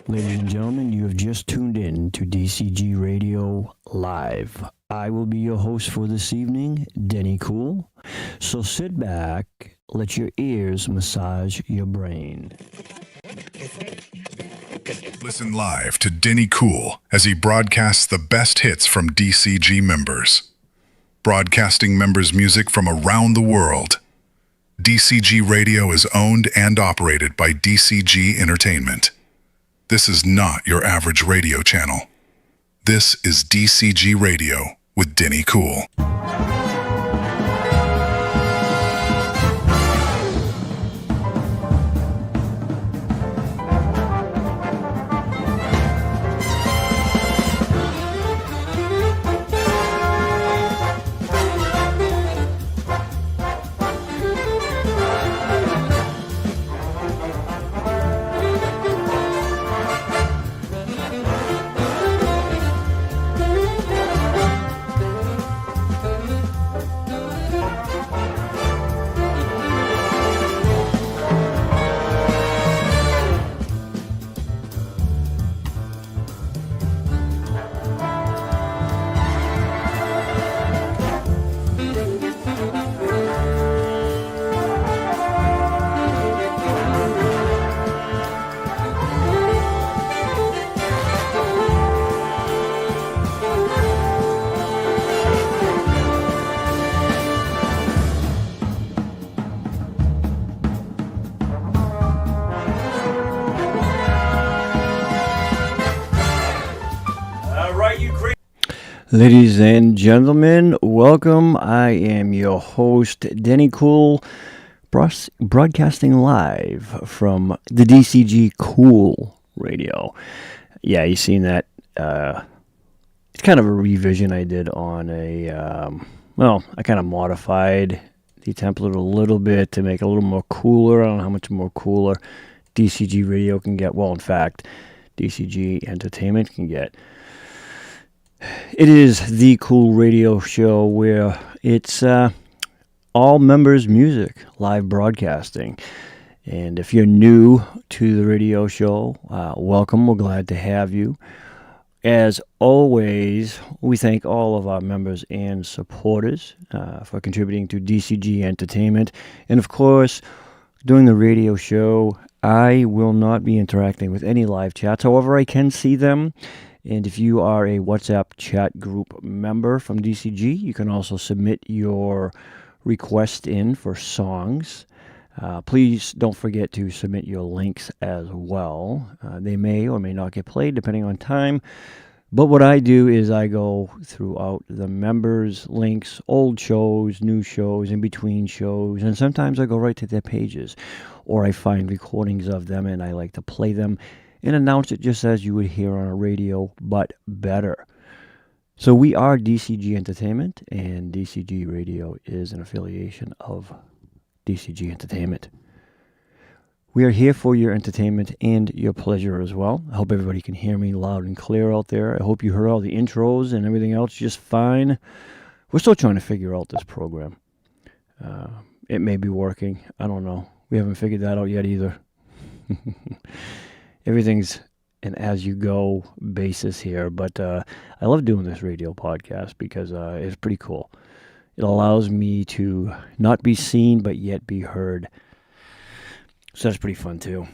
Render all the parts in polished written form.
Ladies and gentlemen, you have just tuned in to DCG Radio Live. I will be your host for this evening, Denny Cool. So sit back, let your ears massage your brain. Listen live to Denny Cool as he broadcasts the best hits from DCG members. Broadcasting members' music from around the world. DCG Radio is owned and operated by DCG Entertainment. This is not your average radio channel. This is DCG Radio with Denny Cool. Ladies and gentlemen, welcome. I am your host, Denny Cool, broadcasting live from the DCG Cool Radio. Yeah, you seen that? It's kind of a revision I did on I kind of modified the template a little bit to make it a little more cooler. I don't know how much more cooler DCG Radio can get. Well, in fact, DCG Entertainment can get. It is the cool radio show where it's all members' music, live broadcasting. And if you're new to the radio show, welcome. We're glad to have you. As always, we thank all of our members and supporters for contributing to DCG Entertainment. And of course, during the radio show, I will not be interacting with any live chats. However, I can see them. And if you are a WhatsApp chat group member from DCG, you can also submit your request in for songs. Please don't forget to submit your links as well. They may or may not get played depending on time. But what I do is I go throughout the members' links, old shows, new shows, in between shows, and sometimes I go right to their pages. Or I find recordings of them and I like to play them and announce it just as you would hear on a radio, but better. So we are DCG Entertainment, and DCG Radio is an affiliation of DCG Entertainment. We are here for your entertainment and your pleasure as well. I hope everybody can hear me loud and clear out there. I hope you heard all the intros and everything else just fine. We're still trying to figure out this program. It may be working. I don't know. We haven't figured that out yet either. Everything's an as-you-go basis here, but I love doing this radio podcast because it's pretty cool. It allows me to not be seen, but yet be heard. So that's pretty fun, too.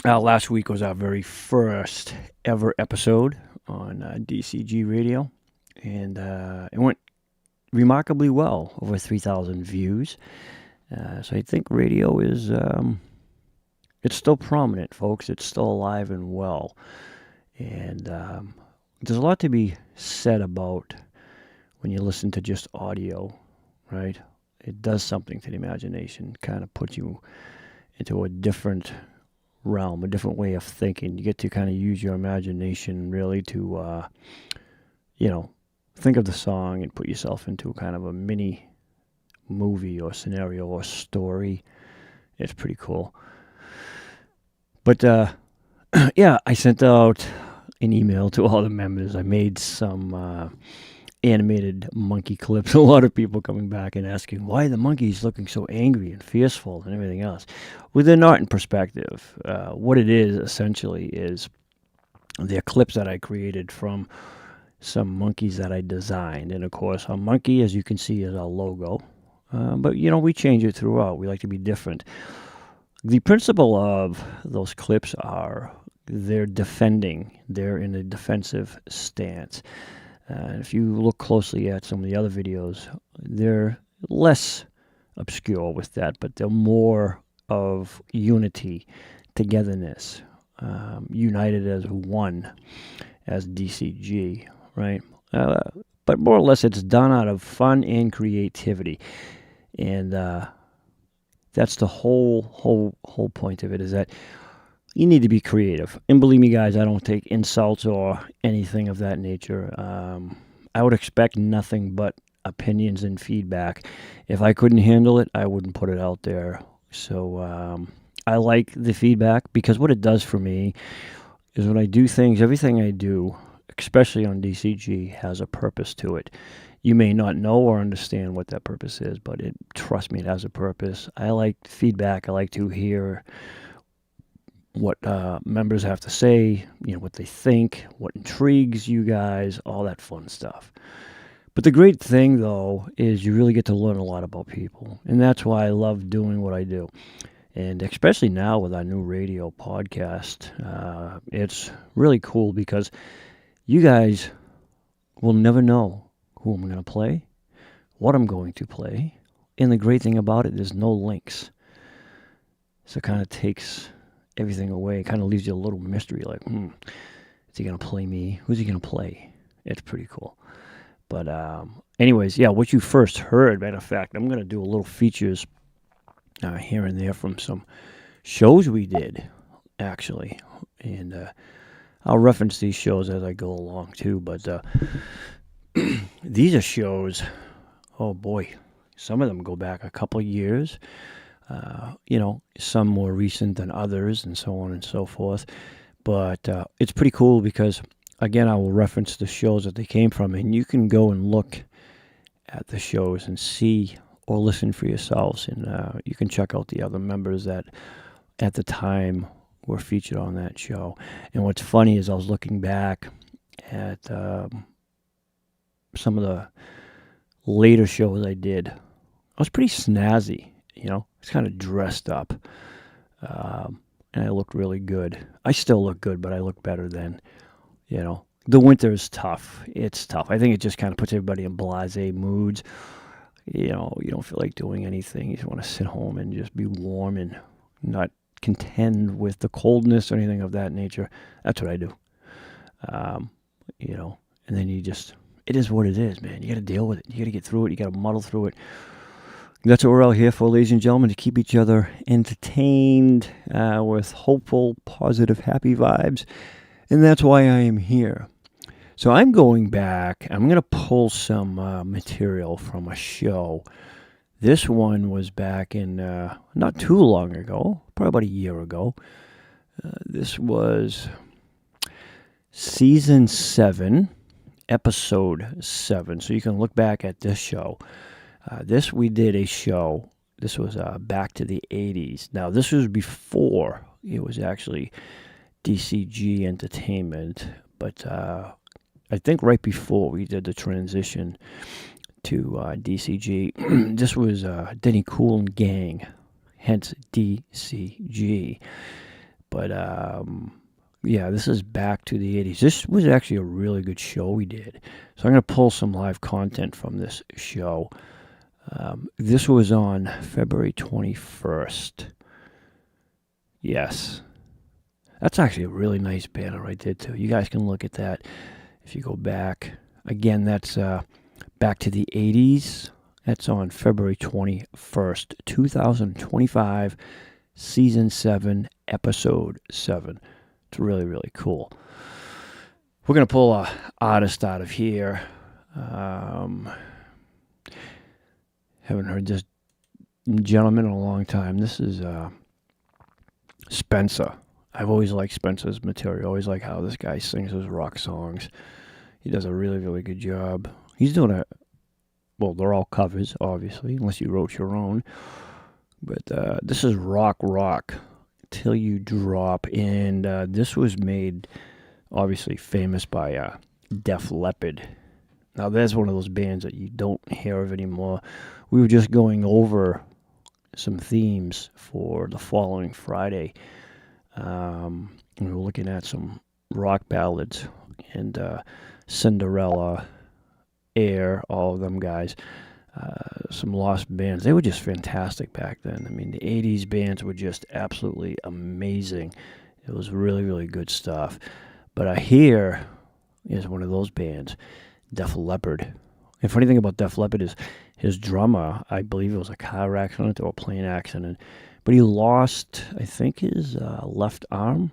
Last week was our very first ever episode on DCG Radio, and it went remarkably well, over 3,000 views. So I think radio is... It's still prominent, folks. It's still alive and well. And there's a lot to be said about when you listen to just audio, right? It does something to the imagination, kind of puts you into a different realm, a different way of thinking. You get to kind of use your imagination really to, think of the song and put yourself into kind of a mini movie or scenario or story. It's pretty cool. But, I sent out an email to all the members. I made some animated monkey clips. A lot of people coming back and asking why the monkeys looking so angry and fearful and everything else. Well, they're not in perspective. What it is essentially is they're clips that I created from some monkeys that I designed. And of course, our monkey, as you can see, is our logo. But, we change it throughout. We like to be different. The principle of those clips are they're defending. They're in a defensive stance. If you look closely at some of the other videos, they're less obscure with that, but they're more of unity, togetherness, united as one, as DCG, right? But more or less, it's done out of fun and creativity, and that's the whole point of it. Is that you need to be creative. And believe me, guys, I don't take insults or anything of that nature. I would expect nothing but opinions and feedback. If I couldn't handle it, I wouldn't put it out there. So I like the feedback because what it does for me is when I do things, everything I do, especially on DCG, has a purpose to it. You may not know or understand what that purpose is, but trust me, it has a purpose. I like feedback. I like to hear what members have to say, what they think, what intrigues you guys, all that fun stuff. But the great thing, though, is you really get to learn a lot about people. And that's why I love doing what I do. And especially now with our new radio podcast, it's really cool because you guys will never know who I'm going to play, what I'm going to play. And the great thing about it, there's no links. So it kind of takes everything away. It kind of leaves you a little mystery, like, is he going to play me? Who's he going to play? It's pretty cool. But anyways, yeah, what you first heard, matter of fact, I'm going to do a little features here and there from some shows we did, actually. And I'll reference these shows as I go along, too. But these are shows, oh boy, some of them go back a couple years. Some more recent than others and so on and so forth. But it's pretty cool because, again, I will reference the shows that they came from, and you can go and look at the shows and see or listen for yourselves. And you can check out the other members that at the time were featured on that show. And what's funny is I was looking back at some of the later shows I did. I was pretty snazzy. It's kind of dressed up, and I looked really good. I still look good, but I look better then. The winter is tough. It's tough. I think it just kind of puts everybody in blasé moods. You don't feel like doing anything. You just want to sit home and just be warm and not contend with the coldness or anything of that nature. That's what I do. And then it is what it is, man. You got to deal with it. You got to get through it. You got to muddle through it. That's what we're all here for, ladies and gentlemen, to keep each other entertained with hopeful, positive, happy vibes. And that's why I am here. So I'm going back. I'm going to pull some material from a show. This one was back in not too long ago, probably about a year ago. This was Season 7, Episode 7. So you can look back at this show. We did a show. This was back to the 80s. Now, this was before it was actually DCG Entertainment, but I think right before we did the transition to DCG. This was Denny Cool and Gang, hence DCG. But yeah, this is back to the 80s. This was actually a really good show we did. So I'm going to pull some live content from this show. This was on February 21st. Yes. That's actually a really nice banner right there, too. You guys can look at that if you go back. Again, that's back to the 80s. That's on February 21st, 2025, Season 7, Episode 7. It's really, really cool. We're going to pull an artist out of here. Haven't heard this gentleman in a long time. This is Spencer. I've always liked Spencer's material. I always like how this guy sings his rock songs. He does a really, really good job. He's doing well, they're all covers, obviously, unless you wrote your own. But this is Rock Till You Drop, and this was made, obviously, famous by Def Leppard. Now, there's one of those bands that you don't hear of anymore. We were just going over some themes for the following Friday. And we were looking at some rock ballads, and Cinderella, Air, all of them guys. Some lost bands. They were just fantastic back then. I mean, the 80s bands were just absolutely amazing. It was really, really good stuff. But here is one of those bands, Def Leppard. And funny thing about Def Leppard is his drummer, I believe it was a car accident or a plane accident, but he lost, I think, his left arm,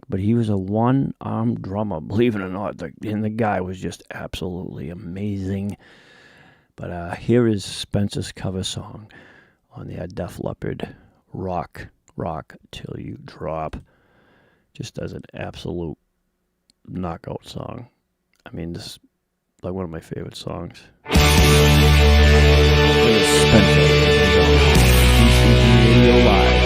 but he was a one-armed drummer, believe it or not, and the guy was just absolutely amazing. But here is Spencer's cover song on the Def Leppard, Rock Till You Drop. Just as an absolute knockout song. I mean, this is like one of my favorite songs. This is Spencer on DCG Radio Live.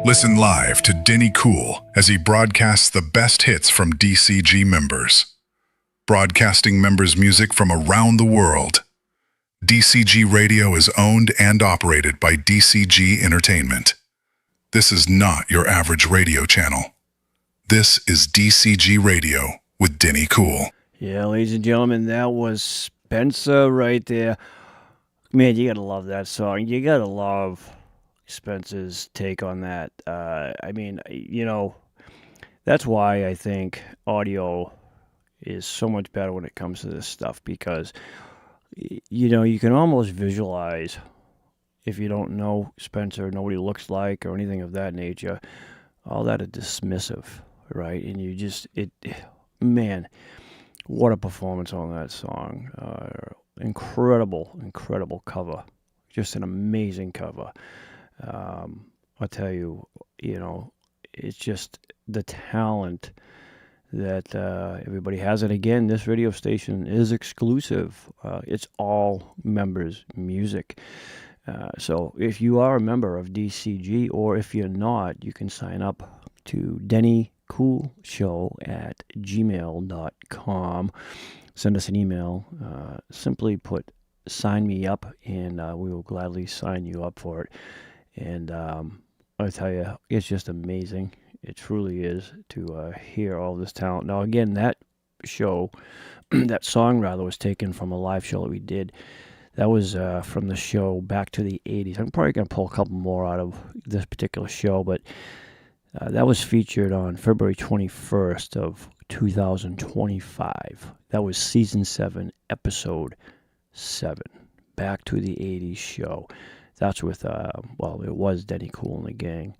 Listen live to Denny Cool as he broadcasts the best hits from DCG members. Broadcasting members' music from around the world. DCG Radio is owned and operated by DCG Entertainment. This is not your average radio channel. This is DCG Radio with Denny Cool. Yeah, ladies and gentlemen, that was Spencer right there. Man, you gotta love that song. You gotta love Spencer's take on that. I mean, you know, that's why I think audio is so much better when it comes to this stuff, because, you know, you can almost visualize, if you don't know Spencer, know what he looks like or anything of that nature, all that is dismissive, right? And you just, man, what a performance on that song. Incredible cover. Just an amazing cover. I'll tell you, you know, it's just the talent that everybody has. And again, this radio station is exclusive. It's all members' music. So if you are a member of DCG, or if you're not, you can sign up to dennycoolshow at gmail.com. Send us an email. Simply put, sign me up, and we will gladly sign you up for it. And I'll tell you, it's just amazing. It truly is to hear all this talent. Now, again, that show, that song rather, was taken from a live show that we did. That was from the show back to the 80s. I'm probably going to pull a couple more out of this particular show, but that was featured on February 21st of 2025. That was Season 7, Episode 7, Back to the 80s show. That's with, well, it was Denny Cool and the gang,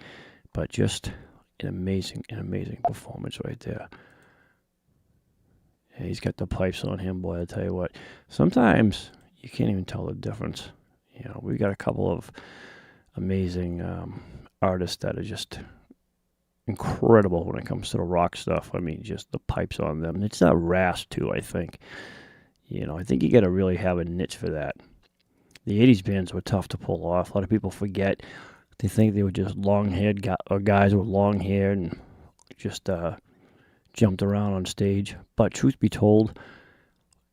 but just an amazing performance right there. And he's got the pipes on him, boy, I tell you what. Sometimes you can't even tell the difference. You know, we got a couple of amazing artists that are just incredible when it comes to the rock stuff. I mean, just the pipes on them. It's that rasp, too, I think. You know, I think you got to really have a niche for that. The 80s bands were tough to pull off. A lot of people forget. They think they were just long-haired guys with long hair and just jumped around on stage. But truth be told,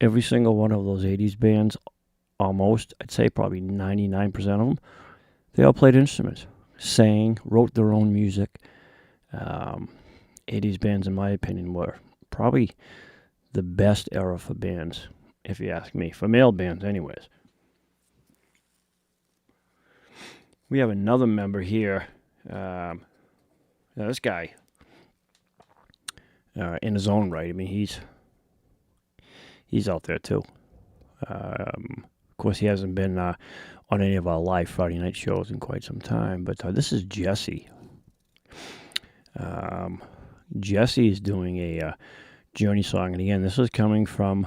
every single one of those 80s bands, almost, I'd say probably 99% of them, they all played instruments, sang, wrote their own music. 80s bands, in my opinion, were probably the best era for bands, if you ask me. For male bands, anyways. We have another member here. Now this guy, in his own right, I mean, he's out there too. Of course, he hasn't been on any of our live Friday night shows in quite some time, but this is Jesse. Jesse is doing a Journey song, and again, this is coming from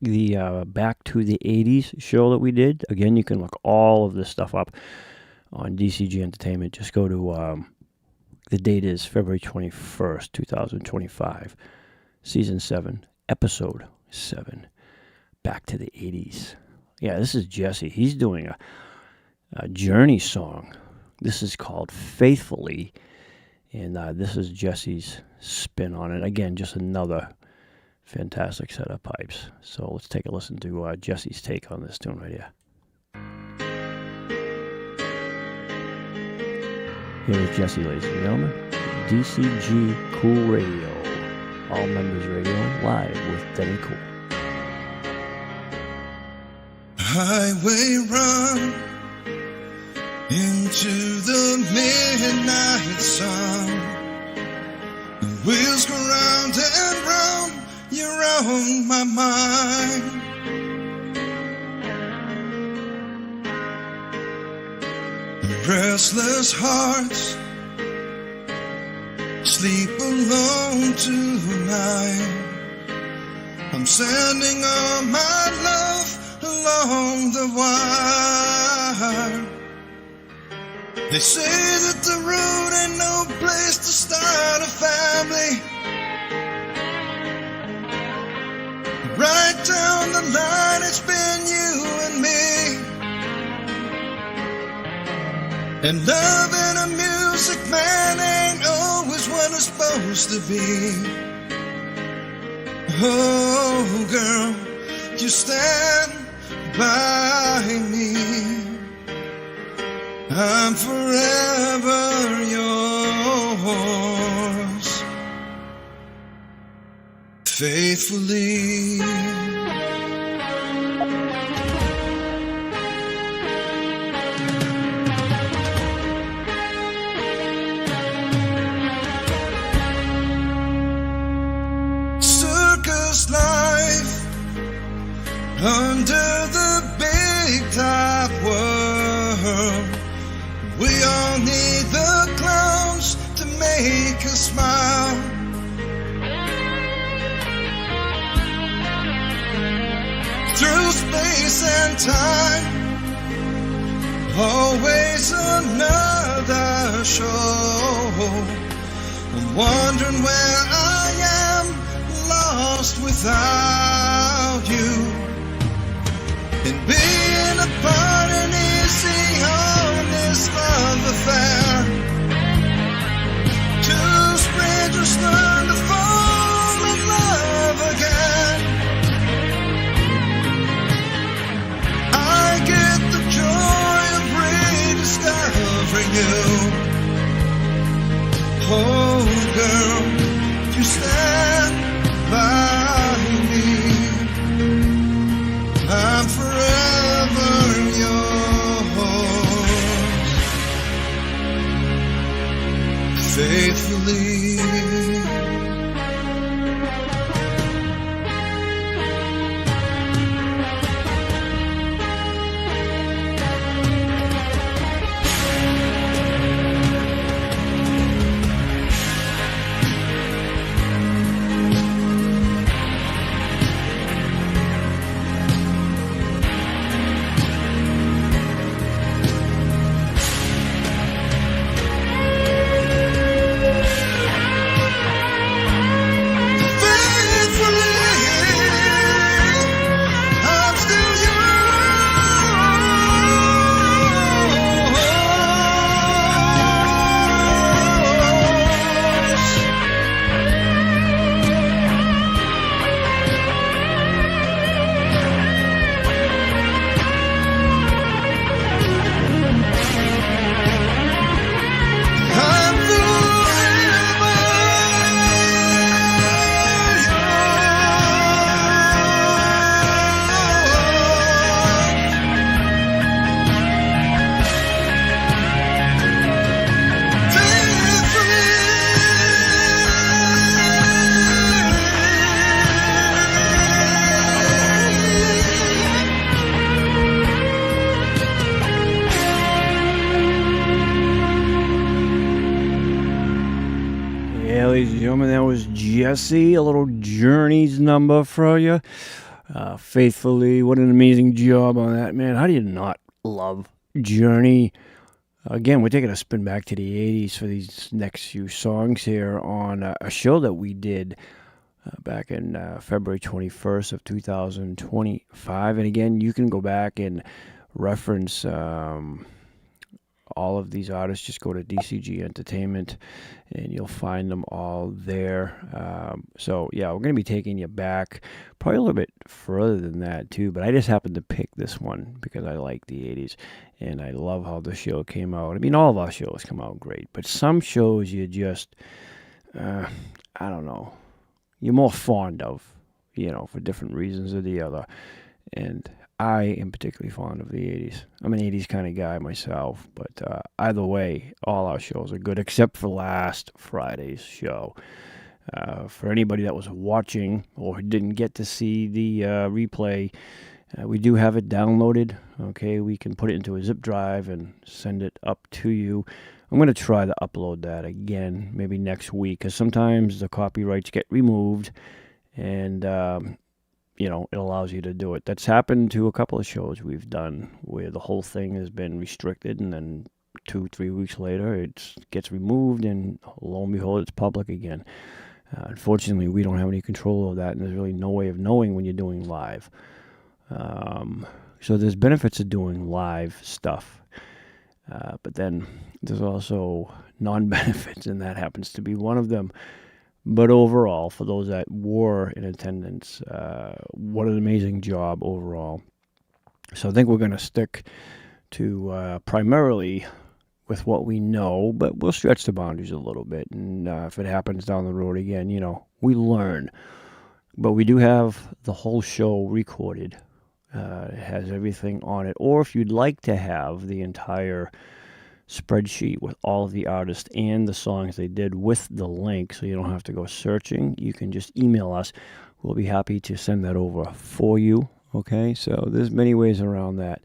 the Back to the 80s show that we did. Again, you can look all of this stuff up on DCG Entertainment. Just go to, the date is February 21st, 2025, Season 7, Episode 7, Back to the 80s. Yeah, this is Jesse. He's doing a Journey song. This is called Faithfully, and this is Jesse's spin on it. Again, just another fantastic set of pipes. So let's take a listen to Jesse's take on this tune right here. Here is Jesse, ladies and gentlemen. DCG Cool Radio. All members radio, live with Denny Cool. Highway run into the midnight sun. The wheels go round and round, you're on my mind. Restless hearts sleep alone tonight. I'm sending all my love along the wire. They say that the road ain't no place to start a family. Right down the line, it's been you and me. And love and a music music man ain't always what it's supposed to be. Oh, girl, you stand by me. I'm forever yours, faithfully. Life under the big top world. We all need the clowns to make us smile. Through space and time, always another show. I'm wondering where I am, lost without you, and being apart and easy on this love affair. Two strangers learn to fall in love again. I get the joy of rediscovering you. Oh, girl, you stand by me. I'm forever yours, faithfully. Jesse, a little Journey's number for you. Faithfully, what an amazing job on that, man. How do you not love Journey? Again, we're taking a spin back to the 80s for these next few songs here on a show that we did back in February 21st of 2025. And again, you can go back and reference all of these artists. Just go to DCG Entertainment and you'll find them all there. So yeah, we're going to be taking you back probably a little bit further than that too, but I just happened to pick this one because I like the 80s and I love how the show came out. I mean, all of our shows come out great, but some shows you just, I don't know, you're more fond of, you know, for different reasons or the other. And I am particularly fond of the 80s. I'm an 80s kind of guy myself, but either way, all our shows are good, except for last Friday's show. For anybody that was watching or didn't get to see the replay, we do have it downloaded. Okay, we can put it into a zip drive and send it up to you. I'm going to try to upload that again, maybe next week, because sometimes the copyrights get removed, and you know, it allows you to do it. That's happened to a couple of shows we've done where the whole thing has been restricted, and then 2-3 weeks later it gets removed, and lo and behold, it's public again. Unfortunately, we don't have any control of that, and there's really no way of knowing when you're doing live. So there's benefits of doing live stuff. But then there's also non-benefits, and that happens to be one of them. But overall, for those that were in attendance, what an amazing job overall. So I think we're going to stick to primarily with what we know, but we'll stretch the boundaries a little bit. And if it happens down the road again, we learn. But we do have the whole show recorded. It has everything on it. Or if you'd like to have the entire spreadsheet with all of the artists and the songs they did with the link, so you don't have to go searching, you can just email us. We'll be happy to send that over for you. Okay, so there's many ways around that.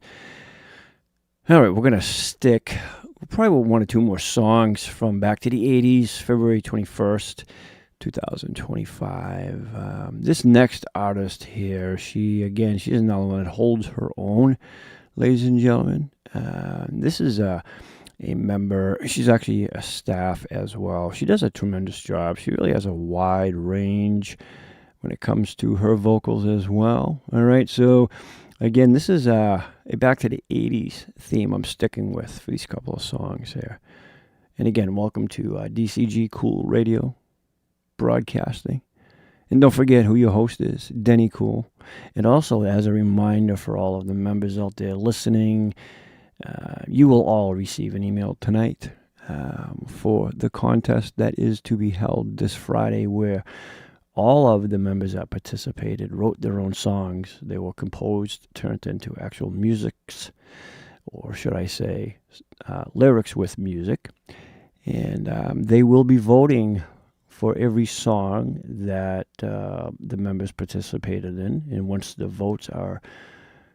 All right, we're going to stick probably with one or two more songs from back to the 80s, February 21st, 2025. This next artist here, she's another one that holds her own, ladies and gentlemen. This is a member. She's actually a staff as well. She does a tremendous job. She really has a wide range when it comes to her vocals as well. All right, so again, this is a back to the 80s theme I'm sticking with for these couple of songs here. And again, welcome to DCG Radio Broadcasting. And don't forget who your host is, Denny Cool. And also, as a reminder for all of the members out there listening, you will all receive an email tonight for the contest that is to be held this Friday, where all of the members that participated wrote their own songs. They were composed, turned into actual musics, or should I say lyrics with music. And they will be voting for every song that the members participated in. And once the votes are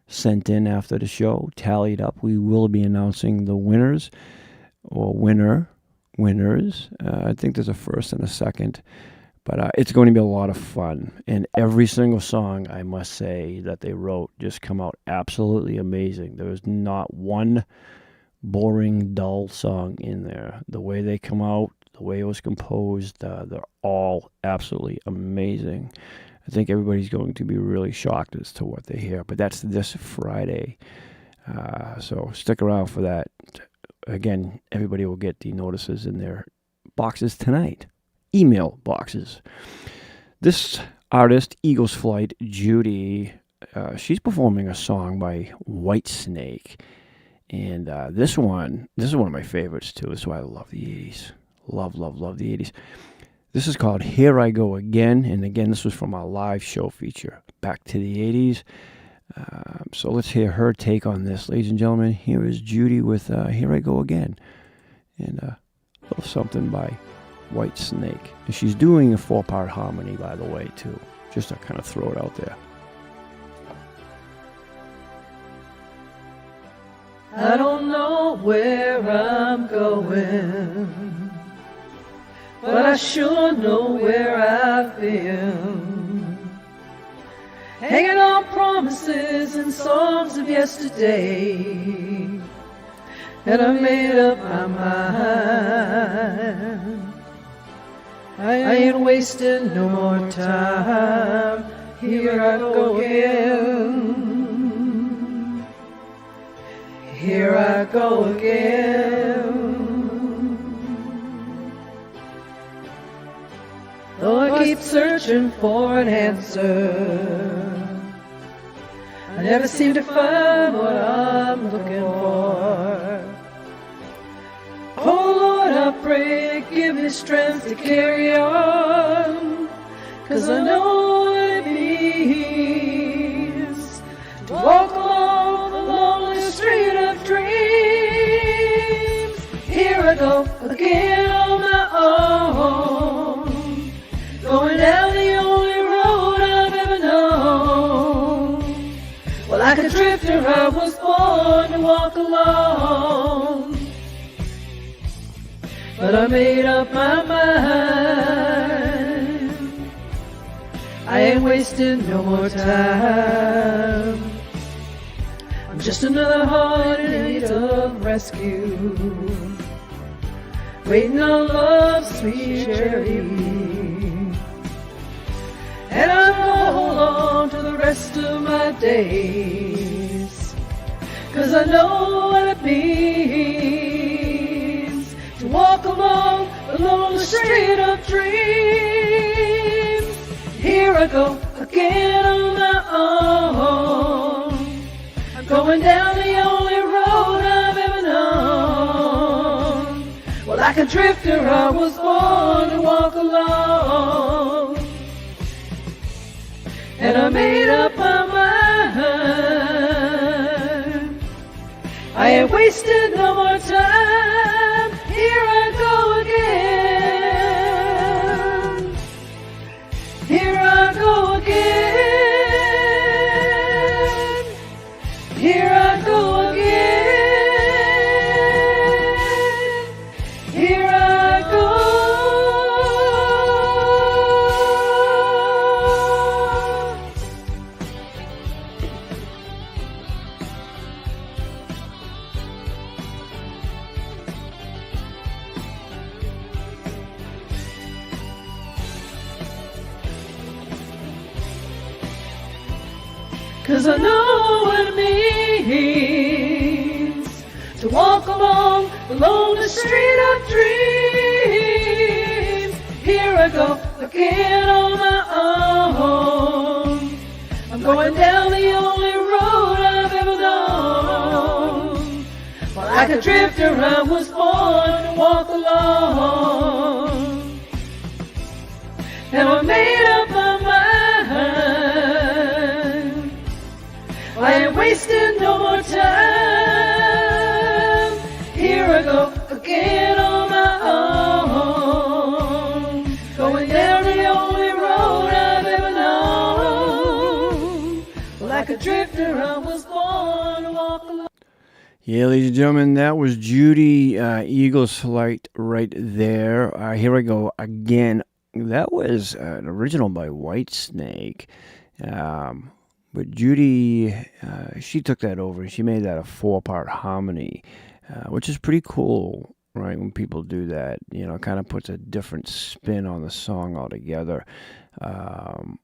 sent in after the show, tallied up, we will be announcing the winners or winners. I think there's a first and a second, but it's going to be a lot of fun. And every single song, I must say, that they wrote just come out absolutely amazing. There was not one boring, dull song in there. The way they come out, the way it was composed, they're all absolutely amazing. I think everybody's going to be really shocked as to what they hear, but that's this Friday. So stick around for that. Again, everybody will get the notices in their boxes tonight. Email boxes. This artist, Eagle's Flight, Judy, she's performing a song by Whitesnake. And this is one of my favorites too. That's why I love the 80s. Love the 80s. This is called Here I Go Again. And again, this was from our live show feature, Back to the 80s. So let's hear her take on this. Ladies and gentlemen, here is Judy with Here I Go Again. And a little something by Whitesnake. And she's doing a 4-part harmony, by the way, too. Just to kind of throw it out there. I don't know where I'm going, but I sure know where I've been. Hanging on promises and songs of yesterday, and I made up my mind. I ain't wasting no more time. Here I go again. Here I go again. Though I keep searching for an answer, I never seem to find what I'm looking for. Oh Lord, I pray, give me strength to carry on, 'cause I know what it means to walk along the lonely street of dreams. Here I go again on my own, going down the only road I've ever known. Well, like a drifter, I was born to walk alone, but I made up my mind. I ain't wasting no more time. I'm just another heart in need of rescue, waiting on love's sweet cherry. And I'm gonna hold on to the rest of my days, 'cause I know what it means street of dreams. Here I go again on my own. I'm going down the only road I've ever known. Well, like a drifter, I was born to walk alone. And I made up my mind. I ain't wasted no more time. Here I go again. Here I go again. Here I go again. Here I go. 'Cause I know what it means to walk along the lonely street of dreams. Here I go again on my own. I'm going down the only road I've ever known. Well, like a drifter, I was born to walk alone. And I made up my mind. I ain't wasting no more time. Here I go again on my own. Going down the only road I've ever known. Like a drifter, I was born to walk alone. Yeah, ladies and gentlemen, that was Judy, Eagles Flight right there. Here I go again. That was an original by Whitesnake. But Judy, she took that over. She made that a 4-part harmony, which is pretty cool, right? When people do that, you know, it kind of puts a different spin on the song altogether. And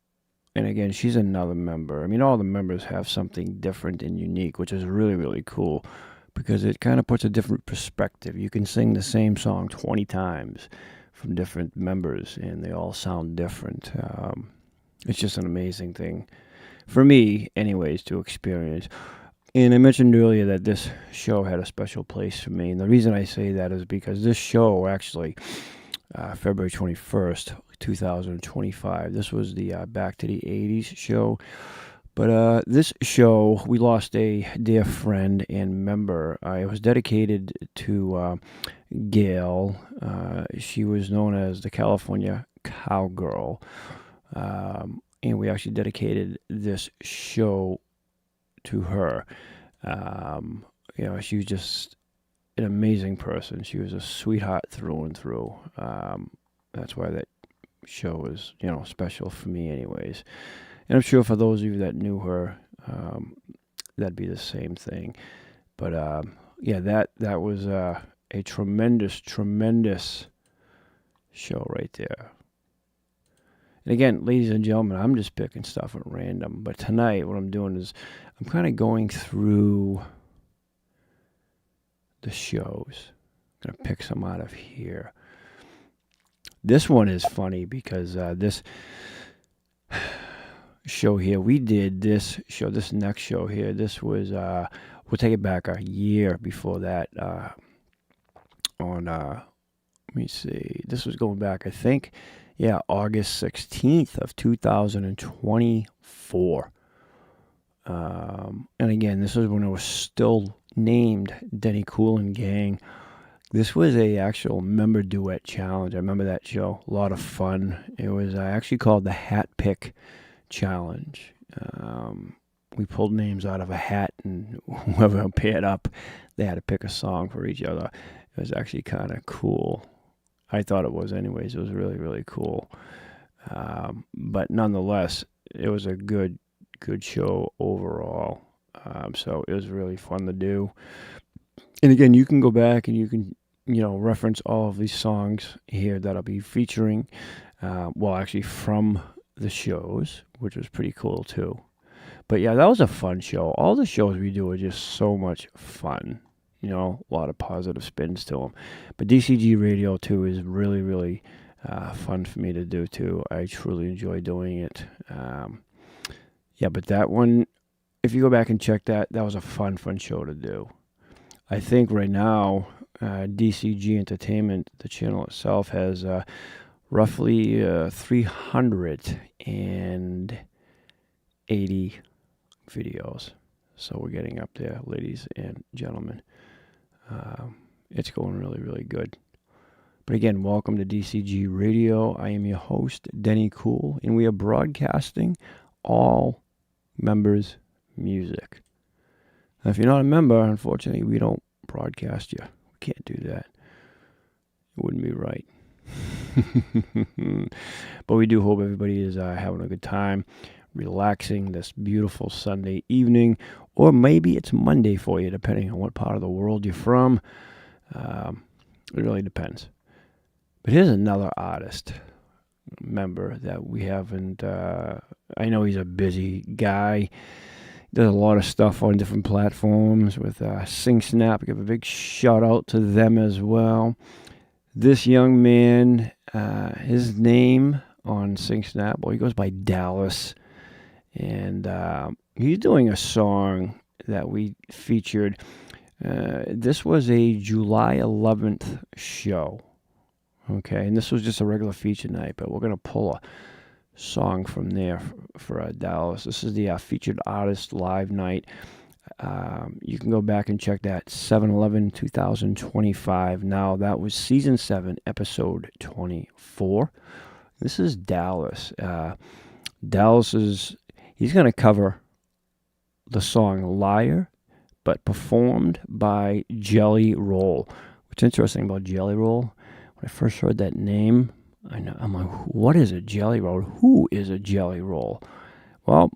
again, she's another member. I mean, all the members have something different and unique, which is really, really cool because it kind of puts a different perspective. You can sing the same song 20 times from different members, and they all sound different. It's just an amazing thing. For me, anyways, to experience. And I mentioned earlier that this show had a special place for me. And the reason I say that is because this show, actually, February 21st, 2025, this was the Back to the 80s show. But this show, we lost a dear friend and member. It was dedicated to Gail. She was known as the California Cowgirl. And we actually dedicated this show to her. You know, she was just an amazing person. She was a sweetheart through and through. That's why that show was, you know, special for me anyways. And I'm sure for those of you that knew her, that'd be the same thing. But, yeah, that was a tremendous, tremendous show right there. And again, ladies and gentlemen, I'm just picking stuff at random. But tonight, what I'm doing is I'm kind of going through the shows. I'm going to pick some out of here. This one is funny because this show here, we did this show, this next show here, this was, we'll take it back a year before that, let me see, this was going back, I think, yeah, August 16th of 2024. And again, this was when it was still named Denny Cool and Gang. This was a actual member duet challenge. I remember that show. A lot of fun. It was actually called the Hat Pick Challenge. We pulled names out of a hat, and whoever paired up, they had to pick a song for each other. It was actually kind of cool. I thought it was anyways. It was really, really cool. But nonetheless, it was a good show overall. So it was really fun to do. And again, you can go back and you can, you know, reference all of these songs here that I'll be featuring. Well, actually from the shows, which was pretty cool too. But yeah, that was a fun show. All the shows we do are just so much fun. a lot of positive spins to them. But DCG Radio, too, is really, really fun for me to do, too. I truly enjoy doing it. But that one, if you go back and check that was a fun show to do. I think right now, DCG Entertainment, the channel itself, has roughly 380 videos. So we're getting up there, ladies and gentlemen. It's going really, really good. But again, welcome to DCG Radio. I am your host, Denny Cool, and we are broadcasting all members' music. Now, if you're not a member, unfortunately, we don't broadcast you. We can't do that. It wouldn't be right. But we do hope everybody is having a good time, relaxing this beautiful Sunday evening, or maybe it's Monday for you, depending on what part of the world you're from. It really depends. But here's another artist member that we haven't, I know he's a busy guy. Does a lot of stuff on different platforms with SingSnap. Give a big shout out to them as well. This young man, his name on SingSnap, well, he goes by Dallas. And he's doing a song that we featured. This was a July 11th show. Okay, and this was just a regular feature night, but we're going to pull a song from there for Dallas. This is the featured artist live night. You can go back and check that, 7/11/2025. Now, that was Season 7, Episode 24. This is Dallas. He's going to cover the song Liar, but performed by Jelly Roll. What's interesting about Jelly Roll, when I first heard that name, I'm like, what is a Jelly Roll? Who is a Jelly Roll? Well,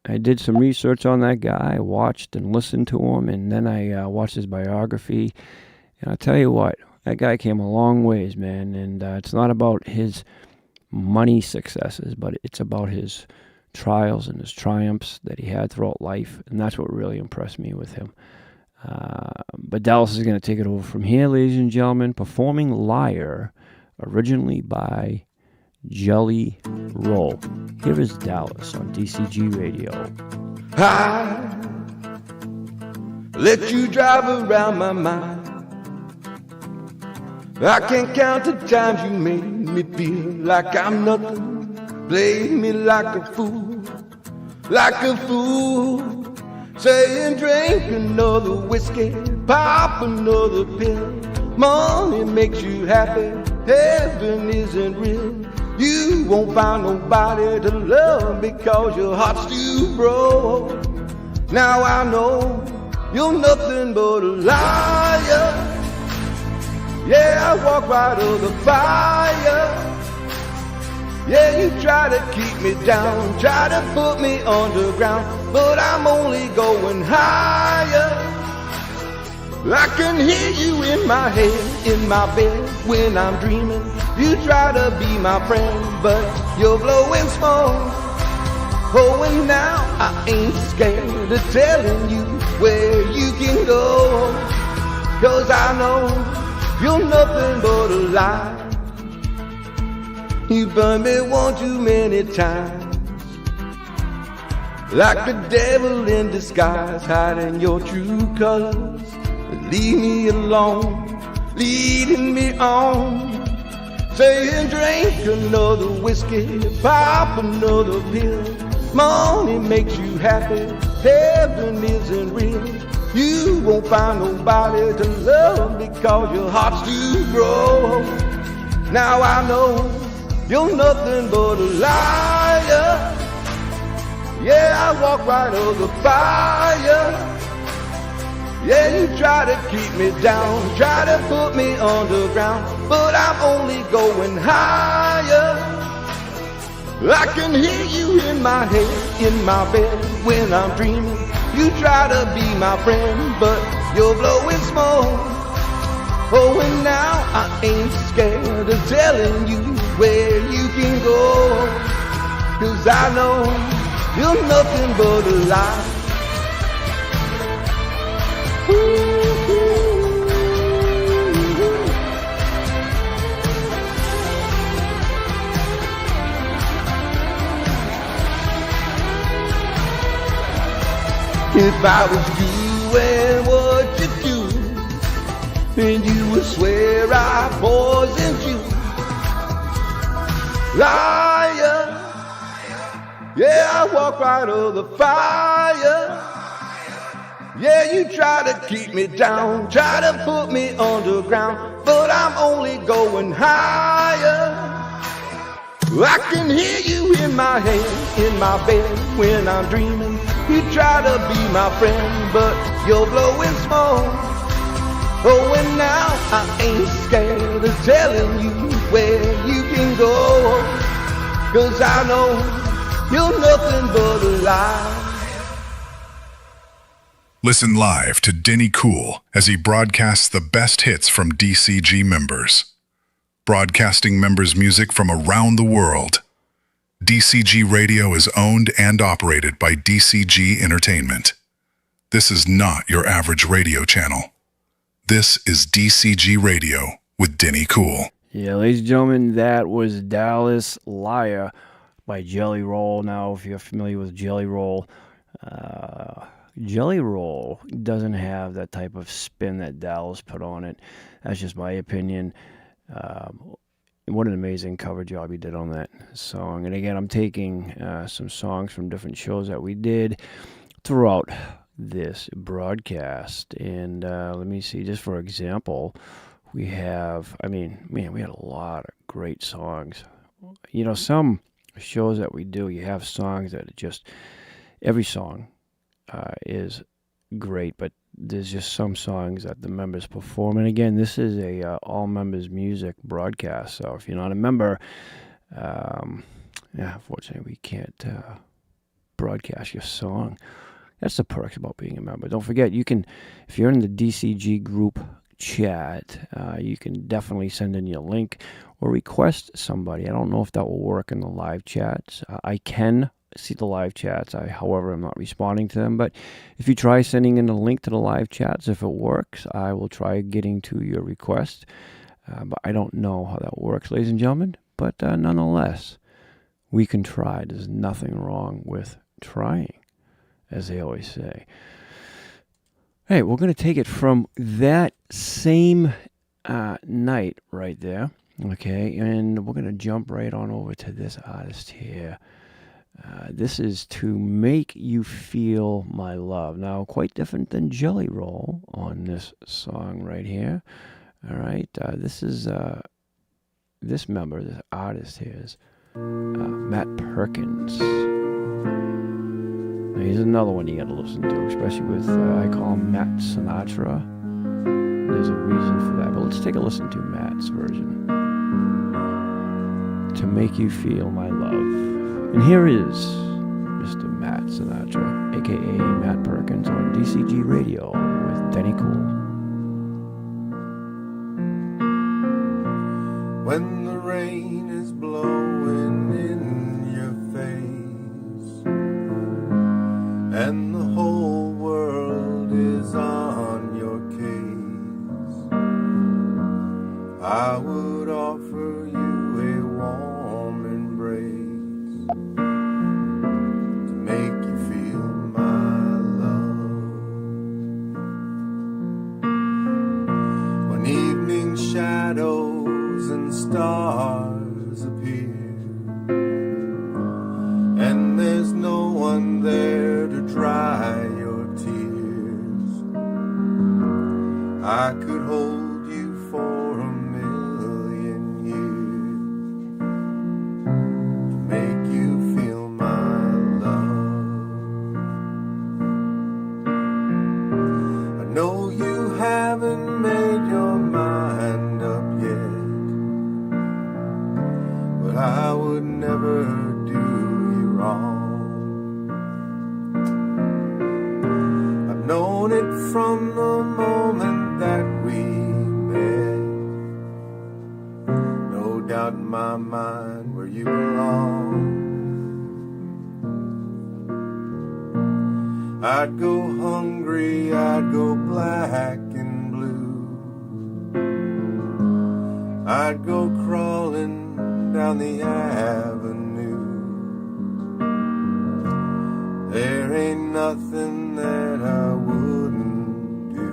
I did some research on that guy. I watched and listened to him, and then I watched his biography. And I'll tell you what, that guy came a long ways, man. And it's not about his money successes, but it's about his trials and his triumphs that he had throughout life. And that's what really impressed me with him. But Dallas is going to take it over from here, ladies and gentlemen, performing Liar, originally by Jelly Roll. Here is Dallas on DCG Radio. I let you drive around my mind. I can't count the times you made me feel like I'm nothing. Played me like a fool. Saying drink another whiskey, pop another pill. Money makes you happy, heaven isn't real. You won't find nobody to love because your heart's too broke. Now I know you're nothing but a liar. Yeah, I walk right over the fire. Yeah, you try to keep me down, try to put me underground, but I'm only going higher. I can hear you in my head, in my bed, when I'm dreaming. You try to be my friend, but you're blowing smoke. Oh, and now I ain't scared of telling you where you can go, 'cause I know you're nothing but a lie. You burned me one too many times, like the devil in disguise, hiding your true colors. Leave me alone, leading me on, saying drink another whiskey, pop another pill. Money makes you happy, heaven isn't real. You won't find nobody to love because your heart's too broke. Now I know you're nothing but a liar. Yeah, I walk right over fire. Yeah, you try to keep me down, try to put me underground, but I'm only going higher. I can hear you in my head, in my bed, when I'm dreaming. You try to be my friend, but you're blowing smoke. Oh, and now I ain't scared of telling you where you can go, 'cause I know you're nothing but a lie. If I was doing what you do, then you would swear I poisoned you. Liar, yeah, I walk right over the fire. Yeah, you try to keep me down, try to put me underground, but I'm only going higher. I can hear you in my head, in my bed, when I'm dreaming. You try to be my friend, but you're blowing smoke. Oh, and now I ain't scared of telling you where you can go, 'cause I know you're nothing but a lie. Listen live to Denny Cool as he broadcasts the best hits from DCG members. Broadcasting members' music from around the world. DCG Radio is owned and operated by DCG Entertainment. This is not your average radio channel. This is DCG Radio with Denny Cool. Yeah, ladies and gentlemen, that was Dallas Liar by Jelly Roll. Now, if you're familiar with Jelly Roll, Jelly Roll doesn't have that type of spin that Dallas put on it. That's just my opinion. What an amazing cover job he did on that song. And again, I'm taking some songs from different shows that we did throughout this broadcast. And let me see, just for example, we have, we had a lot of great songs. You know, some shows that we do, you have songs that are just, every song is great, but there's just some songs that the members perform. And again, this is a all members music broadcast, so if you're not a member, unfortunately we can't broadcast your song. That's the perks about being a member. Don't forget, you can, if you're in the DCG group chat, you can definitely send in your link or request somebody. I don't know if that will work in the live chats. I can see the live chats. However, I'm not responding to them. But if you try sending in a link to the live chats, if it works, I will try getting to your request. But I don't know how that works, ladies and gentlemen. But nonetheless, we can try. There's nothing wrong with trying, as they always say. Hey, we're going to take it from that same night right there. Okay, and we're going to jump right on over to this artist here. This is To Make You Feel My Love. Now, quite different than Jelly Roll on this song right here. All right, this is this member, this artist here is Matt Perkins. Now, here's another one you got to listen to, especially with, I call him Matt Sinatra. There's a reason for that, but let's take a listen to Matt's version. To Make You Feel My Love. And here is Mr. Matt Sinatra, a.k.a. Matt Perkins, on DCG Radio with Denny Cool. When the rain is blowing in your face and the whole world is on your case, I would offer you a warm embrace. Make you feel my love. When evening shadows and stars appear and there's no one there to dry your tears, I could hold you for a million years to make you feel my love. I know you haven't made your mind up yet, but I would never do you wrong. I've known it from the moment that we met, no doubt in my mind where you belong. I'd go hungry, I'd go black and blue. I'd go crawling down the avenue. There ain't nothing that I wouldn't do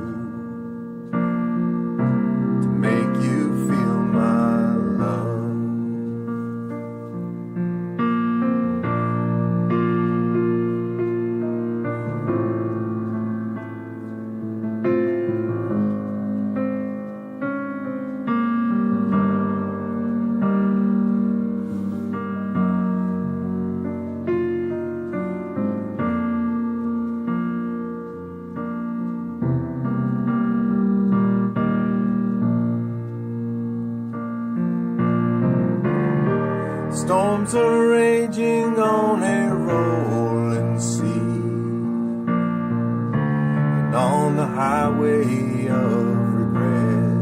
to make you feel my love. Storms are raging on a rolling sea, and on the highway of regret,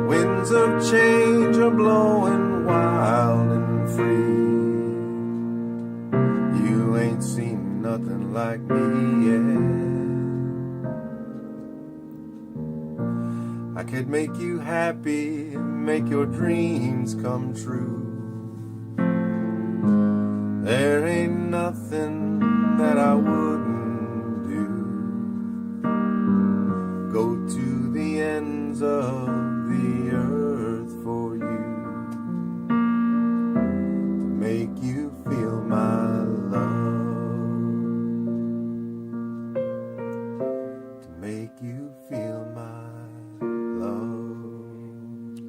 winds of change are blowing wild and free. You ain't seen nothing like me yet. I could make you happy, make your dreams come true. There ain't nothing that I wouldn't do. Go to the ends of the earth for you to make you feel my love, to make you feel my love.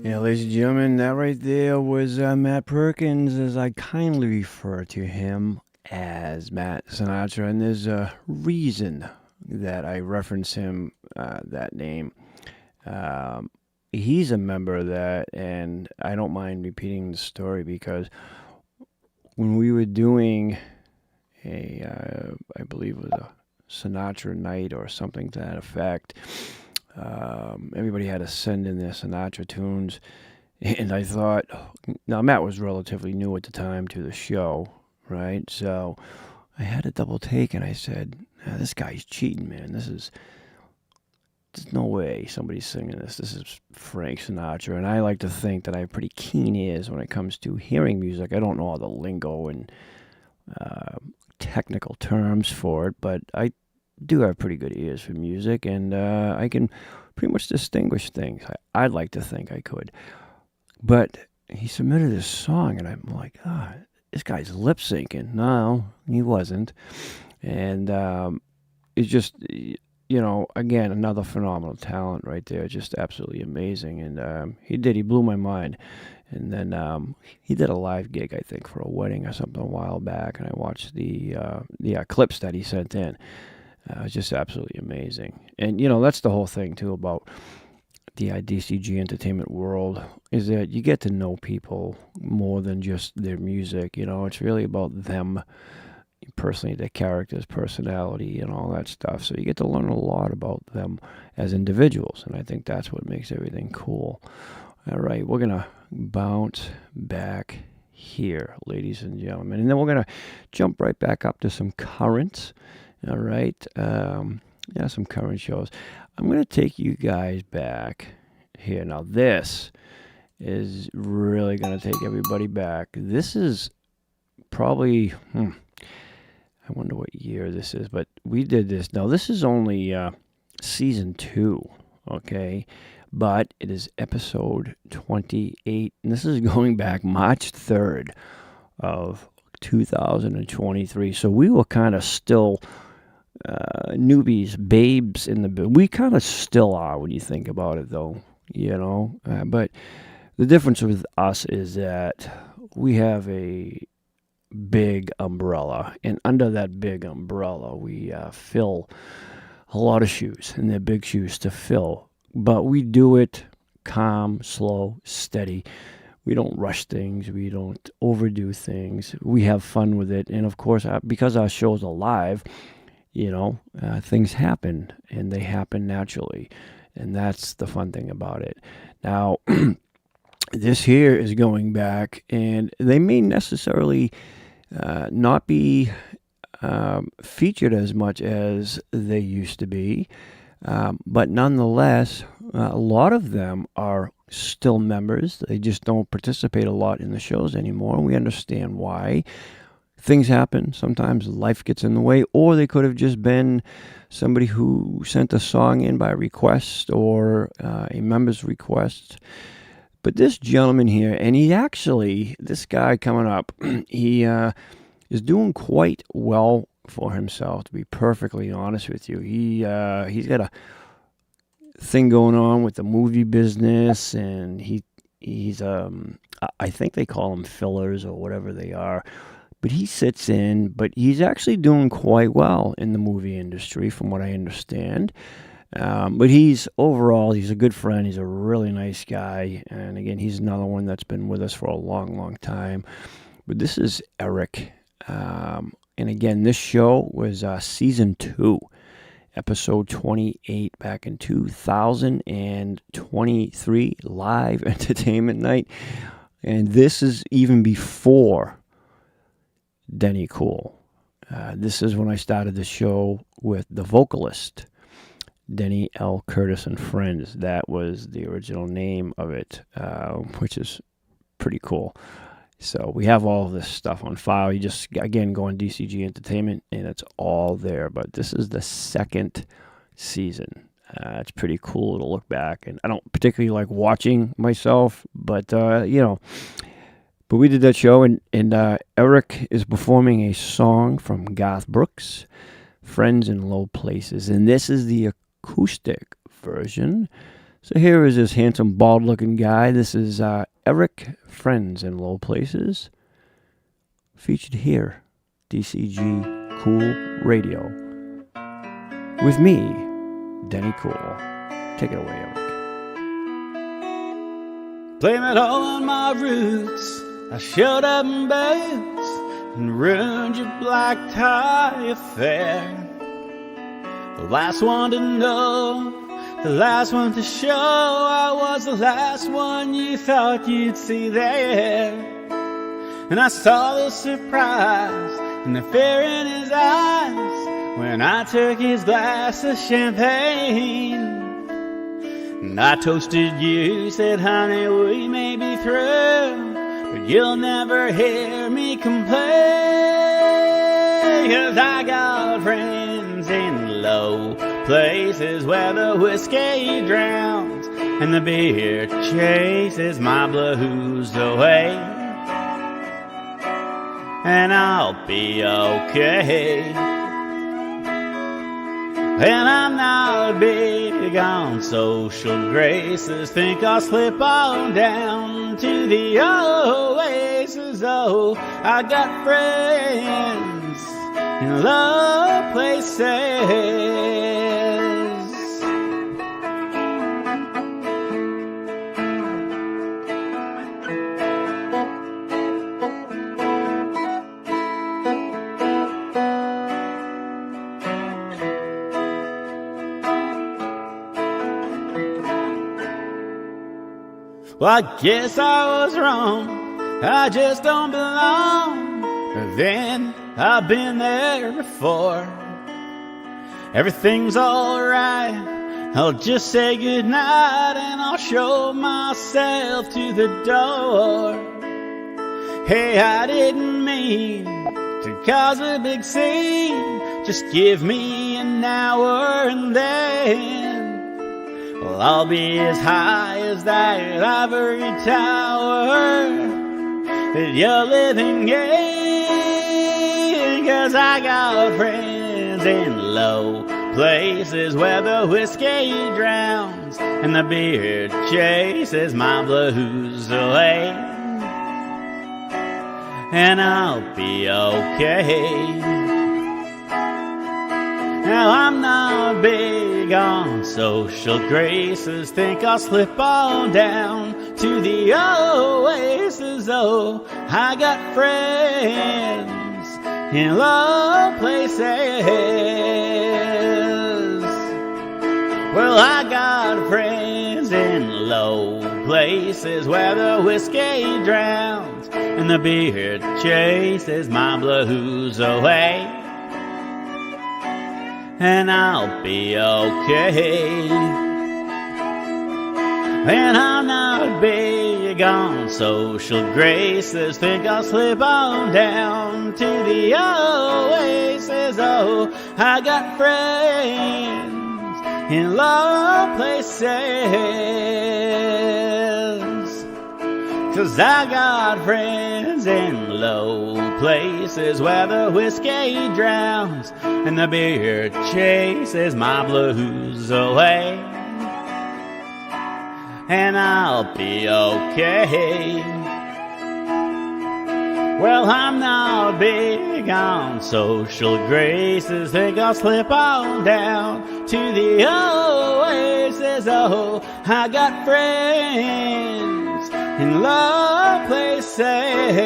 Yeah, ladies and gentlemen, that right there was Matt Perkins, as I kindly refer to him as Matt Sinatra, and there's a reason that I reference him, that name. He's a member of that, and I don't mind repeating the story because when we were doing I believe it was a Sinatra night or something to that effect, everybody had to send in their Sinatra tunes, and I thought, now Matt was relatively new at the time to the show, right? So I had a double take, and I said, this guy's cheating, man. There's no way somebody's singing this. This is Frank Sinatra, and I like to think that I have pretty keen ears when it comes to hearing music. I don't know all the lingo and technical terms for it, but I do have pretty good ears for music, and I can pretty much distinguish things. I'd like to think I could. But he submitted this song, and I'm like, this guy's lip syncing. No, he wasn't. And it's just, again, another phenomenal talent right there. Just absolutely amazing. And he blew my mind. And then he did a live gig, I think, for a wedding or something a while back, and I watched the clips that he sent in. It was just absolutely amazing. And, that's the whole thing, too, about the DCG entertainment world, is that you get to know people more than just their music. It's really about them personally, their characters, personality, and all that stuff. So you get to learn a lot about them as individuals, and I think that's what makes everything cool. All right, we're going to bounce back here, ladies and gentlemen, and then we're going to jump right back up to some currents. All right, some current shows. I'm going to take you guys back here. Now, this is really going to take everybody back. This is probably, I wonder what year this is, but we did this. Now, this is only season 2, okay? But it is episode 28, and this is going back March 3rd of 2023. So we were kind of still newbies, babes in the... We kind of still are when you think about it, though, but the difference with us is that we have a big umbrella, and under that big umbrella, we fill a lot of shoes, and they're big shoes to fill. But we do it calm, slow, steady. We don't rush things. We don't overdo things. We have fun with it. And, of course, because our shows are live, things happen, and they happen naturally. And that's the fun thing about it. Now, this here is going back, and they may necessarily not be featured as much as they used to be. But nonetheless, a lot of them are still members. They just don't participate a lot in the shows anymore. We understand why. Things happen. Sometimes life gets in the way, or they could have just been somebody who sent a song in by request or a member's request. But this gentleman here, and this guy coming up, he is doing quite well for himself, to be perfectly honest with you. He's got a thing going on with the movie business, and he's I think they call them fillers or whatever they are, but he sits in, but he's actually doing quite well in the movie industry from what I understand. But he's a good friend. He's a really nice guy, and again, he's another one that's been with us for a long time. But this is Eric, and again, this show was season 2, episode 28, back in 2023, live entertainment night. And this is even before Denny Cool. This is when I started the show with the vocalist, Denny L. Curtis and Friends. That was the original name of it, which is pretty cool. So we have all of this stuff on file. You just, again, go on DCG Entertainment, and it's all there. But this is the 2nd season. It's pretty cool to look back. And I don't particularly like watching myself, but, but we did that show, and Eric is performing a song from Garth Brooks, Friends in Low Places. And this is the acoustic version. So here is this handsome, bald-looking guy. This is Eric, Friends in Low Places, featured here, DCG Cool Radio, with me, Denny Cool. Take it away, Eric. Blame it all on my roots. I showed up in boots and ruined your black tie affair. The last one to know, the last one to show, I was the last one you thought you'd see there. And I saw the surprise and the fear in his eyes when I took his glass of champagne. And I toasted you, said, honey, we may be through, but you'll never hear me complain. 'Cause I got friends in low places where the whiskey drowns and the beer chases my blues away. And I'll be okay. And I'm not big on social graces. Think I'll slip on down to the oasis. Oh, I got friends in low places. Well, I guess I was wrong, I just don't belong. But then I've been there before. Everything's alright, I'll just say goodnight and I'll show myself to the door. Hey, I didn't mean to cause a big scene, just give me an hour and then well, I'll be as high as that ivory tower that you're living in. 'Cause I got friends in low places where the whiskey drowns and the beer chases my blues away. And I'll be okay. Now I'm not big on social graces. Think I'll slip on down to the oasis. Oh, I got friends in low places. Well, I got friends in low places where the whiskey drowns and the beer chases my blues away. And I'll be okay. And I'm not big on social graces. Think I'll slip on down to the oasis. Oh, I got friends in low places. 'Cause I got friends in low places where the whiskey drowns and the beer chases my blues away. And I'll be okay. Well, I'm not big on social graces. Think I'll slip on down to the oasis. Oh, I got friends in low places.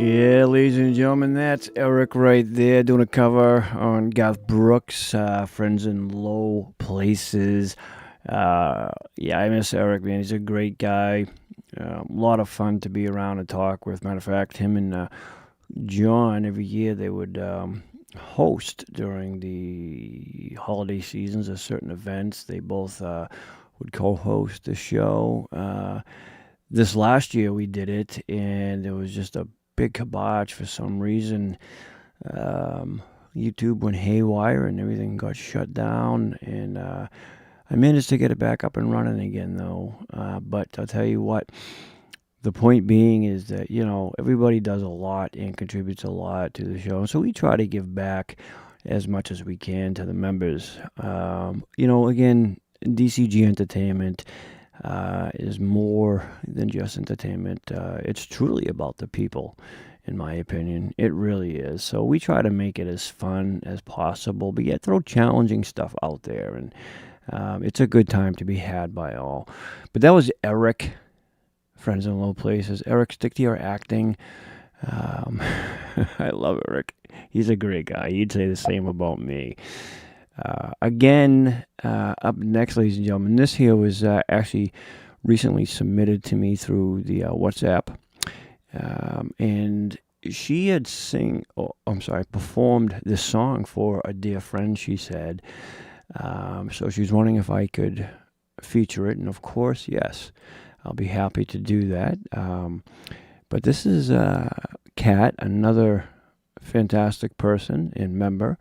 Yeah, ladies and gentlemen, that's Eric right there doing a cover on Garth Brooks, Friends in Low Places. Yeah, I miss Eric, man. He's a great guy. A lot of fun to be around and talk with. Matter of fact, him and John, every year they would host during the holiday seasons of certain events. They both would co-host the show. This last year we did it, and it was just a big kibosh for some reason. YouTube went haywire and everything got shut down, and I managed to get it back up and running again though. But I'll tell you what, the point being is that, you know, everybody does a lot and contributes a lot to the show, so we try to give back as much as we can to the members. You know, again, DCG Entertainment is more than just entertainment. It's truly about the people, in my opinion. It really is. So we try to make it as fun as possible, but yet throw challenging stuff out there, and it's a good time to be had by all. But that was Eric, Friends in Low Places. Eric, stick to your acting. I love Eric. He's a great guy. He'd say the same about me. Again, up next, ladies and gentlemen, this here was actually recently submitted to me through the WhatsApp, and she had performed this song for a dear friend, she said. So she was wondering if I could feature it, and of course, yes, I'll be happy to do that. But this is Kat, another fantastic person and member.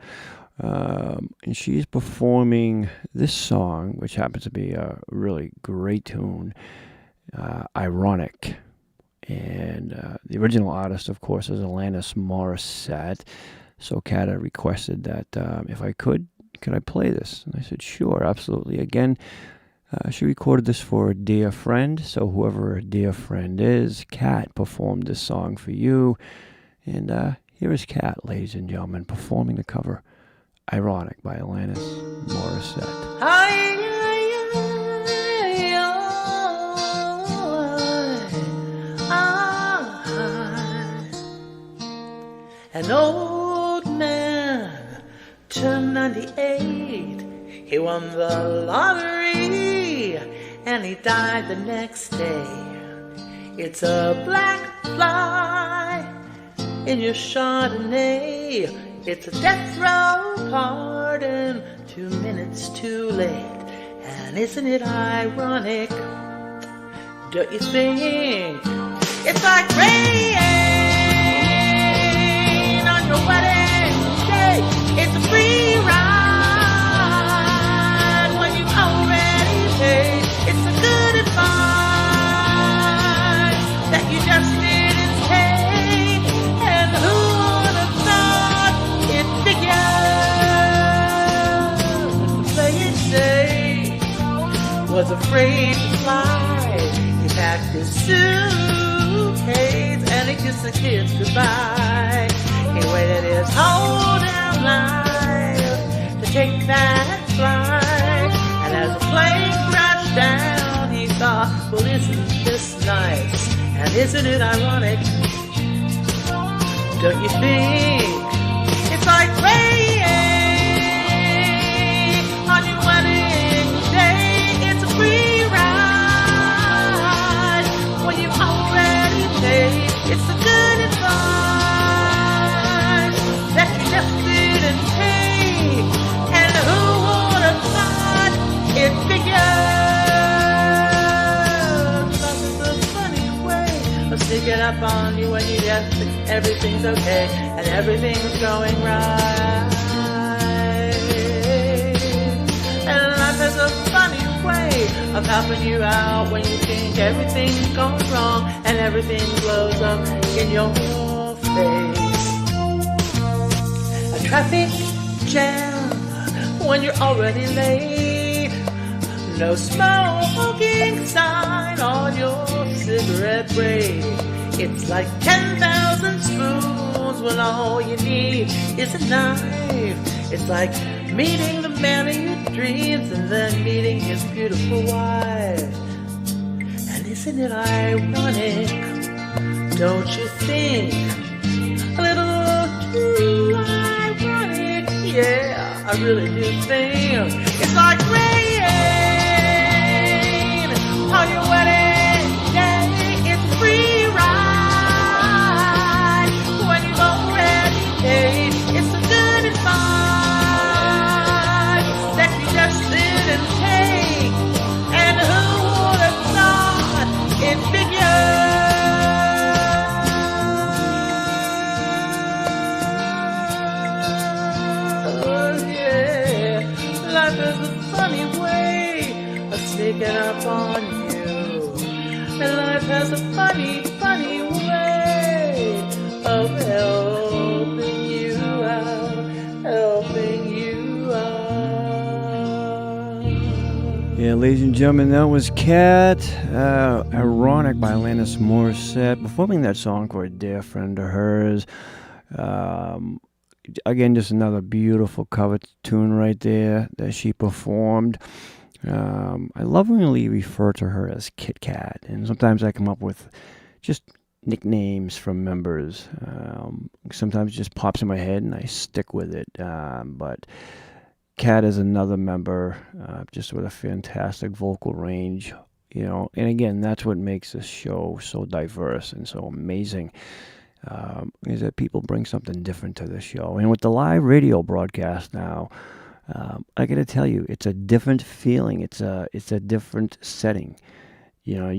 And she's performing this song, which happens to be a really great tune, Ironic. And the original artist, of course, is Alanis Morissette. So Kat requested that if I could I play this? And I said, sure, absolutely. Again, she recorded this for a dear friend. So whoever a dear friend is, Kat performed this song for you. And here is Kat, ladies and gentlemen, performing the cover, Ironic by Alanis Morissette. An old man turned 98. He won the lottery and he died the next day. It's a black fly in your Chardonnay. It's a death row pardon, 2 minutes too late. And isn't it ironic? Don't you think? It's like rain on your wedding day. It's a free ride when you've already paid. It's a good advice that you just didn't take. And who would have thought it figured? The play it safe was afraid to fly. He packed his suitcase and he kissed the kids goodbye. He waited his whole damn life to take that flight. And as the plane crashed down, he thought, well, isn't this nice? And isn't it ironic? Don't you think? It's like rain on your up on you when you just think everything's okay and everything's going right. And life has a funny way of helping you out when you think everything's going wrong and everything blows up in your face. A traffic jam when you're already late. No smoking sign on your cigarette break. It's like 10,000 spoons when all you need is a knife. It's like meeting the man of your dreams and then meeting his beautiful wife. And isn't it ironic, don't you think? A little too ironic, yeah, I really do think. It's like rain on your wedding day. It's a free ride when you've already paid. It's so good and fine that you just sit and take. And who would have thought it figured? Yeah, life is a funny way of sneaking up on you. And life has a funny, funny way of helping you out, helping you out. Yeah, ladies and gentlemen, that was Cat, Ironic by Alanis Morissette, performing that song for a dear friend of hers. Again, just another beautiful cover tune right there that she performed. I lovingly refer to her as Kit Kat, and sometimes I come up with just nicknames from members. Sometimes it just pops in my head and I stick with it. But Kat is another member, just with a fantastic vocal range, you know. And again, that's what makes this show so diverse and so amazing. Is that people bring something different to the show. And with the live radio broadcast now, I got to tell you, it's a different feeling. It's a different setting. You know,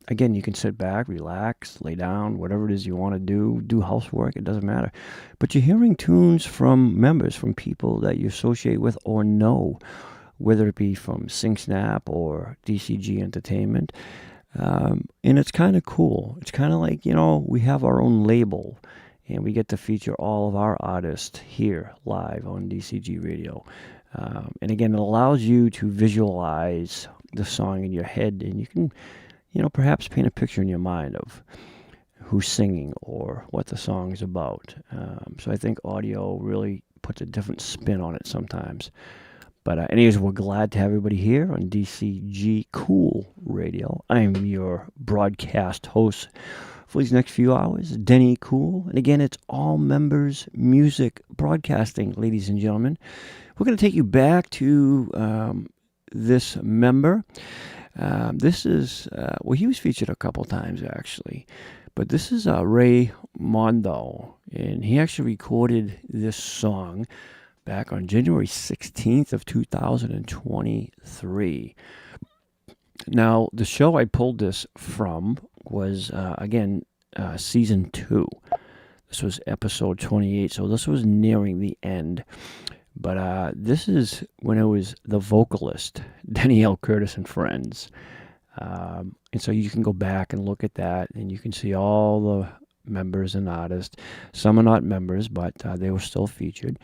again, you can sit back, relax, lay down, whatever it is you want to do housework, it doesn't matter. But you're hearing tunes from members, from people that you associate with or know, whether it be from Sing Snap or DCG Entertainment. And it's kind of cool. It's kind of like, you know, we have our own label. And we get to feature all of our artists here live on DCG Radio. And again, it allows you to visualize the song in your head, and you can, you know, perhaps paint a picture in your mind of who's singing or what the song is about. So I think audio really puts a different spin on it sometimes. But anyways, we're glad to have everybody here on DCG Cool Radio. I'm your broadcast host for these next few hours, Denny Cool. And again, it's all members music broadcasting, ladies and gentlemen. We're going to take you back to this member. This is, well, he was featured a couple times, actually. But this is Ray Mondo. And he actually recorded this song back on January 16th of 2023. Now, the show I pulled this from was, again, season 2. This was episode 28, so this was nearing the end. But this is when it was the vocalist, Danielle Curtis and Friends. And so you can go back and look at that, and you can see all the members and artists. Some are not members, but they were still featured.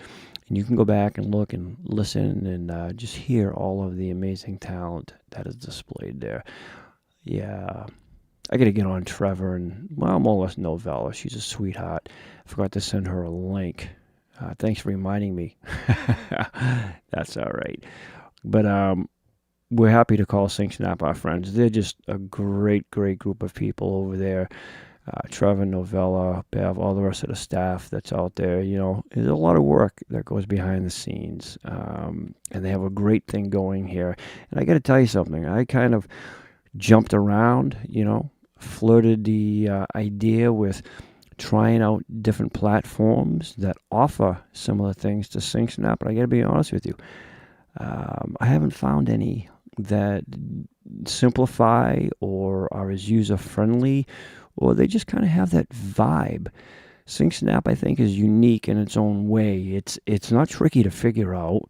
And you can go back and look and listen and just hear all of the amazing talent that is displayed there. Yeah, I got to get on Trevor and, well, more or less Novella. She's a sweetheart. I forgot to send her a link. Thanks for reminding me. That's all right. But we're happy to call Sing Snap our friends. They're just a great, great group of people over there. Trevor, Novella, Bev, all the rest of the staff that's out there. You know, there's a lot of work that goes behind the scenes. And they have a great thing going here. And I got to tell you something. I kind of jumped around, you know, flirted the idea with trying out different platforms that offer similar things to Sing Snap. But I got to be honest with you. I haven't found any that simplify or are as user-friendly or they just kind of have that vibe. Sing Snap, I think, is unique in its own way. It's not tricky to figure out.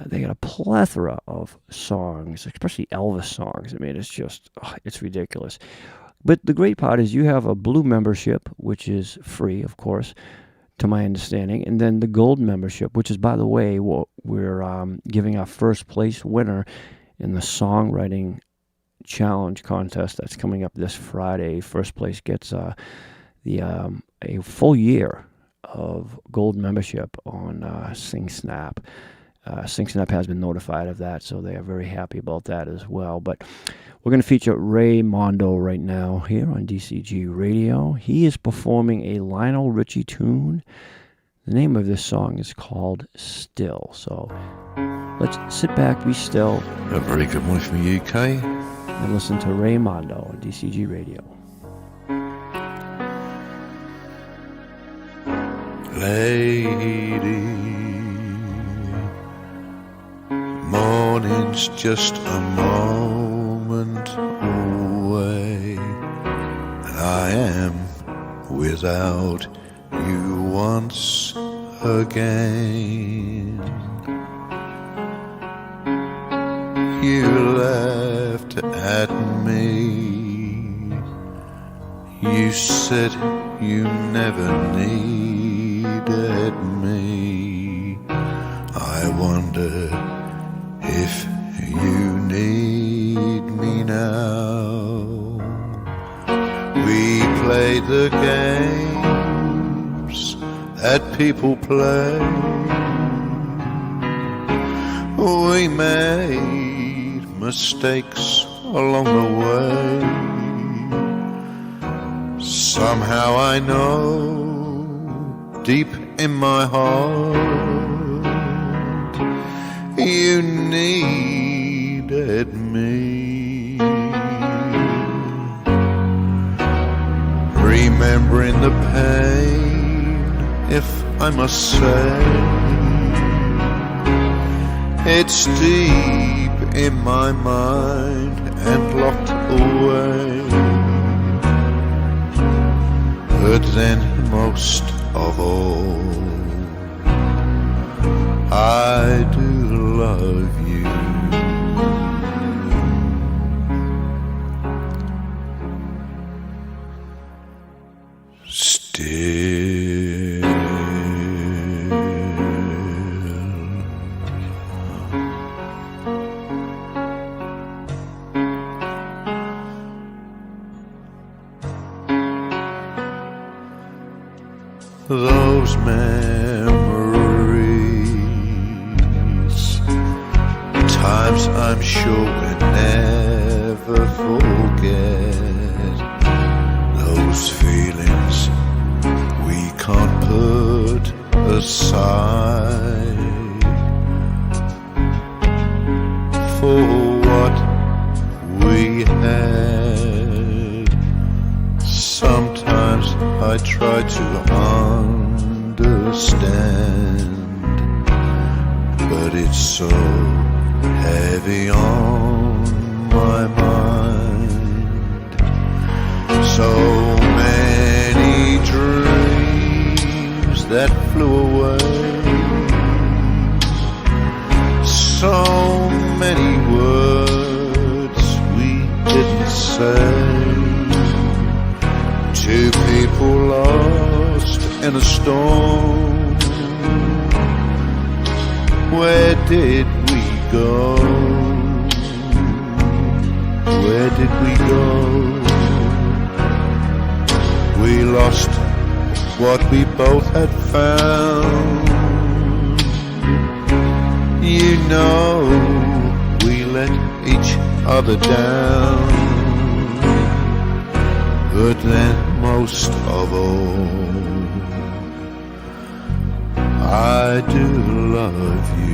They got a plethora of songs, especially Elvis songs. I mean, it's just, it's ridiculous. But the great part is you have a blue membership, which is free, of course, to my understanding, and then the gold membership, which is, by the way, we're giving our first place winner in the songwriting challenge contest that's coming up this Friday. First place gets a full year of gold membership on Sing Snap. Sing Snap has been notified of that, so they are very happy about that as well. But we're going to feature Ray Mondo right now here on DCG Radio. He is performing a Lionel Richie tune. The name of this song is called Still. So let's sit back, be still. A very good morning from the UK. And listen to Ray Mondo on DCG Radio. Lady, morning's just a moment away, and I am without you once again. You laughed at me, you said you never needed me. I wonder if you need me now. We played the games that people play. We made mistakes along the way. Somehow I know, deep in my heart, you needed me. Remembering the pain, if I must say, it's deep in my mind and locked away. But then most of all, I do love you. Still. Those memories, times I'm sure we'll never forget. Those feelings we can't put aside for what we had. Sometimes I try to understand, but it's so heavy on my mind. So many dreams that flew away, so many words we didn't say. Two people lost in a storm. Where did we go? Where did we go? We lost what we both had found. You know, we let each other down. But then most of all, I do love you.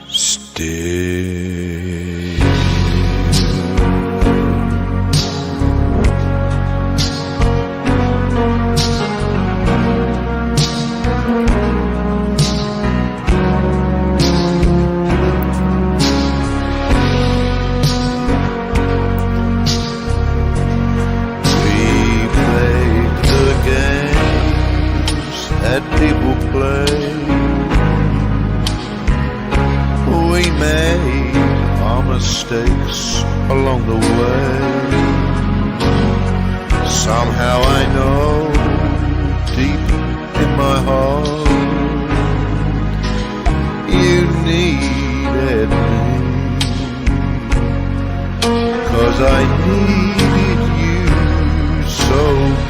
Still.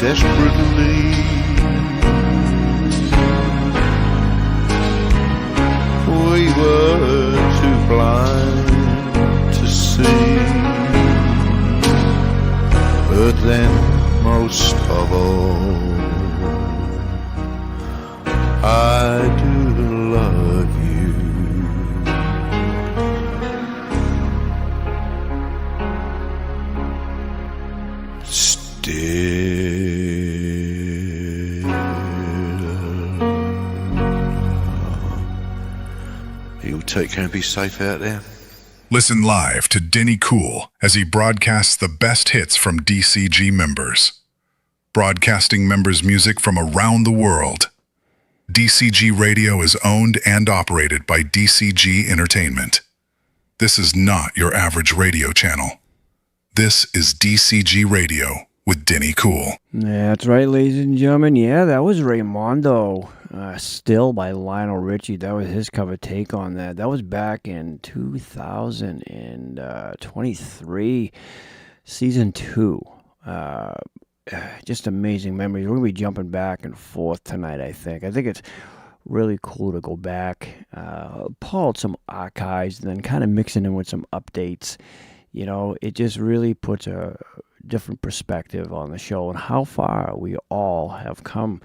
desperately. We were too blind to see. But then, most of all, I do love you. You take care and be safe out there. Listen live to Denny Cool as he broadcasts the best hits from DCG members. Broadcasting members' music from around the world. DCG Radio is owned and operated by DCG-Entertainment. This is not your average radio channel. This is DCG Radio with Denny Cool. That's right, ladies and gentlemen. Yeah, that was Raymondo. Still by Lionel Richie. That was his cover take on that. That was back in 2023, season 2. Just amazing memories. We're going to be jumping back and forth tonight, I think. I think it's really cool to go back, pull out some archives, and then kind of mixing in with some updates. You know, it just really puts a different perspective on the show and how far we all have come.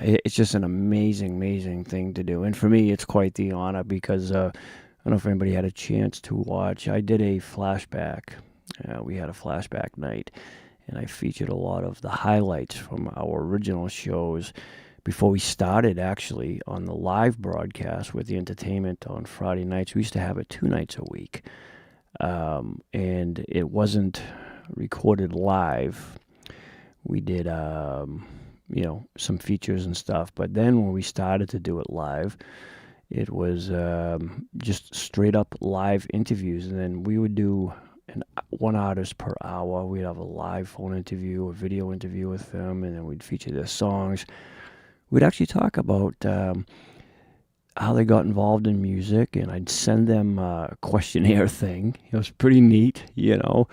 It's just an amazing, amazing thing to do. And for me, it's quite the honor because I don't know if anybody had a chance to watch. I did a flashback. We had a flashback night, and I featured a lot of the highlights from our original shows before we started, actually, on the live broadcast with the entertainment on Friday nights. We used to have it 2 nights a week, and it wasn't recorded live. We did, some features and stuff, but then when we started to do it live, it was just straight up live interviews, and then we would do one artist per hour. We'd have a live phone interview, a video interview with them, and then we'd feature their songs. We'd actually talk about how they got involved in music, and I'd send them a questionnaire thing. It was pretty neat, you know.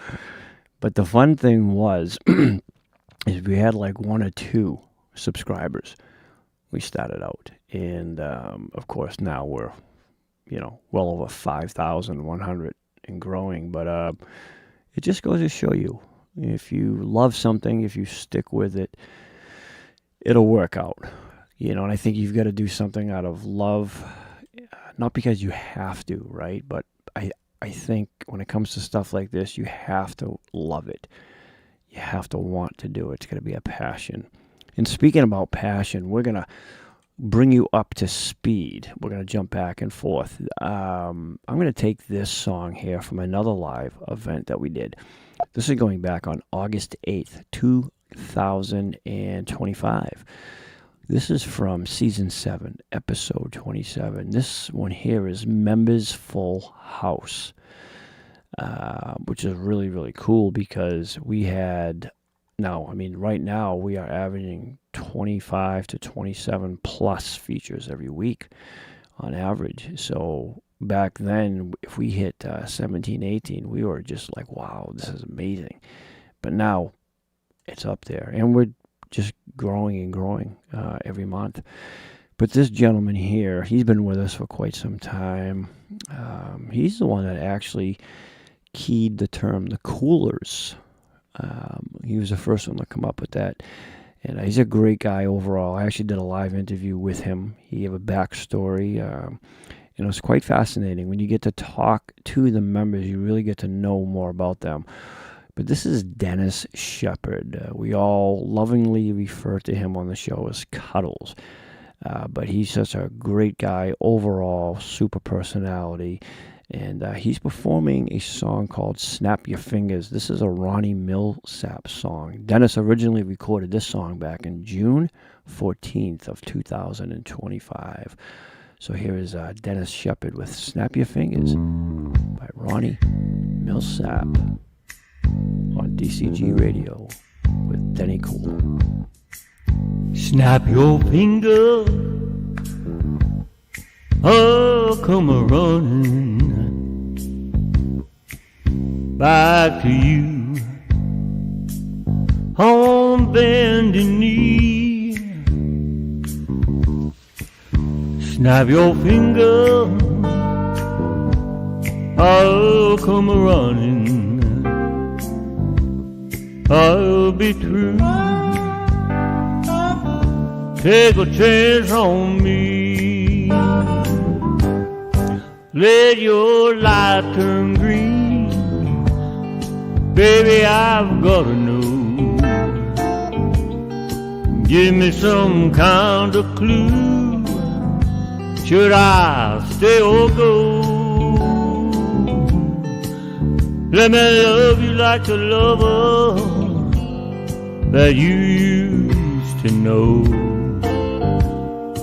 But the fun thing was, is we had like 1 or 2 subscribers. We started out, and of course now we're, well over 5,100 and growing. But it just goes to show you, if you love something, if you stick with it, it'll work out. And I think you've got to do something out of love, not because you have to, right? But I think when it comes to stuff like this, you have to love it. You have to want to do it. It's going to be a passion. And speaking about passion, we're going to bring you up to speed. We're going to jump back and forth. I'm going to take this song here from another live event that we did. This is going back on August 8th, 2025. This is from Season 7, Episode 27. This one here is Members Full House, which is really, really cool because we had, right now we are averaging 25 to 27 plus features every week on average. So back then, if we hit 17, 18, we were just like, wow, this is amazing. But now it's up there, and we're just growing and growing every month. But this gentleman here, he's been with us for quite some time. He's the one that actually keyed the term the coolers. He was the first one to come up with that. And he's a great guy overall. I actually did a live interview with him. He gave a backstory. It's quite fascinating. When you get to talk to the members, you really get to know more about them. But this is Dennis Shepard. We all lovingly refer to him on the show as Cuddles. But he's such a great guy overall, super personality. And he's performing a song called Snap Your Fingers. This is a Ronnie Millsap song. Dennis originally recorded this song back in June 14th of 2025. So here is Dennis Shepard with Snap Your Fingers by Ronnie Millsap on DCG Radio with Denny Cool. Snap your finger, oh, come a-running back to you. On on bended knee. Snap your finger, I'll come running. I'll be true. Take a chance on me. Let your light turn green. Baby, I've gotta know. Give me some kind of clue. Should I stay or go? Let me love you like the lover that you used to know.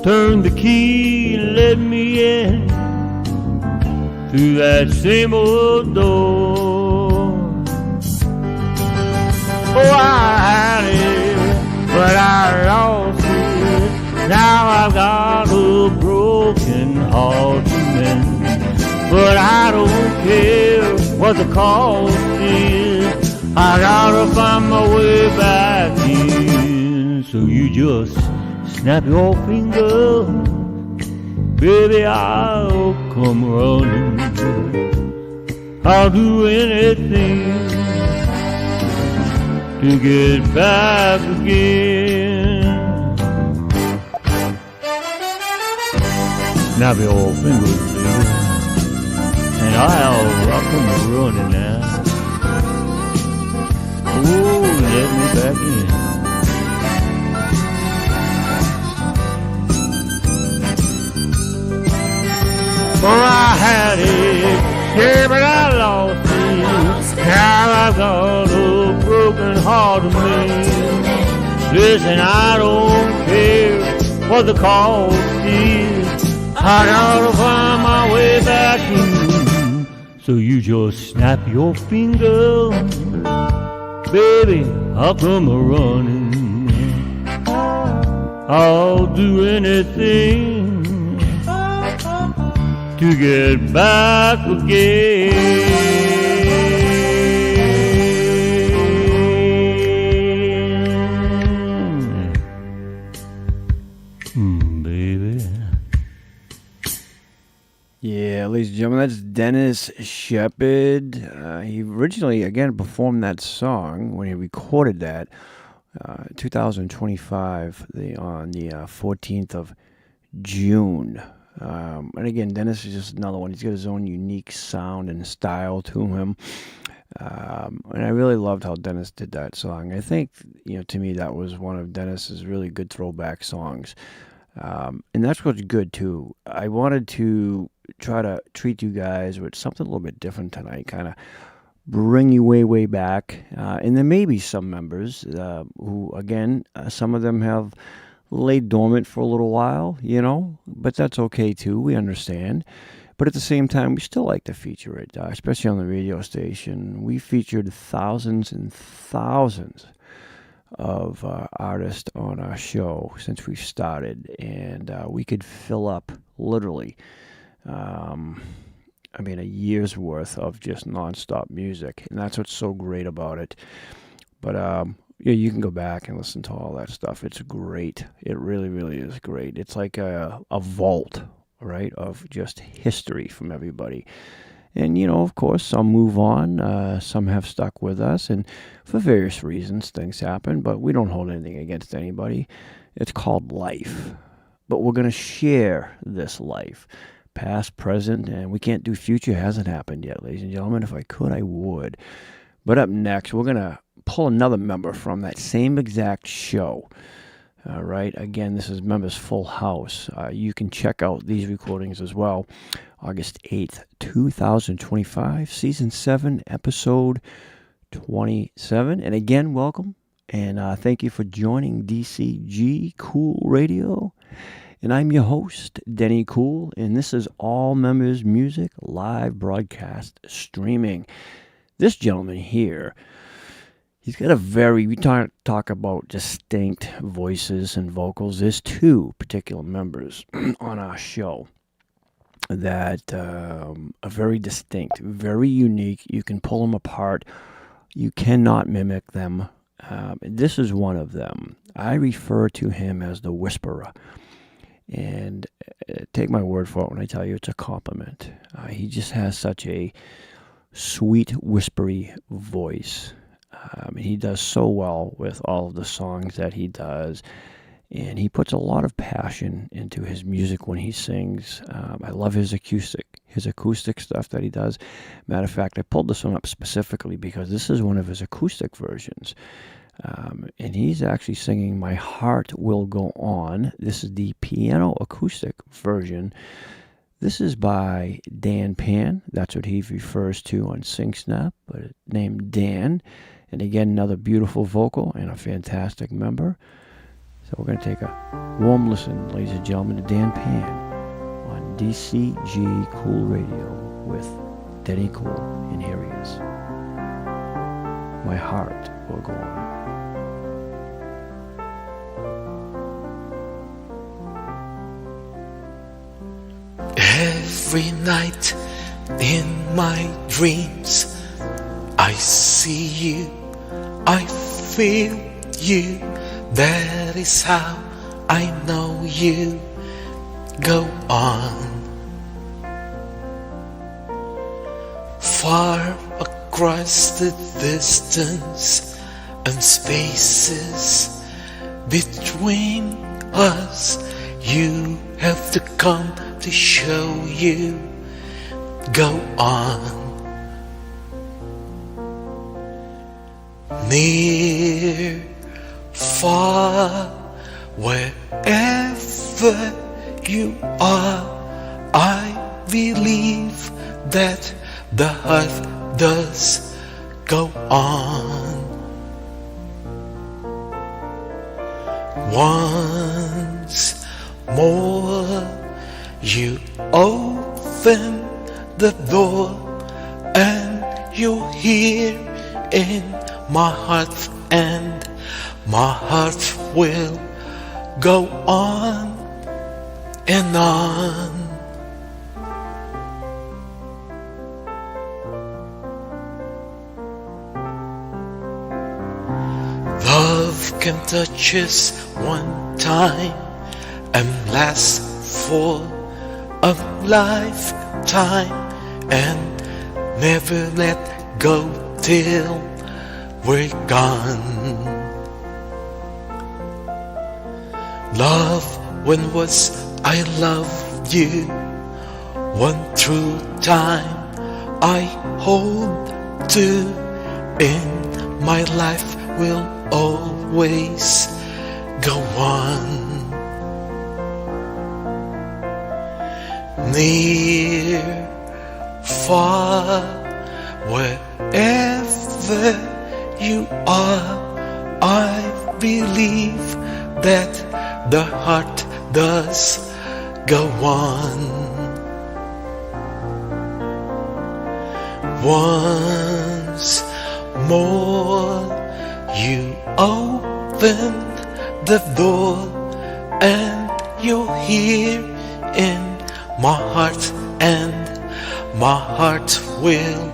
Turn the key and let me in through that same old door. Oh, I had it, but I lost it. Now I've got a broken heart to mend. But I don't care what the cost is. I gotta find my way back in. So you just snap your finger, baby, I'll come running. I'll do anything to get back again. Snap your fingers, baby, and I'll come running now. Oh, let me back in. For I had it, yeah, but I lost it. Now I've got a broken heart of me. Listen, I don't care what the cost is. I gotta find my way back in. So you just snap your finger, baby, I'll come a-running. I'll do anything to get back again. Baby. Yeah, ladies and gentlemen, that's Dennis Shepard. He originally, again, performed that song when he recorded that 2025 on the 14th of June. And again, Dennis is just another one. He's got his own unique sound and style to him. And I really loved how Dennis did that song. I think, to me, that was one of Dennis's really good throwback songs. And that's what's good, too. I wanted to try to treat you guys with something a little bit different tonight, kind of bring you way, way back. And there may be some members who, again, some of them have laid dormant for a little while, but that's okay too. We understand. But at the same time, we still like to feature it, especially on the radio station. We featured thousands and thousands of artists on our show since we started, and we could fill up literally a year's worth of just nonstop music, and that's what's so great about it. But yeah, you can go back and listen to all that stuff. It's great. It really, really is great. It's like a vault, right, of just history from everybody. And, of course, some move on. Some have stuck with us. And for various reasons, things happen. But we don't hold anything against anybody. It's called life. But we're going to share this life, past, present, and we can't do future. It hasn't happened yet, ladies and gentlemen. If I could, I would. But up next, we're going to pull another member from that same exact show. All right. Again, this is Members Full House. You can check out these recordings as well. August 8th, 2025, Season 7, Episode 27. And again, welcome. And thank you for joining DCG Cool Radio. And I'm your host, Denny Cool. And this is All Members Music Live Broadcast Streaming. This gentleman here, he's got we talk about distinct voices and vocals. There's two particular members on our show that are very distinct, very unique. You can pull them apart. You cannot mimic them This is one of them. I refer to him as the Whisperer. And take my word for it when I tell you it's a compliment. He just has such a sweet, whispery voice. He does so well with all of the songs that he does. And he puts a lot of passion into his music when he sings. I love his acoustic stuff that he does. Matter of fact, I pulled this one up specifically because this is one of his acoustic versions. And he's actually singing My Heart Will Go On. This is the piano acoustic version. This is by Dan Pan. That's what he refers to on SingSnap, but named Dan. And again, another beautiful vocal and a fantastic member. So we're going to take a warm listen, ladies and gentlemen, to Dan Pan on DCG Cool Radio with Denny Cool. And here he is. My Heart Will Go On. Every night in my dreams I see you, I feel you. That is how I know you. Go on. Far across the distance and spaces between us, you have to come to show you. Go on. Near, far, wherever you are, I believe that the heart does go on. Once more you open the door and you're here in my heart, and my heart will go on and on. Love can touch us one time and last for a lifetime and never let go till we're gone. Love, when was I loved you? One true time I hold to in my life will always go on. Near, far, wherever you are, I believe that the heart does go on. Once more you opened the door and you're here in my heart, and my heart will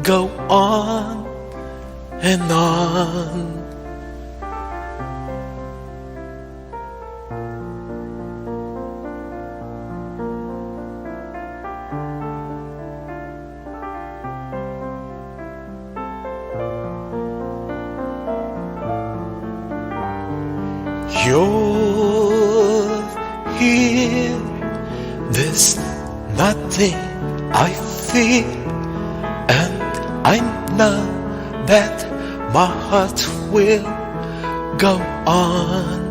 go on and on. You're here, there's nothing I feel, and I know that my heart will go on.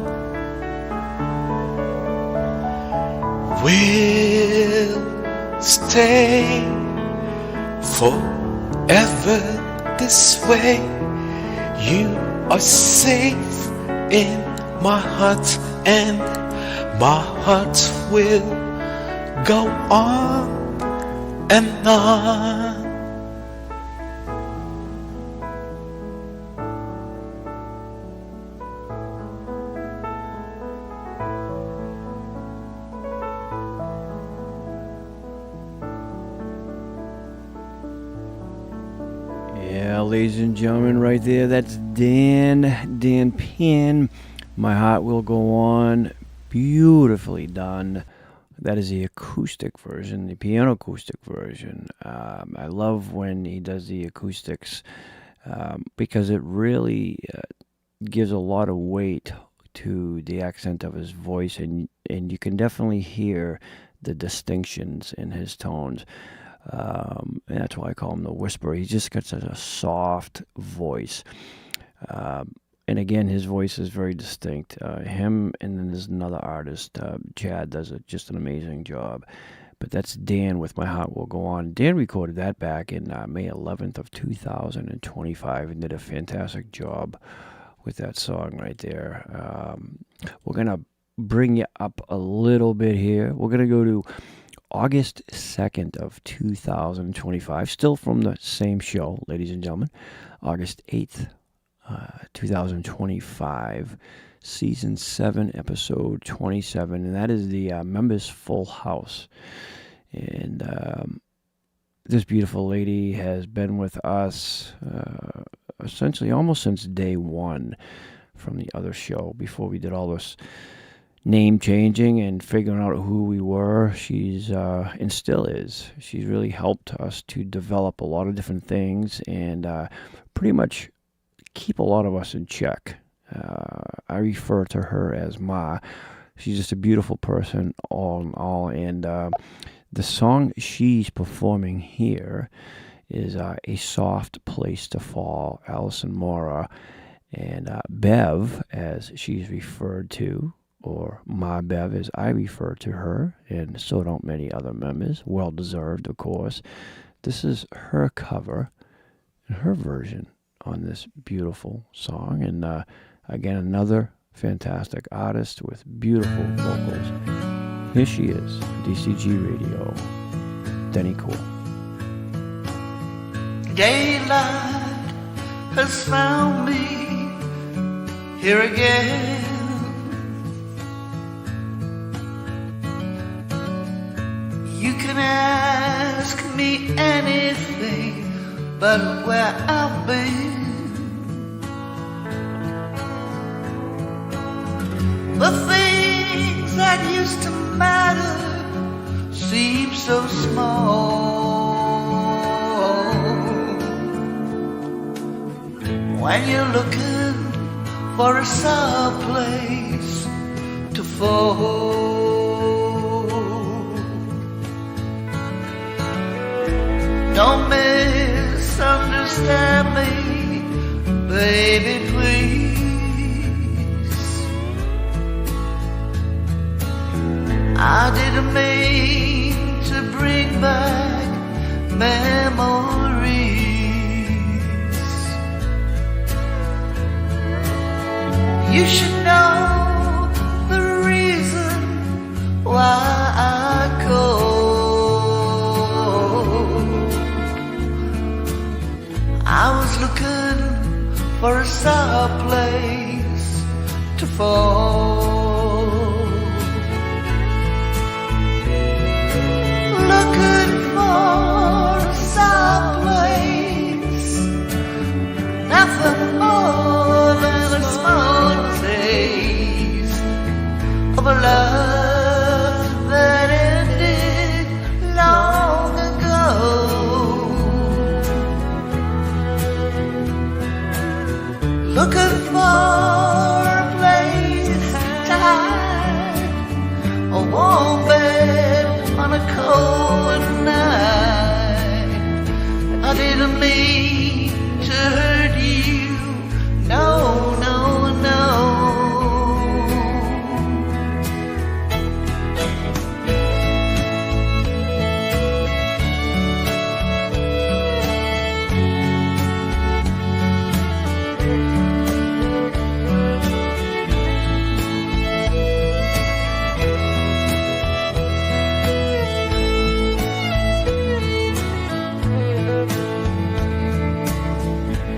We'll stay forever this way. You are safe in my heart, and my heart will go on and on. ladies and gentlemen, right there. That's Dan Penn. My Heart Will Go On. Beautifully done. That is the acoustic version, the piano acoustic version. I love when he does the acoustics because it really gives a lot of weight to the accent of his voice, and you can definitely hear the distinctions in his tones. And that's why I call him the whisperer. He just got such a soft voice. And again, his voice is very distinct. Him and then there's another artist, Chad, does just an amazing job. But that's Dan with My Heart Will Go On. Dan recorded that back in May 11th of 2025 and did a fantastic job with that song right there. We're going to bring you up a little bit here. We're going to go to August 2nd of 2025, still from the same show, ladies and gentlemen. August 8th, 2025, Season 7, Episode 27, and that is the Members Full House. And this beautiful lady has been with us essentially almost since day one from the other show, before we did all this name changing and figuring out who we were. She's and still is. She's really helped us to develop a lot of different things and pretty much keep a lot of us in check. I refer to her as Ma. She's just a beautiful person all in all. And the song she's performing here is A Soft Place to Fall, Alison Mora. And Bev, as she's referred to, or Ma Bev as I refer to her, and so don't many other members. Well deserved, of course. This is her cover and her version on this beautiful song. And again, another fantastic artist with beautiful vocals. Here she is, DCG Radio, Denny Cool. Daylight has found me here again. You can ask me anything but where I've been. The things that used to matter seem so small when you're looking for a soft place to fall. Don't misunderstand me, baby, please. I didn't mean to bring back memories. You should know the reason why I called. I was looking for a soft place to fall. Looking for a soft place, nothing more than a small taste of a love that ended long ago. Looking for a place to hide, a warm bed on a cold night. I didn't mean to hurt you, no, no, no.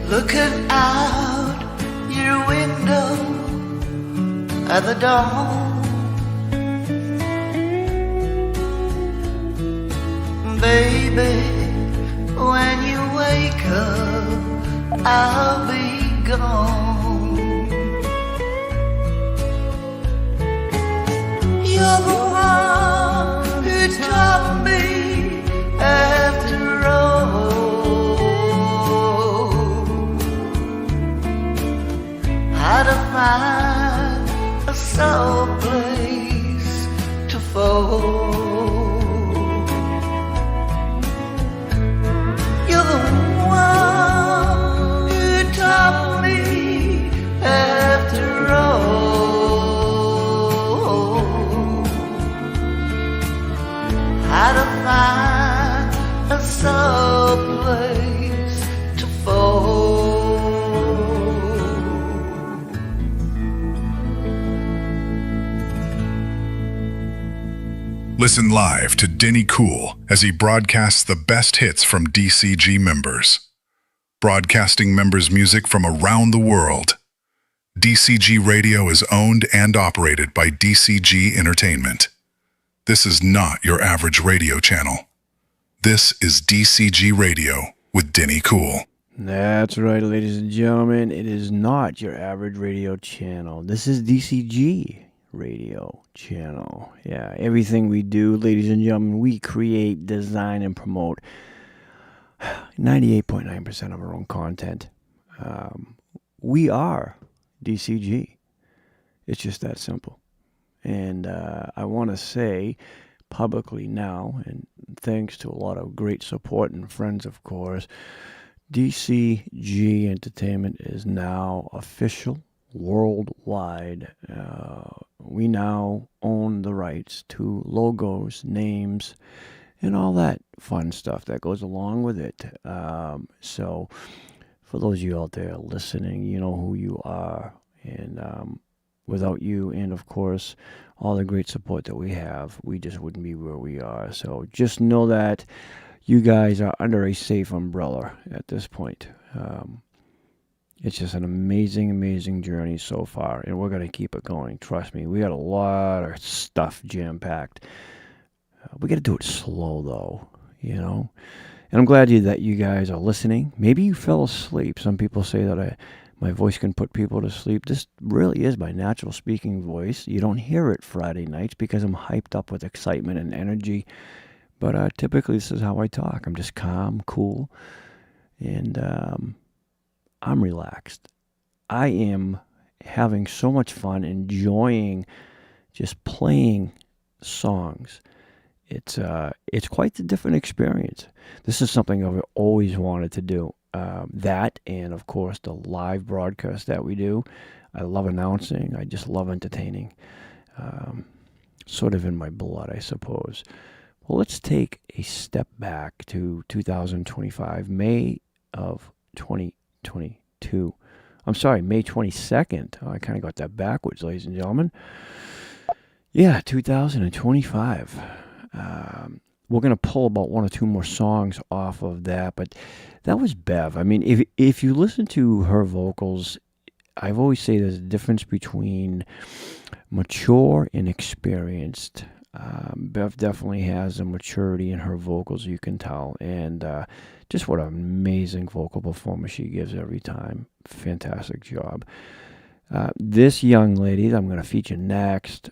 Looking out your window at the dawn, baby, when you wake up I'll be gone. You're the one who taught me after all how to find a soft place to fall. You're the one who taught me after all how to find a soft place to fall. Listen live to Denny Cool as he broadcasts the best hits from DCG members. Broadcasting members' music from around the world. DCG Radio is owned and operated by DCG Entertainment. This is not your average radio channel. This is DCG Radio with Denny Cool. That's right, ladies and gentlemen. It is not your average radio channel. This is DCG Radio channel. Yeah, everything we do, ladies and gentlemen, we create, design, and promote 98.9% of our own content. We are DCG. It's just that simple. And I want to say publicly now, and thanks to a lot of great support and friends, of course, DCG Entertainment is now official worldwide. We now own the rights to logos, names, and all that fun stuff that goes along with it. So for those of you out there listening, you know who you are. And without you and, of course, all the great support that we have, we just wouldn't be where we are. So just know that you guys are under a safe umbrella at this point. It's just an amazing, amazing journey so far, and we're going to keep it going. Trust me, we got a lot of stuff jam-packed. We got to do it slow, though, you know. And I'm glad that you guys are listening. Maybe you fell asleep. Some people say that my voice can put people to sleep. This really is my natural speaking voice. You don't hear it Friday nights because I'm hyped up with excitement and energy. But typically this is how I talk. I'm just calm, cool, and I'm relaxed. I am having so much fun, enjoying just playing songs. It's quite a different experience. This is something I've always wanted to do. That and, of course, the live broadcast that we do. I love announcing. I just love entertaining. Sort of in my blood, I suppose. Well, let's take a step back to 2025, May of 2022. I'm sorry, May 22nd. Oh, I kind of got that backwards, ladies and gentlemen. Yeah, 2025. We're going to pull about one or two more songs off of that, but that was Bev. I mean, if you listen to her vocals, I've always say there's a difference between mature and experienced. Bev definitely has a maturity in her vocals, you can tell, and just what an amazing vocal performance she gives every time. Fantastic job. This young lady that I'm going to feature next,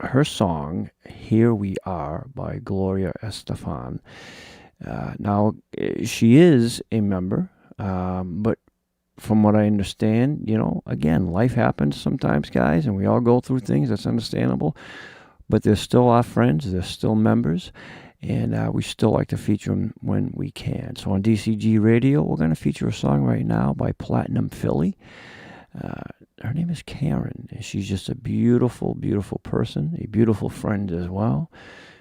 her song, Here We Are, by Gloria Estefan. Now, she is a member, but from what I understand, you know, again, life happens sometimes, guys, and we all go through things. That's understandable. But they're still our friends. They're still members. And we still like to feature them when we can. So on DCG Radio, we're going to feature a song right now by Platinum Philly. Her name is Karen. And she's just a beautiful, beautiful person. A beautiful friend as well.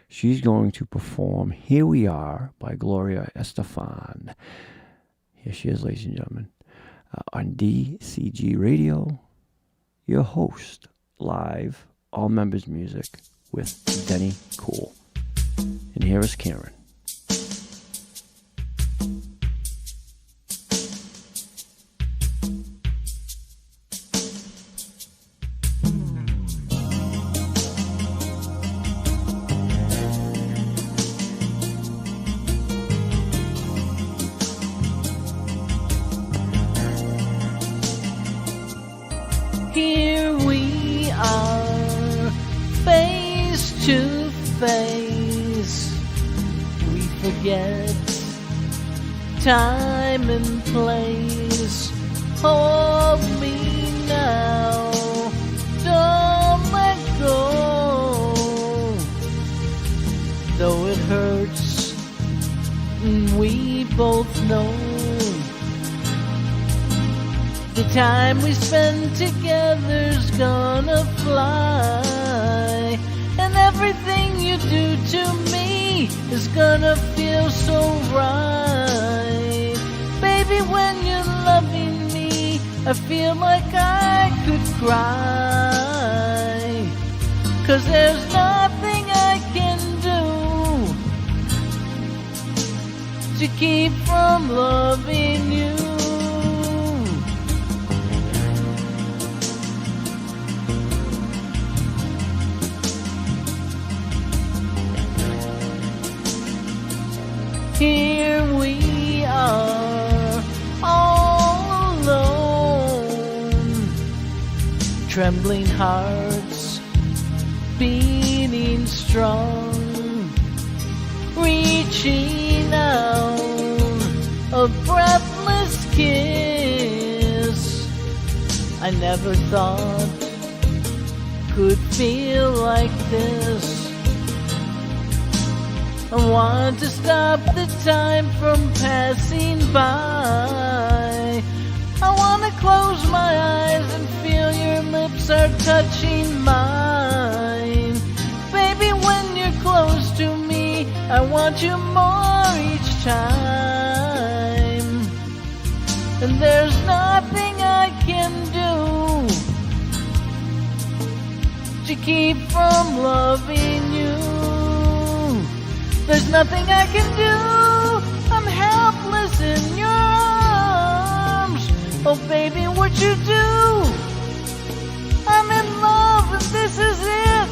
She's going to perform Here We Are by Gloria Estefan. Here she is, ladies and gentlemen. On DCG Radio, your host, live, all members music, with Denny Cool. And here is Karen. Here we are, face to face. We forget time and place. Hold me now, don't let go. Though it hurts, we both know the time we spend together's gonna fly, and everything you do to me is gonna feel so right. Baby, when you're loving me, I feel like I could cry, 'cause there's nothing I can do to keep from loving you. Here we are, all alone, trembling hearts, beating strong, reaching out, a breathless kiss. I never thought could feel like this. I want to stop the time from passing by. I want to close my eyes and feel your lips are touching mine. Baby, when you're close to me, I want you more each time. And there's nothing I can do to keep from loving you. There's nothing I can do, I'm helpless in your arms. Oh baby, what you do? I'm in love and this is it.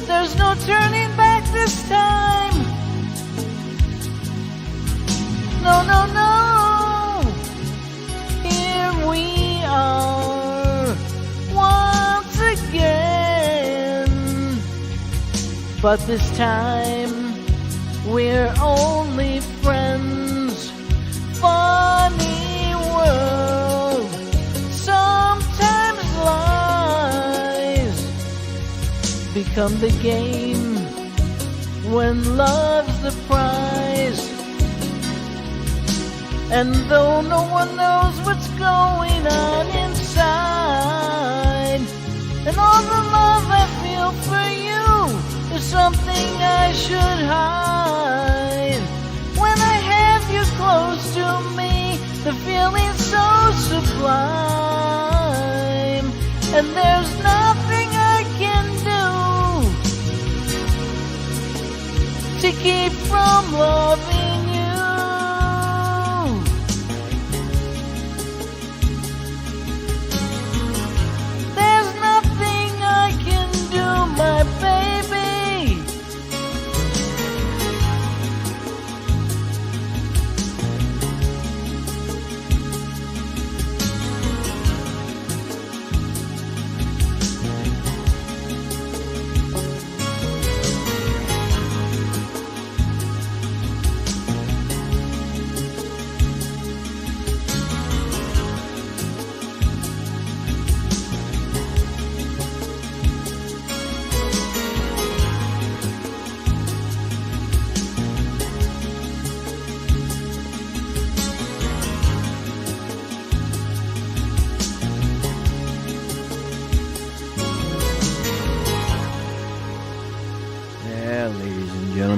There's no turning back this time. No, no, no. Here we are, once again. But this time we're only friends. Funny world, sometimes lies become the game when love's the prize. And though no one knows what's going on inside, and all the love I feel for you is something I should hide. When I have you close to me, the feeling's so sublime, and there's nothing I can do to keep from loving you. There's nothing I can do, my baby.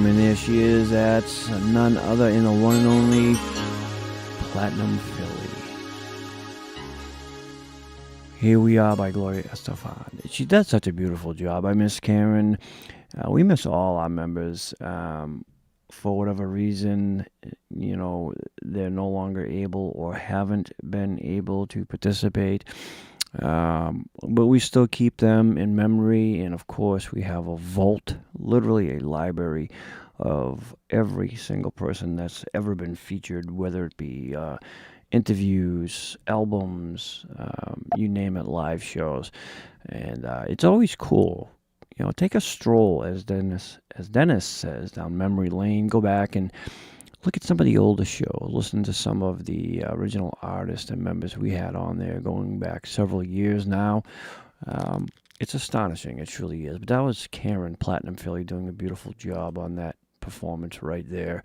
There she is. That's none other than the one and only Platinum Philly. Here We Are by Gloria Estefan. She does such a beautiful job. I miss Karen. We miss all our members. For whatever reason, you know, they're no longer able or haven't been able to participate. But we still keep them in memory, and of course we have a vault, literally a library of every single person that's ever been featured, whether it be interviews, albums, you name it, live shows. And it's always cool. You know, take a stroll, as Dennis says, down memory lane. Go back and look at some of the older shows. Listen to some of the original artists and members we had on there going back several years now. It's astonishing. It truly is. But that was Karen Platinum Philly doing a beautiful job on that performance right there.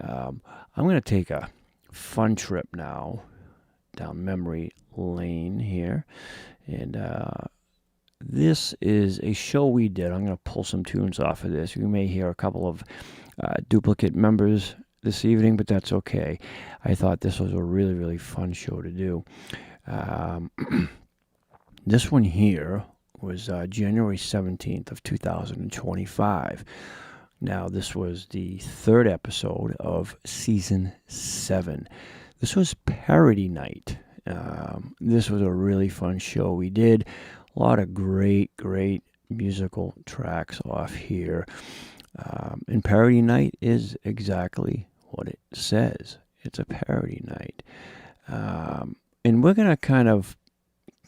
I'm going to take a fun trip now down memory lane here. And this is a show we did. I'm going to pull some tunes off of this. You may hear a couple of duplicate members this evening, but that's okay. I thought this was a really, really fun show to do. This one here was January 17th of 2025. Now, this was the third episode of Season 7. This was Parody Night. This was a really fun show we did. A lot of great musical tracks off here. And Parody Night is exactly what it says. It's a parody night. And we're going to kind of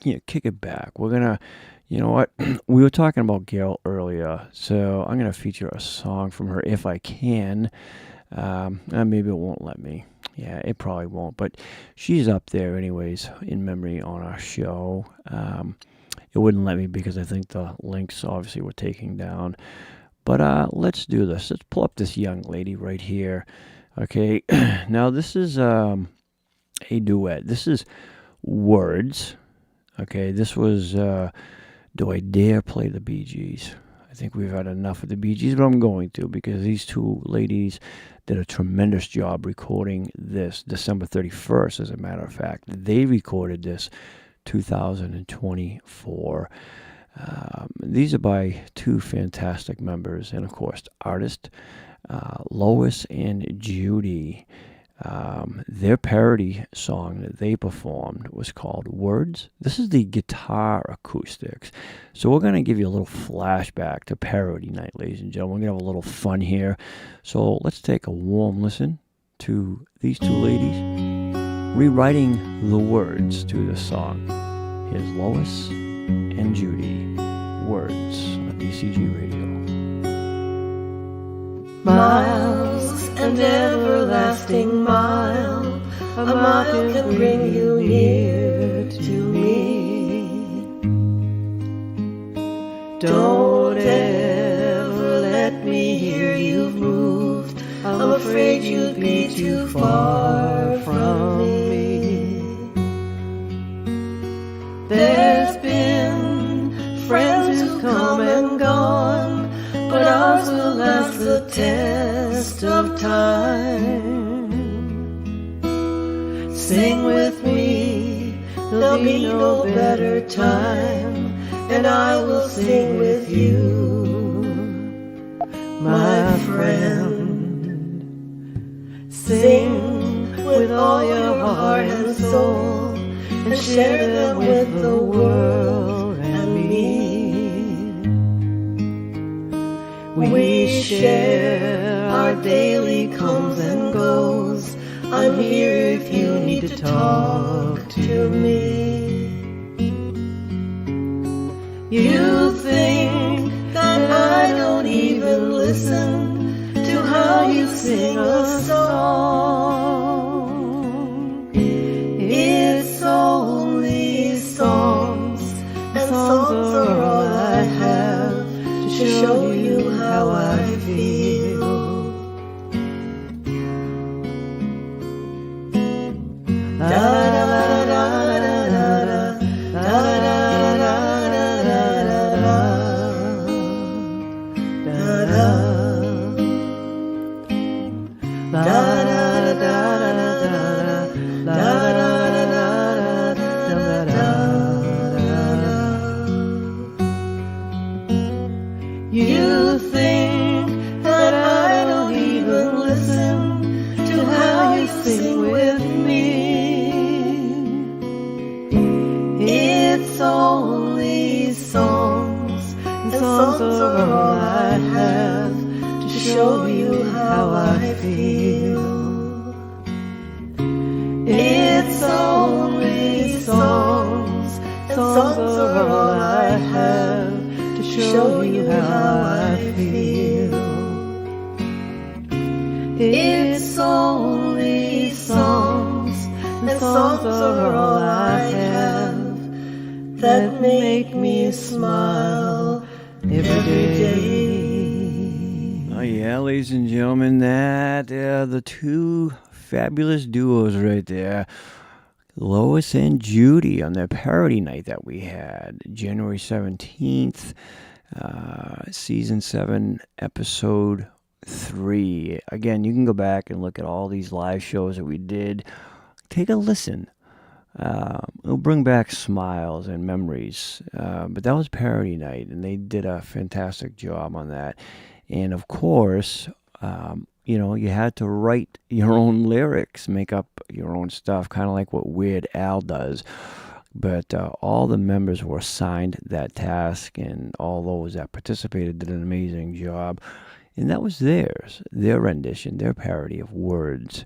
kick it back. We're going to, you know what? We were talking about Gail earlier, so I'm going to feature a song from her if I can. Maybe it won't let me. Yeah, it probably won't. But she's up there anyways in memory on our show. It wouldn't let me because I think the links obviously were taken down. But let's do this. Let's pull up this young lady right here. Okay, now this is a duet. This is Words. Okay, this was Do I Dare Play the Bee Gees? I think we've had enough of the Bee Gees, but I'm going to, because these two ladies did a tremendous job recording this December 31st, as a matter of fact. They recorded this 2024. These are by two fantastic members, and of course, artist Lois and Judy. Their parody song that they performed was called Words. This is the guitar acoustics. So we're going to give you a little flashback to Parody Night, ladies and gentlemen. We're going to have a little fun here. So let's take a warm listen to these two ladies rewriting the words to the song. Here's Lois and Judy. Words on DCG Radio. Miles and everlasting mile, a mile can bring you near to me. Don't ever let me hear you've moved. I'm afraid you'd be too far from me. There's been friends who've come and gone, but ours will last the test of time. Sing with me, there'll be no better time, and I will sing with you, my friend. Sing with all your heart and soul, and share them with the world and me. We share our daily comes and goes. I'm here if you need to talk to me. You think that I don't even listen to how you sing a song. It's only songs, and songs are all I have to show you how I feel. Da da da da da da da da da da You think that I don't even listen to how you sing with me. It's only songs, and songs are all I have to show you how I feel. It's songs, and songs are all I have to show you how I feel. It's only songs, and songs are all I have that make me smile every day. Oh yeah, ladies and gentlemen, that the two fabulous duos right there, Lois and Judy, on their parody night that we had, January 17th, season 7, episode 3. Again, you can go back and look at all these live shows that we did. Take a listen. It'll bring back smiles and memories. But that was parody night, and they did a fantastic job on that. And of course, you had to write your own lyrics, make up your own stuff, kind of like what Weird Al does. But all the members were assigned that task, and all those that participated did an amazing job. And that was theirs, their rendition, their parody of words.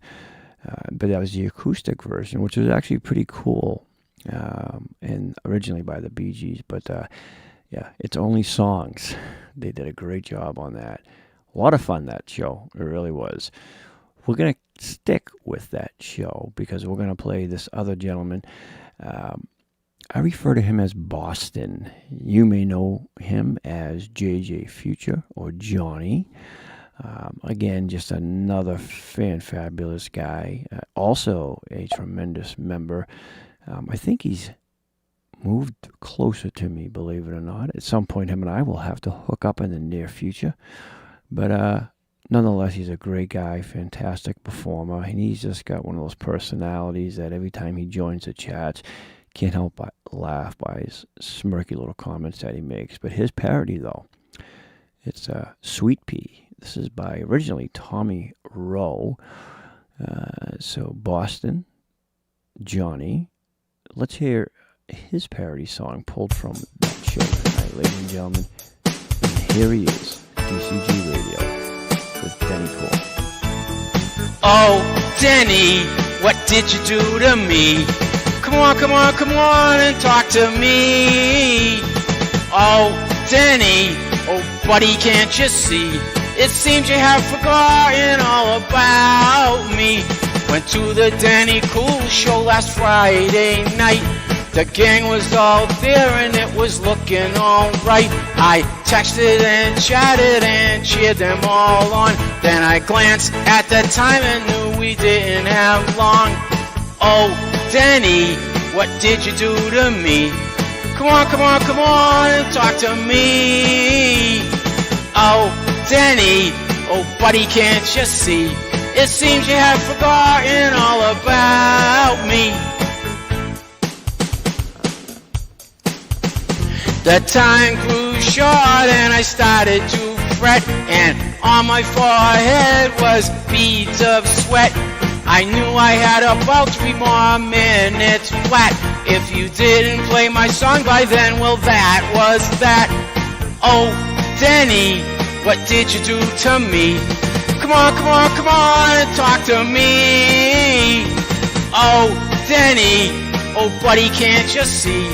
But that was the acoustic version, which was actually pretty cool, and originally by the Bee Gees. But it's only songs. They did a great job on that. A lot of fun, that show. It really was. We're going to stick with that show because we're going to play this other gentleman. I refer to him as Boston. You may know him as JJ Future or Johnny. Again, just another fabulous guy. Also a tremendous member. I think he's moved closer to me, believe it or not. At some point, him and I will have to hook up in the near future. But nonetheless, he's a great guy, fantastic performer, and he's just got one of those personalities that every time he joins the chats, can't help but laugh by his smirky little comments that he makes. But his parody, though, it's Sweet Pea. This is by originally Tommy Rowe. So Boston, Johnny. Let's hear his parody song pulled from that show tonight, ladies and gentlemen. And here he is, DCG Radio, with Denny Cool. Oh, Denny, what did you do to me? Come on, come on, come on and talk to me. Oh, Denny, oh, buddy, can't you see? It seems you have forgotten all about me. Went to the Denny Cool show last Friday night. The gang was all there and it was looking alright. I texted and chatted and cheered them all on. Then I glanced at the time and knew we didn't have long. Oh, Denny, what did you do to me? Come on, come on, come on and talk to me. Oh, Denny, oh buddy, can't you see? It seems you have forgotten all about me. The time grew short and I started to fret, and on my forehead was beads of sweat. I knew I had about 3 more minutes flat. If you didn't play my song by then, well, that was that. Oh, Denny, what did you do to me? Come on, come on, come on and talk to me. Oh, Denny, oh, buddy, can't you see?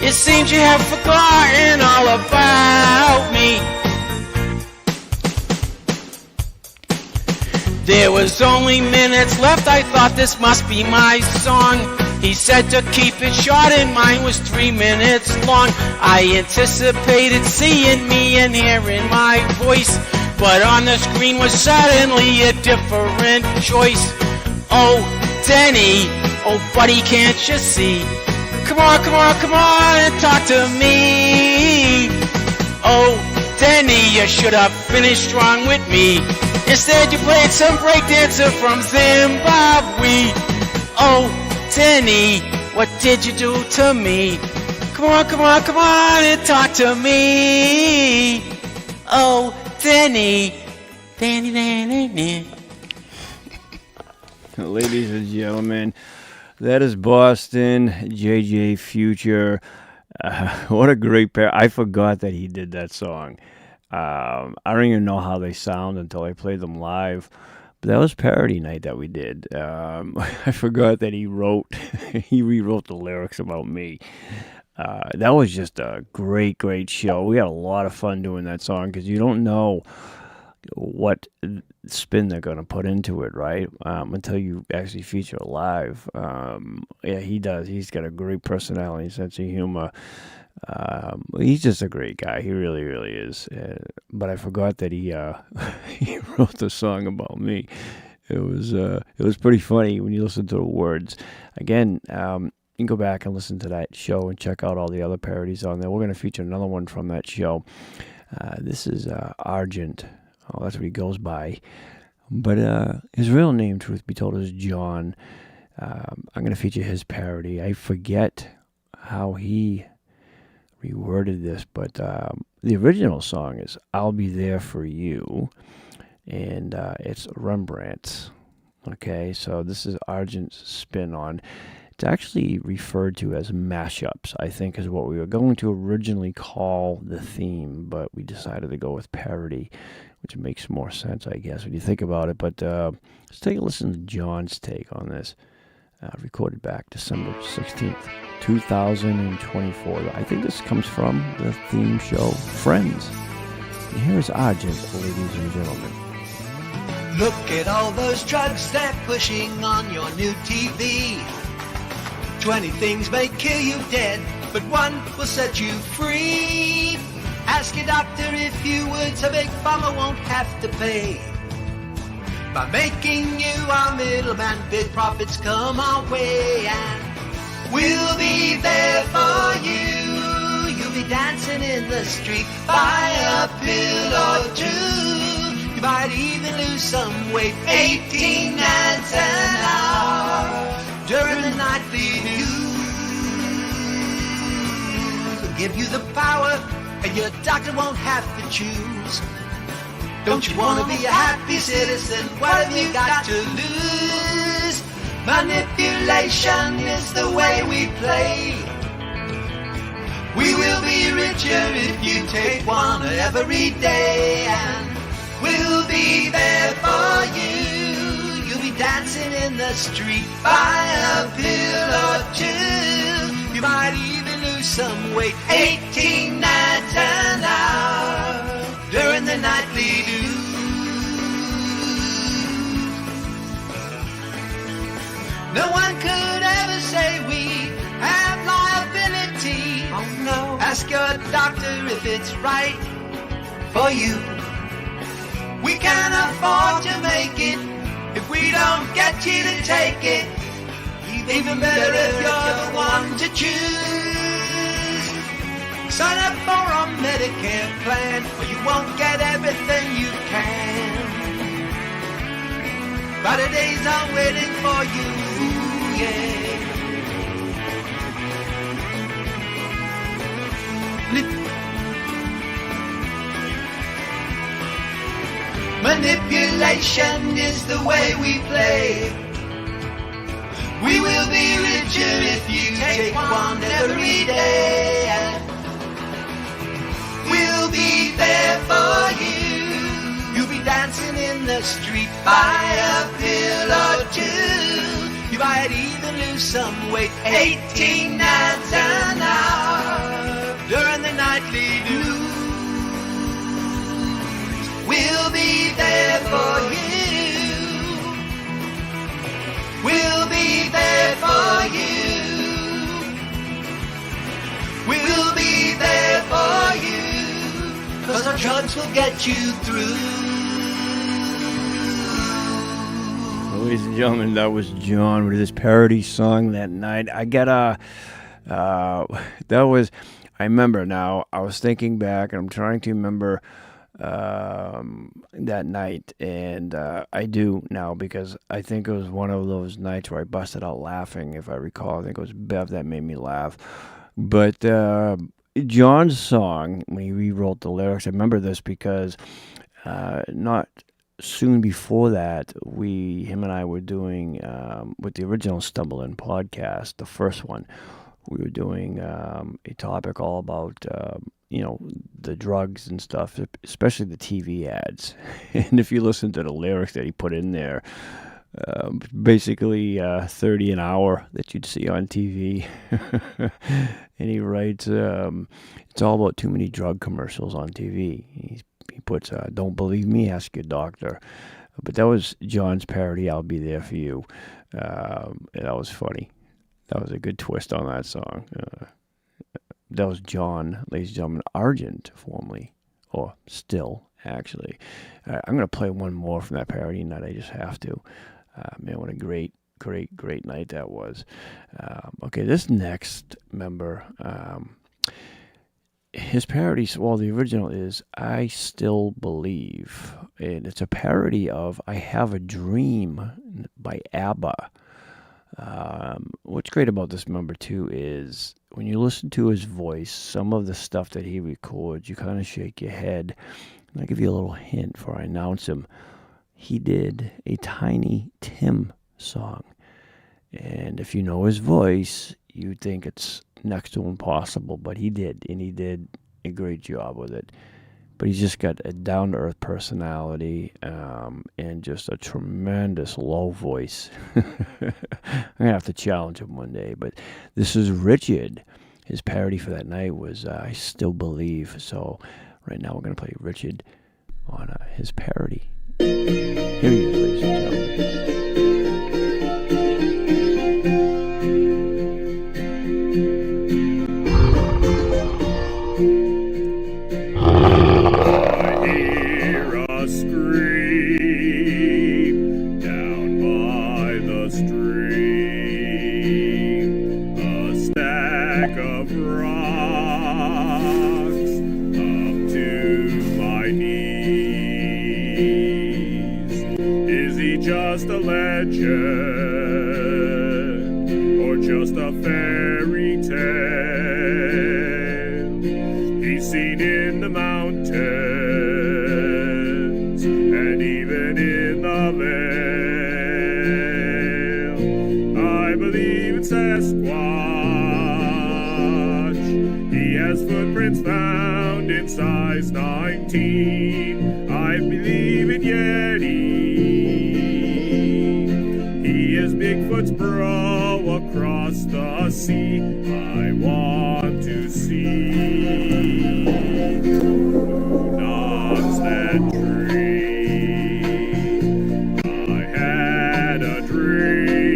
It seems you have forgotten all about me. There was only minutes left, I thought this must be my song. He said to keep it short and mine was 3 minutes long. I anticipated seeing me and hearing my voice, but on the screen was suddenly a different choice. Oh, Denny, oh buddy, can't you see? Come on, come on, come on and talk to me. Oh, Denny, you should have finished strong with me. Instead, you played some breakdancer from Zimbabwe. Oh, Denny, what did you do to me? Come on, come on, come on and talk to me. Oh, Denny, Denny, Denny, Denny. Ladies and gentlemen, that is Boston, JJ Future. What a great pair. I forgot that he did that song. I don't even know how they sound until I played them live. But that was parody night that we did. I forgot that he rewrote the lyrics about me. That was just a great, great show. We had a lot of fun doing that song because you don't know what spin they're going to put into it, right? Until you actually feature it live. Yeah, he does. He's got a great personality, sense of humor. He's just a great guy. He really, really is. But I forgot that he he wrote the song about me. It was pretty funny when you listen to the words. Again, you can go back and listen to that show and check out all the other parodies on there. We're going to feature another one from that show. This is Argent. Oh, that's what he goes by. But his real name, truth be told, is John. I'm going to feature his parody. I forget how he reworded this, but the original song is I'll Be There For You, and it's Rembrandt's. Okay, so this is Argent's spin on. It's actually referred to as mashups, I think, is what we were going to originally call the theme, but we decided to go with parody, which makes more sense, I guess, when you think about it. But let's take a listen to John's take on this. Recorded back December 16th, 2024. I think this comes from the theme show Friends. And here's Argent, ladies and gentlemen. Look at all those drugs they're pushing on your new TV. 20 things may kill you dead, but one will set you free. Ask your doctor if you would, so Big Pharma won't have to pay. By making you our middleman, big profits come our way, and we'll be there for you. You'll be dancing in the street, buy a pill or two. You might even lose some weight, 18 cents an hour during the nightly news. Will give you the power, and your doctor won't have to choose. Don't you want to be a happy citizen? What have you got to lose? Manipulation is the way we play. We will be richer if you take one every day, and we'll be there for you. You'll be dancing in the street, buy a pill or two. You might even lose some weight, 18 nights an hour during the nightly news. No one could ever say we have liability. Oh no. Ask your doctor if it's right for you. We can't afford to make it if we don't get you to take it. Even better if you're the one to choose. Sign up for a Medicare plan, or you won't get everything you can. Brighter days are waiting for you, yeah. Manipulation is the way we play. We will be richer if you take one every day. We'll be there for you. You'll be dancing in the street, buy a pill or two. You might even lose some weight, 18 cents an hour during the nightly news. We'll be there for you. We'll be there for you. We'll be there for you. 'Cause our drugs will get you through. Ladies and gentlemen, that was John with his parody song that night. I got I remember now, I was thinking back, and I'm trying to remember that night, and I do now, because I think it was one of those nights where I busted out laughing, if I recall. I think it was Bev that made me laugh. But John's song, when he rewrote the lyrics, I remember this because not soon before that, him and I were doing, with the original Stumble In podcast, the first one, we were doing a topic all about the drugs and stuff, especially the TV ads. And if you listen to the lyrics that he put in there, basically 30 an hour that you'd see on TV. And he writes, it's all about too many drug commercials on TV. He puts, don't believe me, ask your doctor. But that was John's parody, I'll Be There For You. And that was funny. That was a good twist on that song. That was John, ladies and gentlemen, Argent, formerly, or still, actually. I'm going to play one more from that parody night. I just have to. Man, what a great night that was. Okay, this next member, his parody, well, the original is I Still Believe. And it's a parody of I Have a Dream by ABBA. What's great about this member, too, is when you listen to his voice, some of the stuff that he records, you kind of shake your head. And I'll give you a little hint before I announce him. He did a Tiny Tim song. And if you know his voice, you think it's next to impossible, but he did, and he did a great job with it. But he's just got a down-to-earth personality and just a tremendous low voice. I'm going to have to challenge him one day. But this is Richard. His parody for that night was I Still Believe. So right now we're going to play Richard on his parody. Here he is, ladies and gentlemen. Just a legend or just a fairy tale. He's seen in the mountains and even in the vale. I believe it's Sasquatch. He has footprints found in size 19. I believe in Yeti. Bigfoot's bro across the sea. I want to see who knocks that tree. I had a dream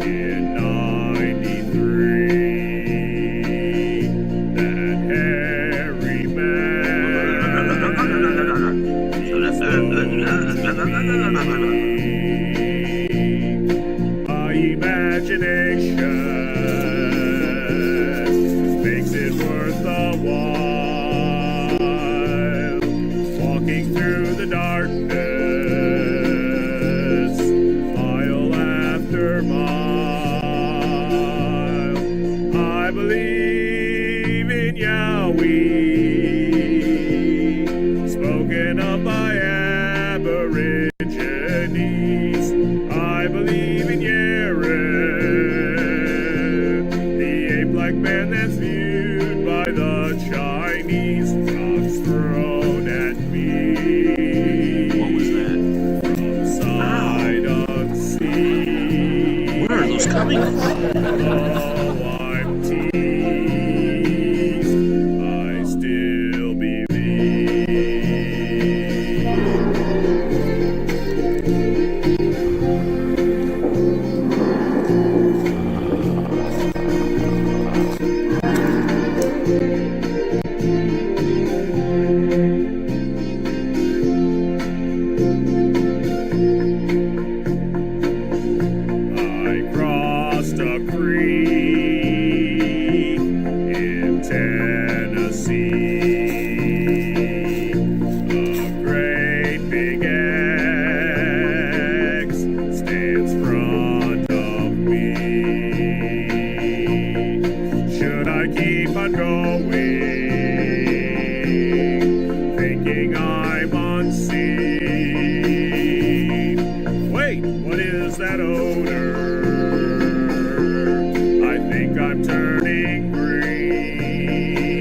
in '93 that hairy man is imagination makes it worth the while, walking through the darkness, mile after mile. I believe in Yahweh, spoken of by Aborigines. I believe in man that's viewed by the Chinese. Rocks thrown at me. What was that? From sight unseen. Where are those coming from? Oh, I'm teased. I still I'm turning green.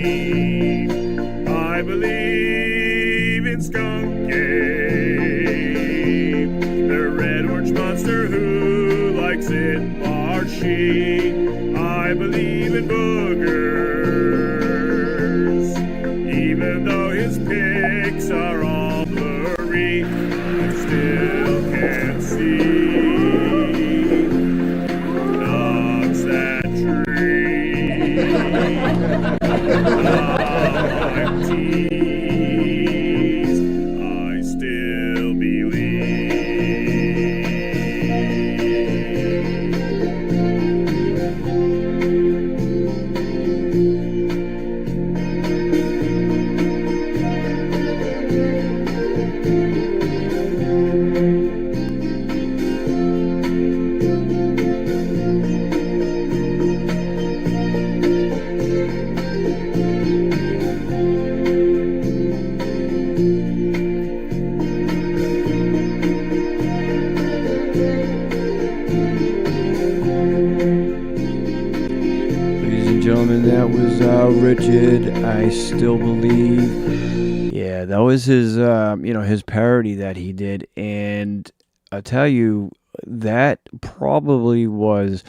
was Richard, I Still Believe. Yeah, that was his, his parody that he did. And I'll tell you, that probably was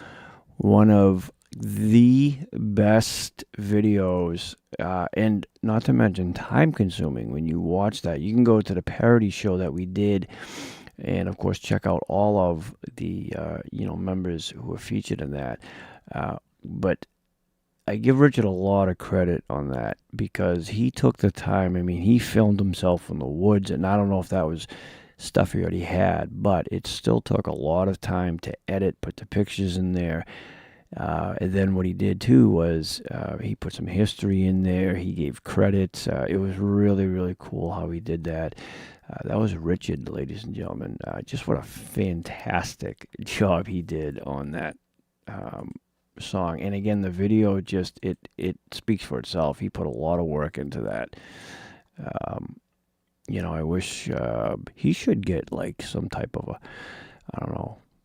one of the best videos, and not to mention time consuming when you watch that. You can go to the parody show that we did, and of course check out all of the members who were featured in that. But I give Richard a lot of credit on that because he took the time. I mean, he filmed himself in the woods, and I don't know if that was stuff he already had, but it still took a lot of time to edit, put the pictures in there. And then what he did too was he put some history in there. He gave credits. It was really, really cool how he did that. That was Richard, ladies and gentlemen. Just what a fantastic job he did on that song. And again, the video just it speaks for itself. He put a lot of work into that. I wish he should get like some type of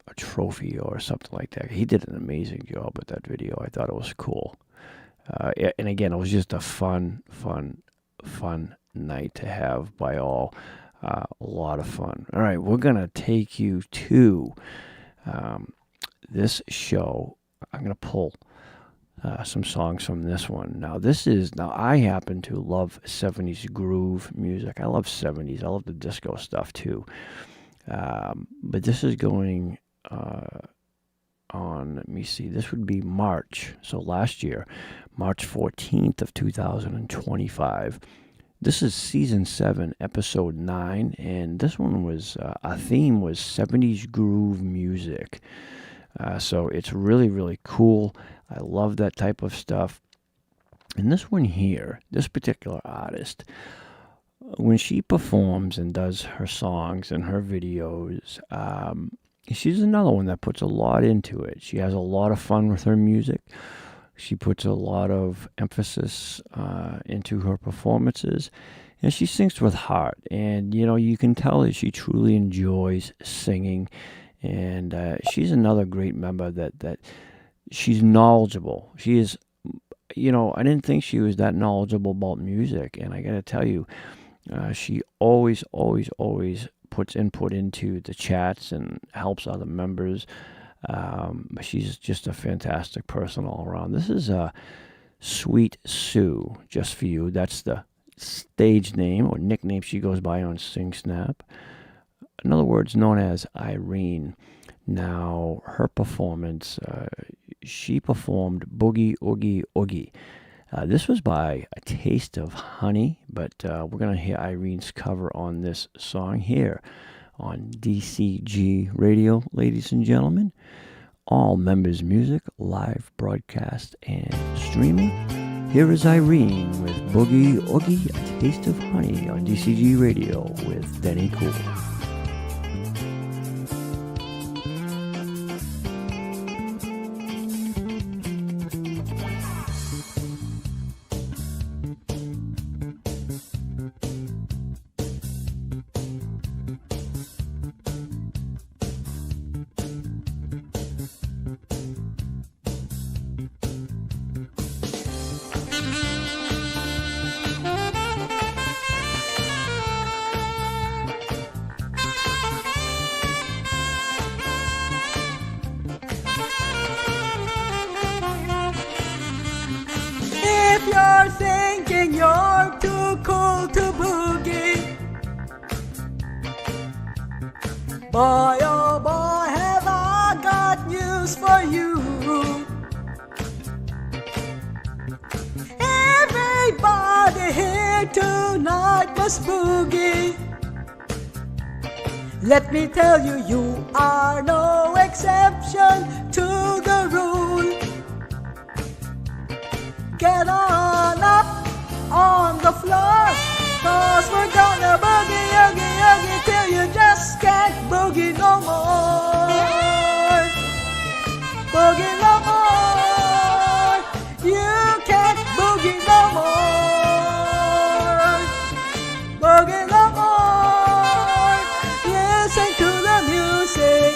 a trophy or something like that. He did an amazing job with that video. I thought it was cool. And again, it was just a fun night to have by all. A lot of fun. All right, we're going to take you to this show. I'm going to pull some songs from this one. Now, I happen to love 70s groove music. I love 70s. I love the disco stuff too. But this is going on, let me see, this would be March. So last year, March 14th of 2025. This is season 7, episode 9, and this one was, our theme was 70s groove music. So it's really, really cool. I love that type of stuff. And this one here, this particular artist, when she performs and does her songs and her videos, she's another one that puts a lot into it. She has a lot of fun with her music. She puts a lot of emphasis into her performances, and she sings with heart. And, you can tell that she truly enjoys singing. And she's another great member that she's knowledgeable. She is, I didn't think she was that knowledgeable about music. And I got to tell you, she always puts input into the chats and helps other members. But she's just a fantastic person all around. This is Sweet Sue, Just For You. That's the stage name or nickname she goes by on Sing Snap. In other words, known as Irene. Now, her performance, she performed Boogie Oogie Oogie. This was by A Taste of Honey, but we're going to hear Irene's cover on this song here on DCG Radio, ladies and gentlemen. All members' music, live broadcast, and streaming. Here is Irene with Boogie Oogie, A Taste of Honey on DCG Radio with Denny Cool. Boy, oh boy, have I got news for you. Everybody here tonight must boogie. Let me tell you, you are no exception to the rule. Get on up on the floor, 'cause we're gonna boogie, oogie, oogie till you just can't boogie no more. Boogie no more. You can't boogie no more. Boogie no more. Listen to the music.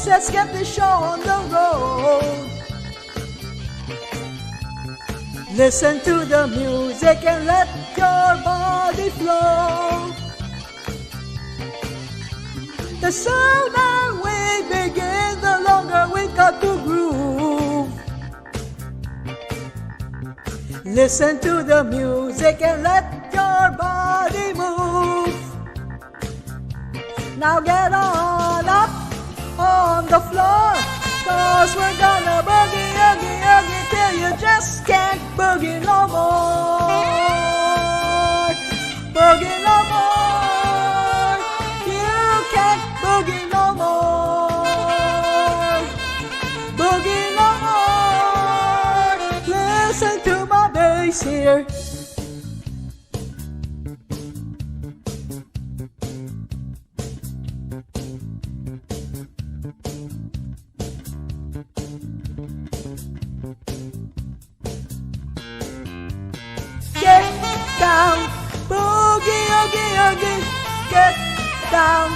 let's get this show on the road. Listen to the music and let your body flow. The sooner we begin, the longer we got to groove. Listen to the music and let your body move. Now get on up on the floor, 'cause we're gonna boogie, oogie, oogie till you just can't boogie no more. Boogie no more. You can't boogie no more. Boogie no more. Listen to my bass here. Get down, boogie, oogie, oogie. Get down,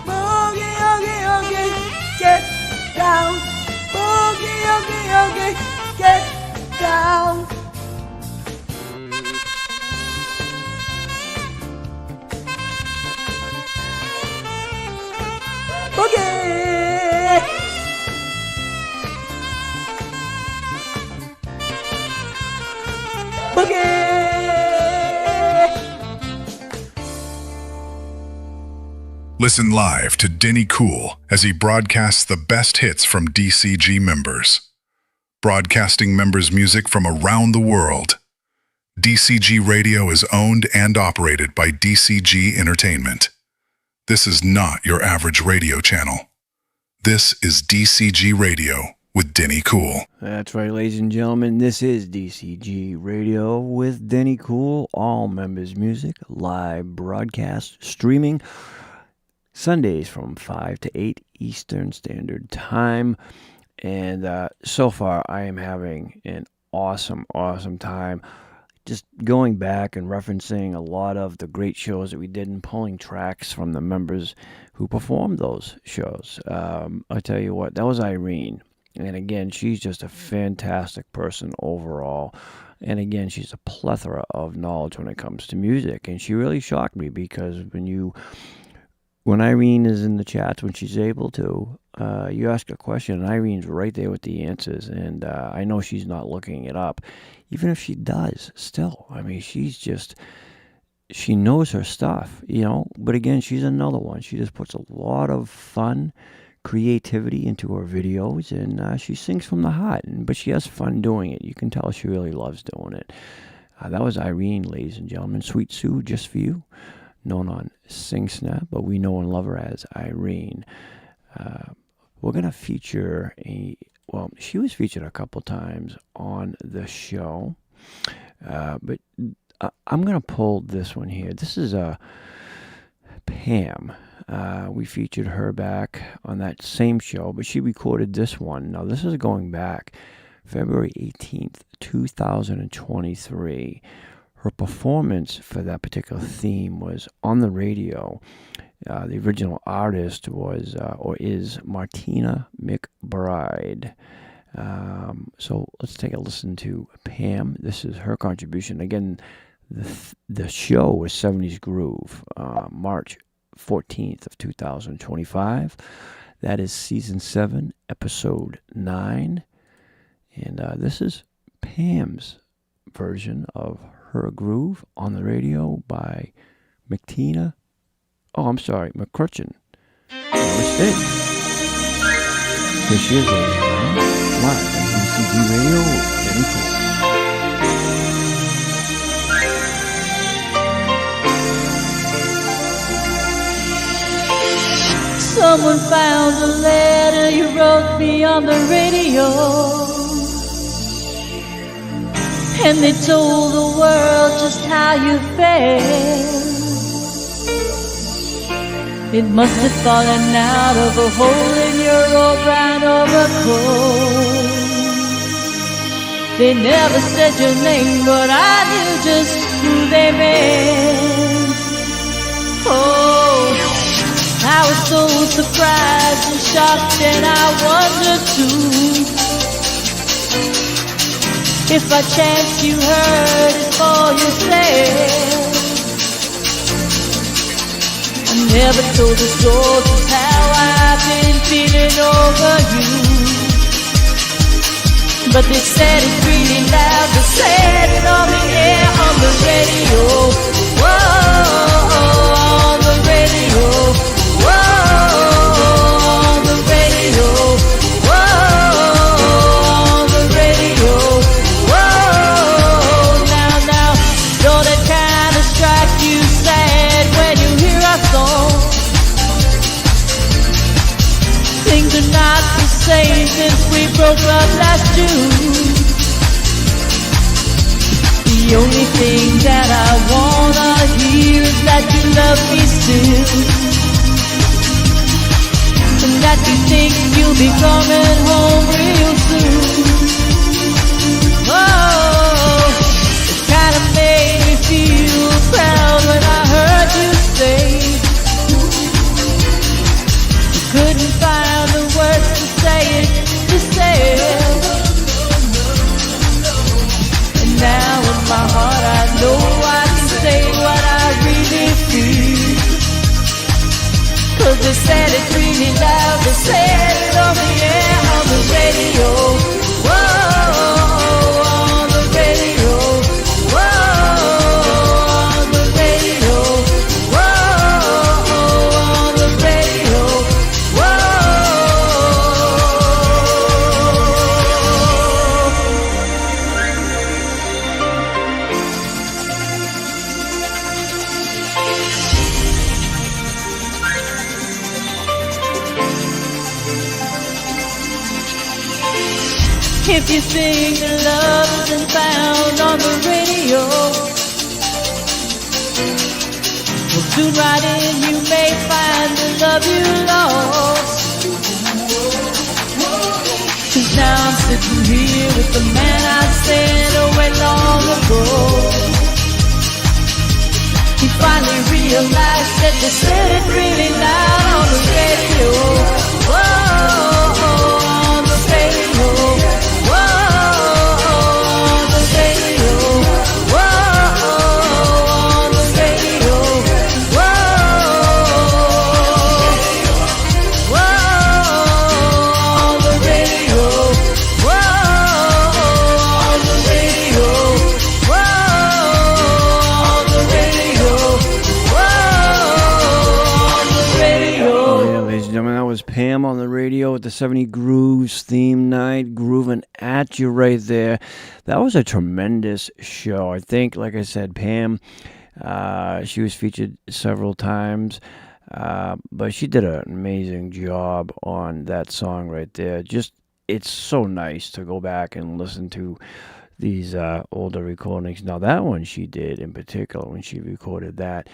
boogie, oogie, oogie. Get down, boogie, oogie, oogie. Get down. Boogie. Boogie. Listen live to Denny Cool as he broadcasts the best hits from DCG members. Broadcasting members' music from around the world. DCG Radio is owned and operated by DCG Entertainment. This is not your average radio channel. This is DCG Radio with Denny Cool. That's right, ladies and gentlemen. This is DCG Radio with Denny Cool. All members' music, live broadcast, streaming, Sundays from 5 to 8 Eastern Standard Time. And so far, I am having an awesome time. Just going back and referencing a lot of the great shows that we did and pulling tracks from the members who performed those shows. I'll tell you what, that was Irene. And again, she's just a fantastic person overall. And again, she's a plethora of knowledge when it comes to music. And she really shocked me because when Irene is in the chats, when she's able to, you ask a question, and Irene's right there with the answers. And I know she's not looking it up. Even if she does, still, I mean, she knows her stuff, you know. But again, she's another one. She just puts a lot of fun, creativity into her videos, and she sings from the heart. But she has fun doing it. You can tell she really loves doing it. That was Irene, ladies and gentlemen. Sweet Sue, just for you. Known on Sing Snap, but we know and love her as Irene. We're going to feature she was featured a couple times on the show, but I'm going to pull this one here. This is Pam. We featured her back on that same show, but she recorded this one. Now, this is going back February 18th, 2023. Her performance for that particular theme was on the radio. The original artist was or is Martina McBride. So let's take a listen to Pam. This is her contribution. Again, the show was 70s Groove, March 14th of 2025. That is season 7, episode 9. And this is Pam's version of Her Groove on the radio by McCutcheon. Mistake. Here she is, ladies and gentlemen, live on DCG Radio. Very cool. Someone found a letter you wrote me on the radio, and they told the world just how you felt. It must have fallen out of a hole in your old brown overcoat. They never said your name, but I knew just who they meant. Oh, I I was so surprised and shocked, and I wondered too if by chance you heard it for yourself. I never told the soldiers how I've been feeling over you, but they said it really loud. They said it on the air, on the radio. Whoa, on the radio. Whoa, on the radio. Whoa, on the radio. Whoa, now, don't it kind of strike you sad when you hear our song? Things are not the same since we broke up last June. The only thing that I wanna hear is that you love me still, and that you think you'll be coming home real soon. Oh, it kinda made me feel proud when I heard you say you couldn't find the words to say it yourself. And now in my heart I know I can say what I really feel, 'cause they said it really loud. They said it on the air, on the radio. Whoa, on the radio. Whoa, on the radio. Whoa, on the radio. If you think the love isn't found on the radio, well, soon right in you may find the love you lost. 'Cause now I'm sitting here with the man I sent away long ago. He finally realized that they said it really loud on the radio. Whoa, on the radio. Pam on the radio at the 70 Grooves theme night, grooving at you right there. That was a tremendous show. I think, like I said, Pam, she was featured several times, but she did an amazing job on that song right there. Just, it's so nice to go back and listen to these older recordings. Now, that one she did in particular, when she recorded that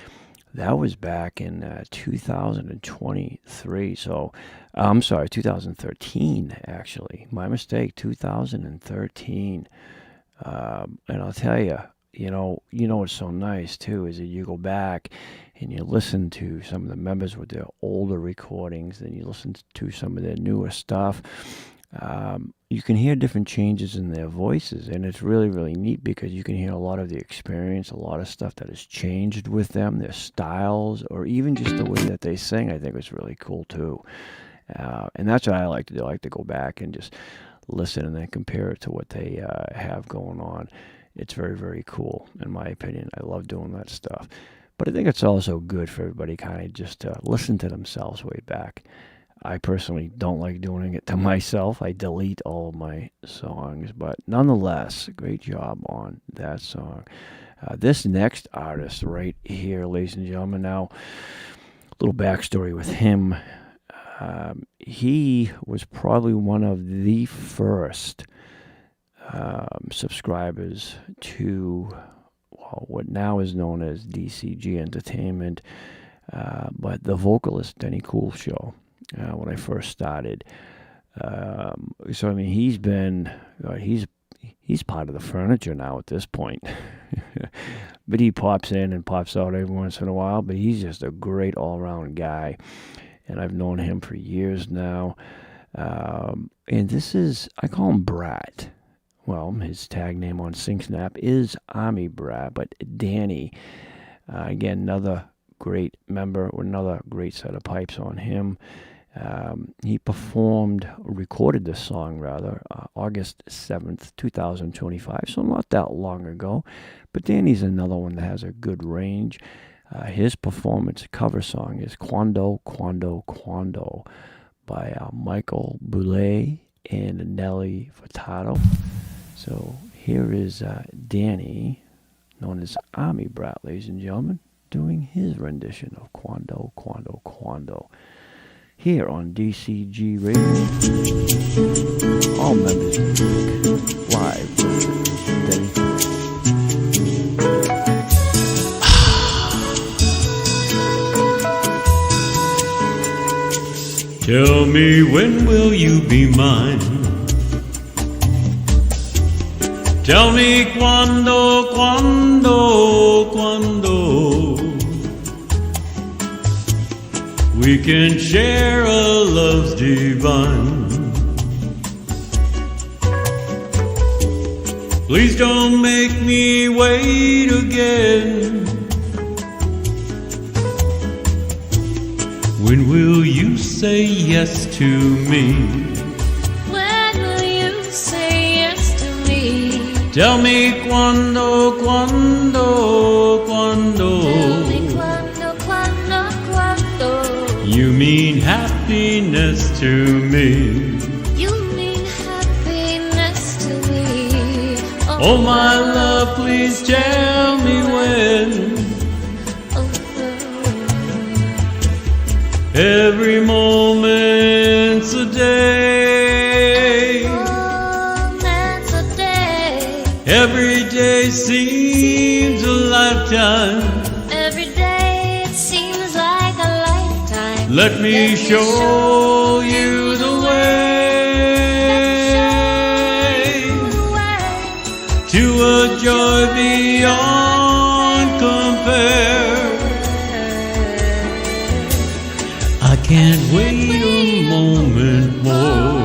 was back in 2023. So, I'm sorry, 2013, actually. My mistake, 2013. And I'll tell you, you know what's so nice, too, is that you go back and you listen to some of the members with their older recordings, and you listen to some of their newer stuff. You can hear different changes in their voices, and it's really, really neat because you can hear a lot of the experience, a lot of stuff that has changed with them, their styles, or even just the way that they sing. I think it's really cool too. And that's what I like to do. I like to go back and just listen and then compare it to what they have going on. It's very, very cool, in my opinion. I love doing that stuff. But I think it's also good for everybody kind of just to listen to themselves way back. I personally don't like doing it to myself. I delete all of my songs, but nonetheless, great job on that song. This next artist right here, ladies and gentlemen, now, a little backstory with him. He was probably one of the first subscribers to what now is known as DCG Entertainment, but the Vocalist-Denny show. When I first started, so I mean, he's part of the furniture now at this point. But he pops in and pops out every once in a while. But he's just a great all-around guy, and I've known him for years now. And this is, I call him Brat. Well, his tag name on SingSnap is Army Brat, but Danny, again, another great member, or another great set of pipes on him. He recorded this song rather, August 7th, 2025, so not that long ago. But Danny's another one that has a good range. His performance cover song is Quando, Quando, Quando by Michael Bublé and Nelly Furtado. So here is Danny, known as Army Brat, ladies and gentlemen, doing his rendition of Quando, Quando, Quando. Here on DCG Radio, all members music, live, Denny. Tell me, when will you be mine? Tell me quando, quando, quando we can share a love's divine. Please don't make me wait again. When will you say yes to me? When will you say yes to me? Tell me quando, quando, quando. Tell me quando, quando, quando. You mean happiness to me. You mean happiness to me. Oh my love, please tell me when. Every moment's a day. Moment's a day. Every day seems a lifetime. Every day it seems like a lifetime. Let me show you the way to a joy beyond compare. I can't wait a moment more.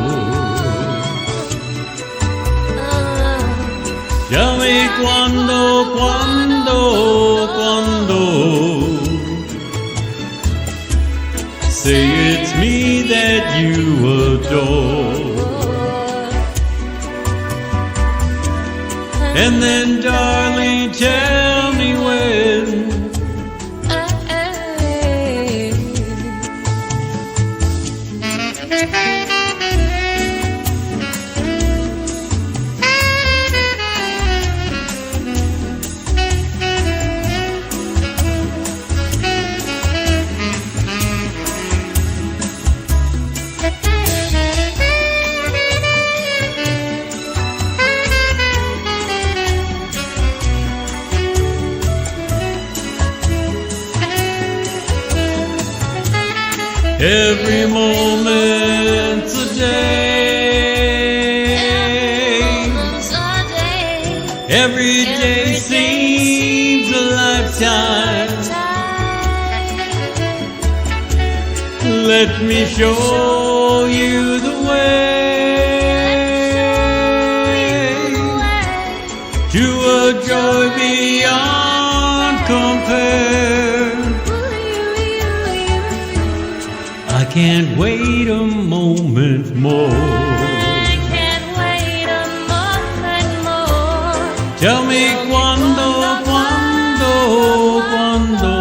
Tell me quando, quando, quando. Say it's me that you adore. And then, darling, tell me when. Every moment's a day. Every day seems a lifetime. Let me show you the way to a joy beyond compare. I can't wait a moment more. I can't wait a moment more. Tell me quando, quando, quando.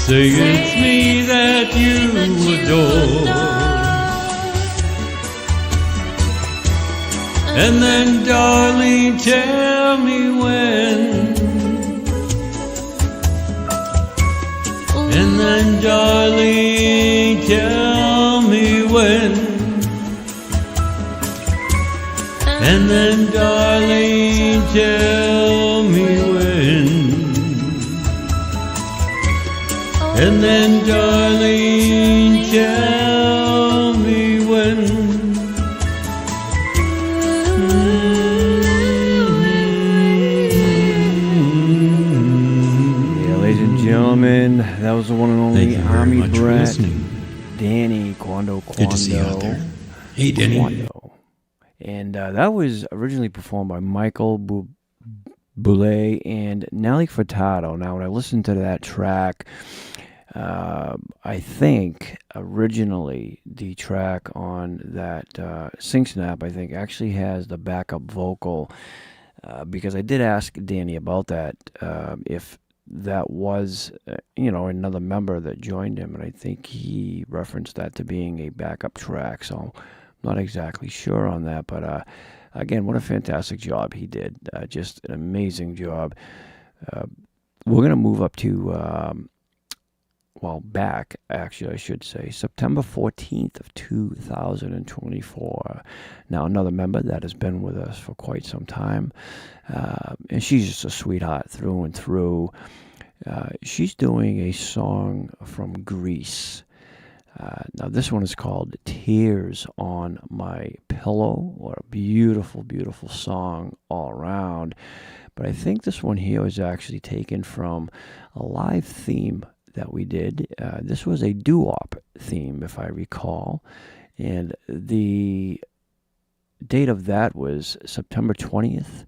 Say it's me that you adore. And then, darling, tell me when. And then, darling, tell me when. And then, darling, tell me when. And then, darling, tell me when. Yeah, ladies and gentlemen, that was the one and only Thank you very Army much for Brett, listening. Danny, Quando. Good to see you out there. Hey, Denny. Quando. And that was originally performed by Michael Bublé and Nelly Furtado. Now, when I listened to that track, I think originally the track on that Sing Snap, I think, actually has the backup vocal, because I did ask Danny about that, if that was, another member that joined him, and I think he referenced that to being a backup track, so I'm not exactly sure on that, but again, what a fantastic job he did. Just an amazing job. We're going to move up to, back, actually, I should say, September 14th of 2024. Now, another member that has been with us for quite some time, and she's just a sweetheart through and through. She's doing a song from Greece. Now, this one is called Tears on My Pillow. What a beautiful, beautiful song all around. But I think this one here was actually taken from a live theme that we did. This was a doo-wop theme, if I recall. And the date of that was September 20th,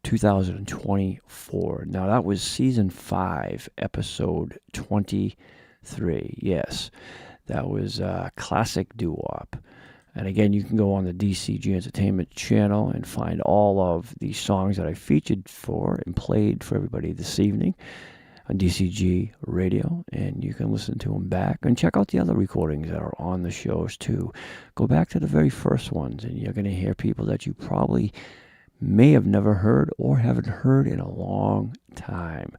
2024. Now, that was Season 5, Episode 23. Yes, that was classic doo-wop. And again, you can go on the DCG Entertainment channel and find all of the songs that I featured for and played for everybody this evening on DCG Radio, and you can listen to them back and check out the other recordings that are on the shows too. Go back to the very first ones, and you're going to hear people that you probably may have never heard or haven't heard in a long time.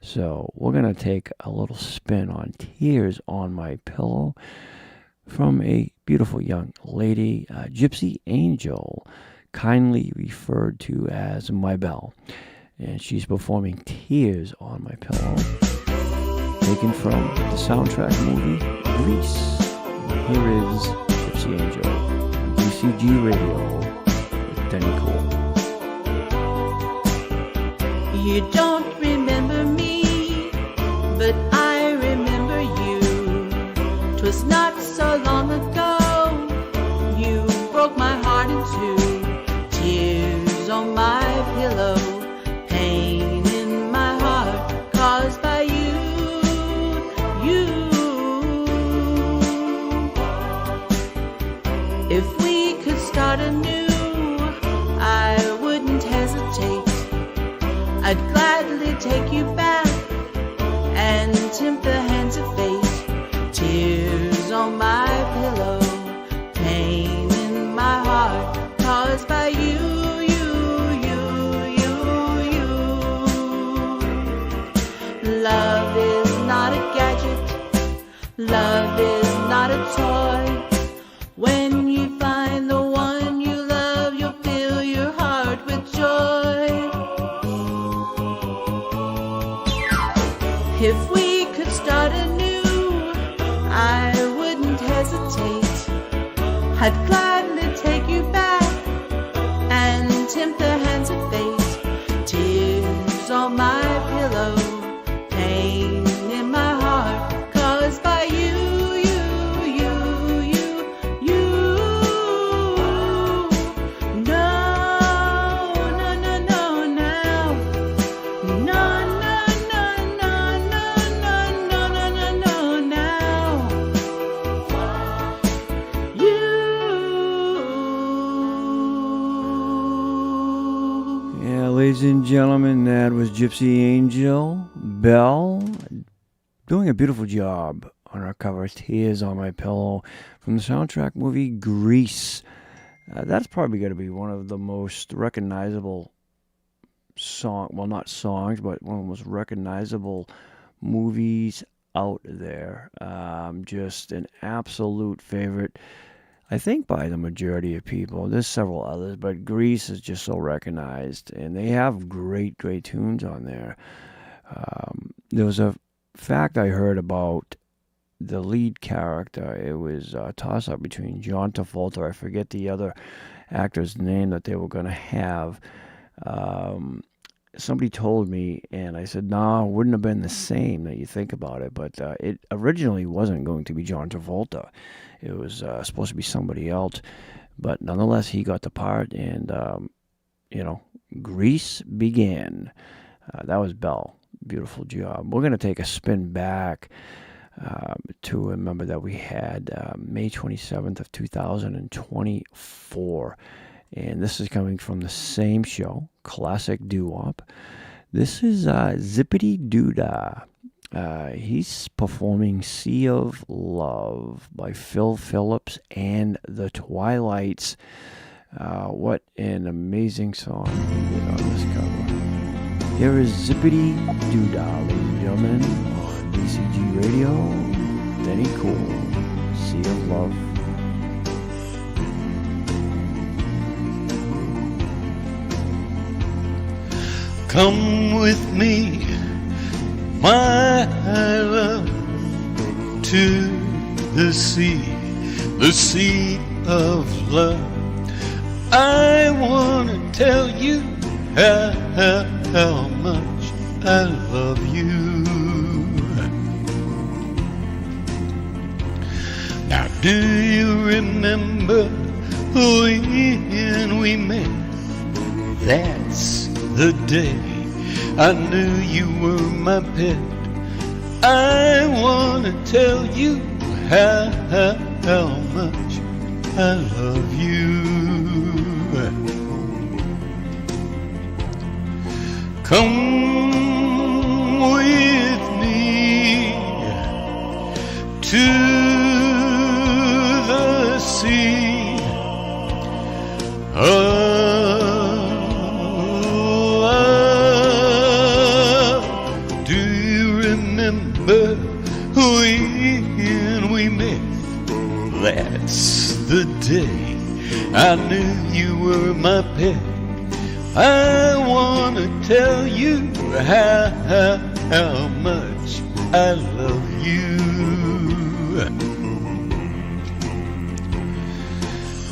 So we're going to take a little spin on Tears on My Pillow from a beautiful young lady, Gypsy Angel, kindly referred to as My Belle. And she's performing Tears on My Pillow, taken from the soundtrack movie Grease. Here is Gypsy Angel on DCG Radio with Denny Cool. You don't remember me, but I remember you. 'Twas not so long ago you broke my heart in two. Tears on my pillow, pain in my heart caused by you. If we could start anew, I wouldn't hesitate. I'd gladly take you back and tempt the hands of fate. Tears on my pillow, pain in my heart caused by you. Love is not a gadget, love is not a toy. When you find the one you love, you'll fill your heart with joy. If we could start anew, I wouldn't hesitate. I'd gladly take you back and tempt the hands of fate. Tears on my pillow, pain in my heart caused by you. Ladies and gentlemen, that was Gypsy Angel Belle doing a beautiful job on our cover, Tears on My Pillow, from the soundtrack movie Grease. That's probably going to be one of the most recognizable not songs, but one of the most recognizable movies out there. Just an absolute favorite, I think, by the majority of people. There's several others, but Grease is just so recognized, and they have great, great tunes on there. There was a fact I heard about the lead character. It was a toss-up between John Travolta, I forget the other actor's name that they were going to have, somebody told me, and I said, no, it wouldn't have been the same that you think about it. But it originally wasn't going to be John Travolta. It was supposed to be somebody else. But nonetheless, he got the part, and, Grease began. That was Bell. Beautiful job. We're going to take a spin back to remember that we had May 27th of 2024. And this is coming from the same show, Classic Doo-wop. This is Zippity Doo-dah. He's performing Sea of Love by Phil Phillips and the Twilights. What an amazing song he did on this cover. Here is Zippity Doo-dah, ladies and gentlemen, on DCG Radio. Denny Cool, Sea of Love. Come with me, my love, to the sea of love. I want to tell you how much I love you. Now, do you remember when we met? That's the day I knew you were my pet. I want to tell you how much I love you. Come with me to the sea of love. Do you remember when we met? That's the day I knew you were my pet. I want to tell you how much I love you.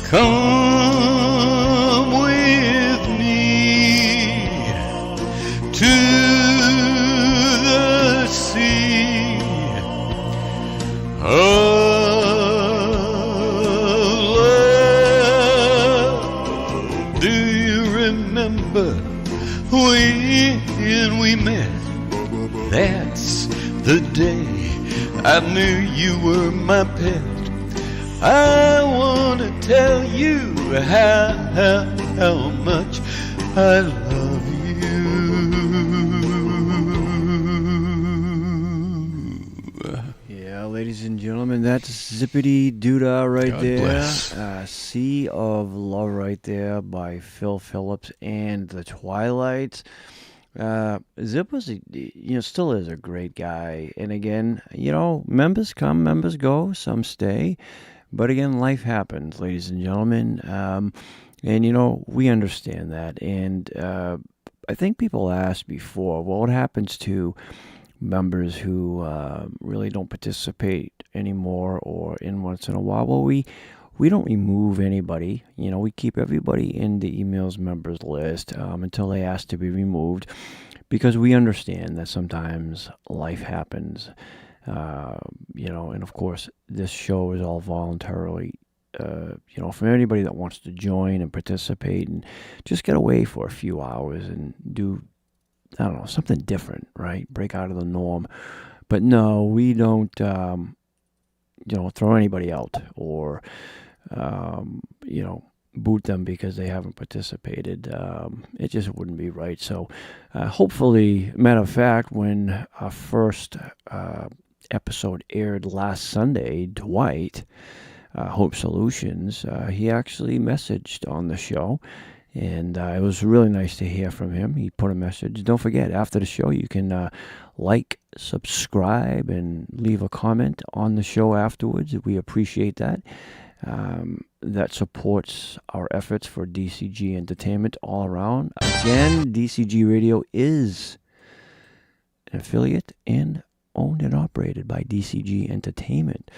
Come with me to the sea of love. Do you remember when we met? That's the day I knew you were my pet. I want to tell you how much I love you. Yeah, ladies and gentlemen, that's Zippity Doo-dah right God there. bless. Sea of Love right there by Phil Phillips and the Twilights. Zip was, still is a great guy. And again, members come, members go, some stay. But again, life happens, ladies and gentlemen. And, we understand that. And I think people asked before, well, what happens to members who really don't participate anymore or in once in a while? Well, we don't remove anybody. We keep everybody in the emails members list until they ask to be removed, because we understand that sometimes life happens. And of course, this show is all voluntarily, for anybody that wants to join and participate and just get away for a few hours and do, I don't know, something different, right? Break out of the norm. But no, we don't, throw anybody out or, boot them because they haven't participated. It just wouldn't be right. So hopefully, matter of fact, when our first episode aired last Sunday, Dwight, Hope Solutions, he actually messaged on the show, and it was really nice to hear from him. He put a message. Don't forget, after the show, you can like, subscribe, and leave a comment on the show afterwards. We appreciate that. That supports our efforts for DCG Entertainment all around. Again, DCG Radio is an affiliate and owned and operated by DCG Entertainment.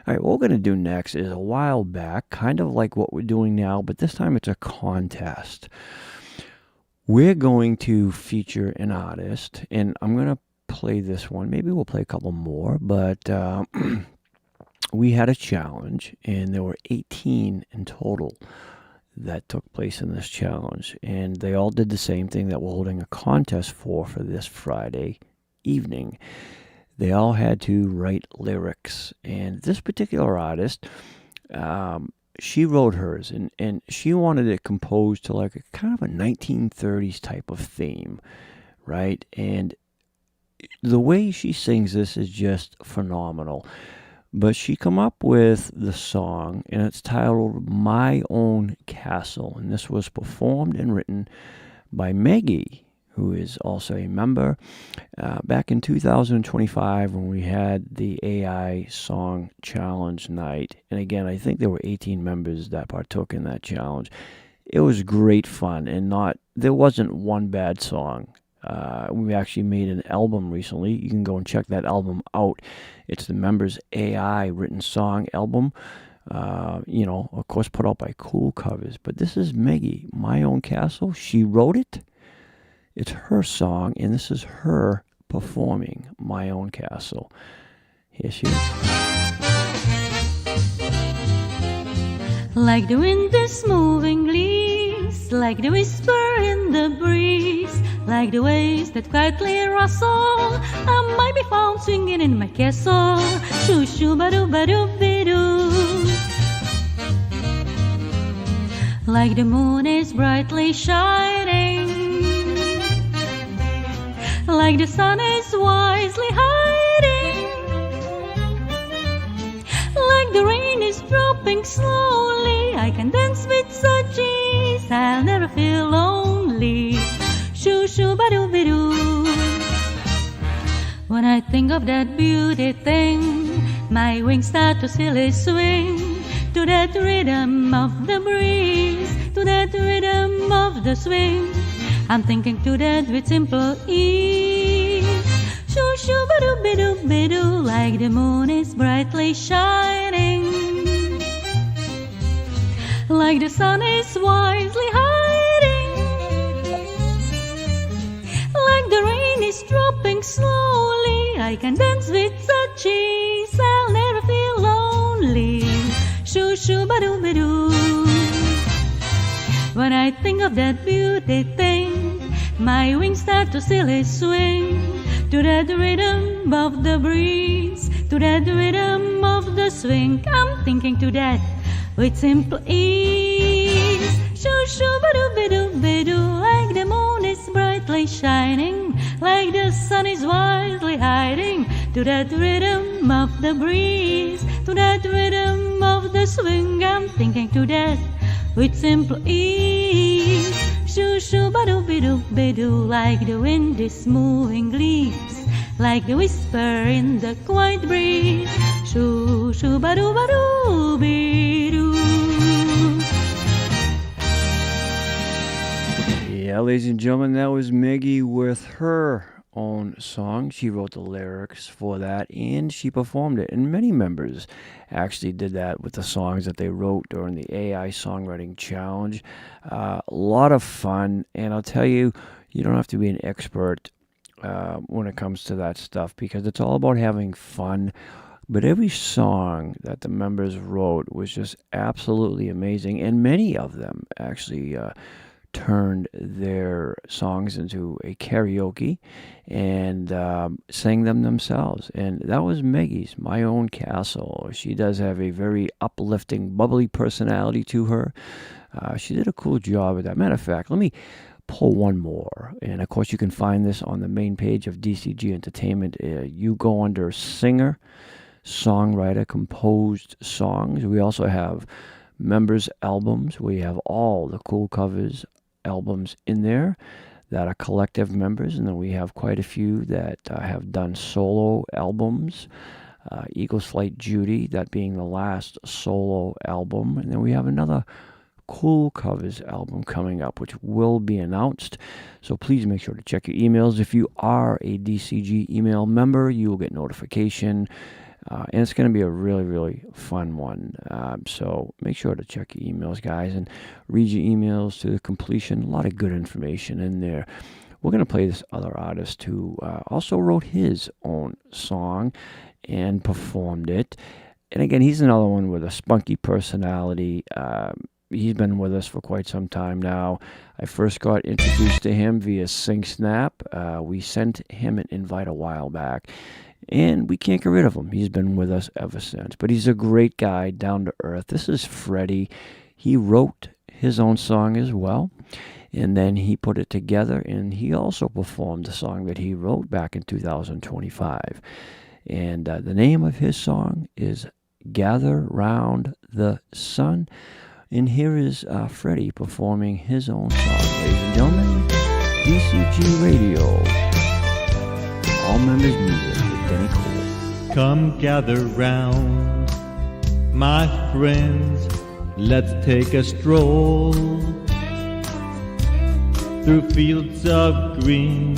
All right, what we're going to do next is a while back, kind of like what we're doing now, but this time it's a contest. We're going to feature an artist, and I'm going to play this one. Maybe we'll play a couple more, but we had a challenge, and there were 18 in total that took place in this challenge, and they all did the same thing that we're holding a contest for this Friday evening. They all had to write lyrics, and this particular artist, she wrote hers, and she wanted it composed to like a kind of a 1930s type of theme, right? And the way she sings this is just phenomenal. But she come up with the song, and it's titled My Own Castle, and this was performed and written by Maggie, who is also a member, back in 2025 when we had the AI Song Challenge night. And again, I think there were 18 members that partook in that challenge. It was great fun, and there wasn't one bad song. We actually made an album recently. You can go and check that album out. It's the members' AI written song album. Of course, put out by Cool Covers. But this is Maggie, My Own Castle. She wrote it. It's her song, and this is her performing My Own Castle. Here she is. Like the wind is moving leaves, like the whisper in the breeze, like the waves that quietly rustle, I might be found swinging in my castle. Shoo shoo ba doo be doo. Like the moon is brightly shining, like the sun is wisely hiding, like the rain is dropping slowly, I can dance with such ease, I'll never feel lonely. Shoo shoo ba doo be doo. When I think of that beauty thing, my wings start to silly swing to that rhythm of the breeze, to that rhythm of the swing. I'm thinking to that with simple ease. Shoo shoo ba doo be doo be doo. Like the moon is brightly shining, like the sun is wisely hiding, like the rain is dropping slowly, I can dance with such ease, I'll never feel lonely. Shoo shoo ba doo be doo. When I think of that beauty thing, my wings start to silly swing to that rhythm of the breeze, to that rhythm of the swing. I'm thinking to that with simple ease. Shoo shoo ba doo be doo be doo. Like the moon is brightly shining, like the sun is wisely hiding, to that rhythm of the breeze, to that rhythm of the swing. I'm thinking to that with simple ease. Shoo shoo ba doo be doo. Like the wind is moving leaves, like the whisper in the quiet breeze. Shoo shoo ba doo be doo. Yeah, ladies and gentlemen, that was Maggie with her own song. She wrote the lyrics for that, and she performed it. And many members actually did that with the songs that they wrote during the AI Songwriting Challenge. A lot of fun, and I'll tell you, you don't have to be an expert when it comes to that stuff, because it's all about having fun. But every song that the members wrote was just absolutely amazing, and many of them actually turned their songs into a karaoke and sang them themselves. And that was Maggie's My Own Castle. She does have a very uplifting, bubbly personality to her. She did a cool job with that. Matter of fact, let me pull one more. And of course, you can find this on the main page of DCG Entertainment. You go under Singer, Songwriter, Composed Songs. We also have members' albums. We have all the Cool Covers albums in there that are collective members, and then we have quite a few that have done solo albums. Eagles Flight Judy, that being the last solo album, and then we have another Cool Covers album coming up, which will be announced. So please make sure to check your emails. If you are a DCG email member, you will get notification And it's going to be a really, really fun one. So make sure to check your emails, guys, and read your emails to the completion. A lot of good information in there. We're going to play this other artist who also wrote his own song and performed it. And again, he's another one with a spunky personality. He's been with us for quite some time now. I first got introduced to him via SingSnap. We sent him an invite a while back, and we can't get rid of him. He's been with us ever since. But he's a great guy, down to earth. This is Freddie. He wrote his own song as well, and then he put it together, and he also performed the song that he wrote back in 2025. And the name of his song is Gather Round the Sun. And here is Freddie performing his own song. Ladies and gentlemen, DCG Radio. All members music with Denny Cool. Come gather round, my friends, let's take a stroll through fields of green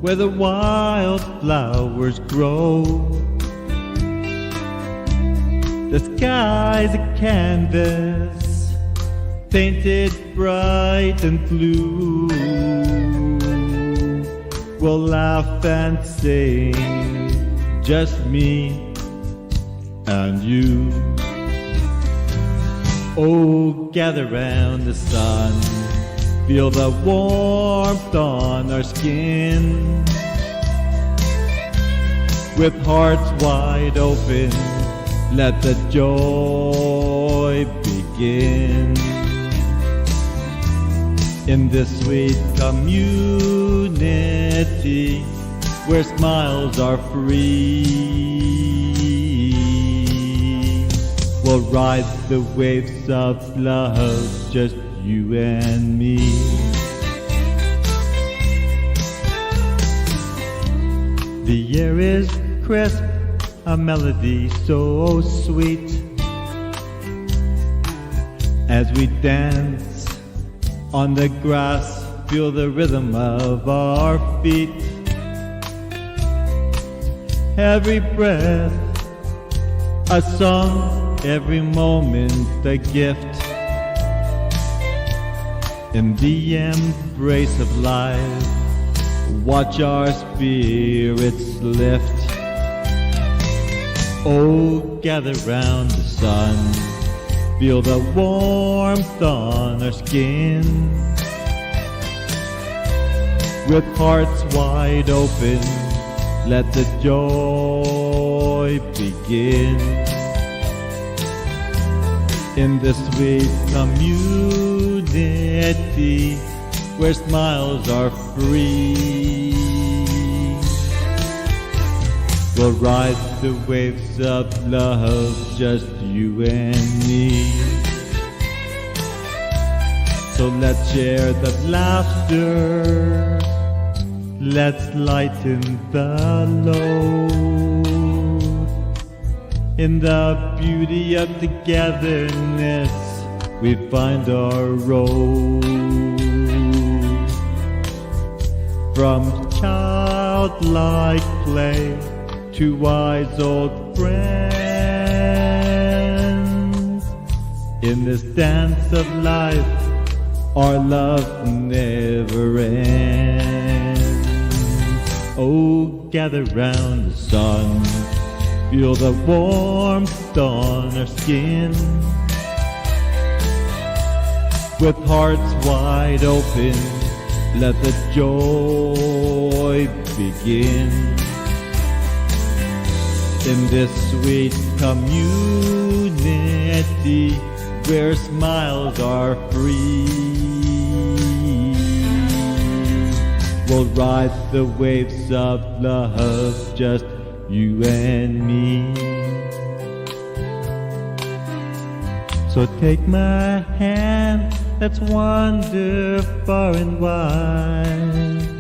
where the wild flowers grow. The sky's a canvas painted bright and blue. We'll laugh and sing, just me and you. Oh, gather round the sun, feel the warmth on our skin. With hearts wide open, let the joy begin. In this sweet community where smiles are free, we'll ride the waves of love, just you and me. The air is crisp, a melody so sweet. As we dance on the grass, feel the rhythm of our feet. Every breath a song, every moment a gift. In the embrace of life, watch our spirits lift. Oh, gather round the sun, feel the warmth on our skin. With hearts wide open, let the joy begin. In this sweet community where smiles are free, we'll ride the waves of love, just you and me. So let's share the laughter, let's lighten the load. In the beauty of togetherness, we find our road. From childlike play to wise old friends, in this dance of life, our love never ends. Oh, gather round the sun, feel the warmth on our skin. With hearts wide open, let the joy begin. In this sweet community where smiles are free, we'll ride the waves of love, just you and me. So take my hand, let's wander far and wide.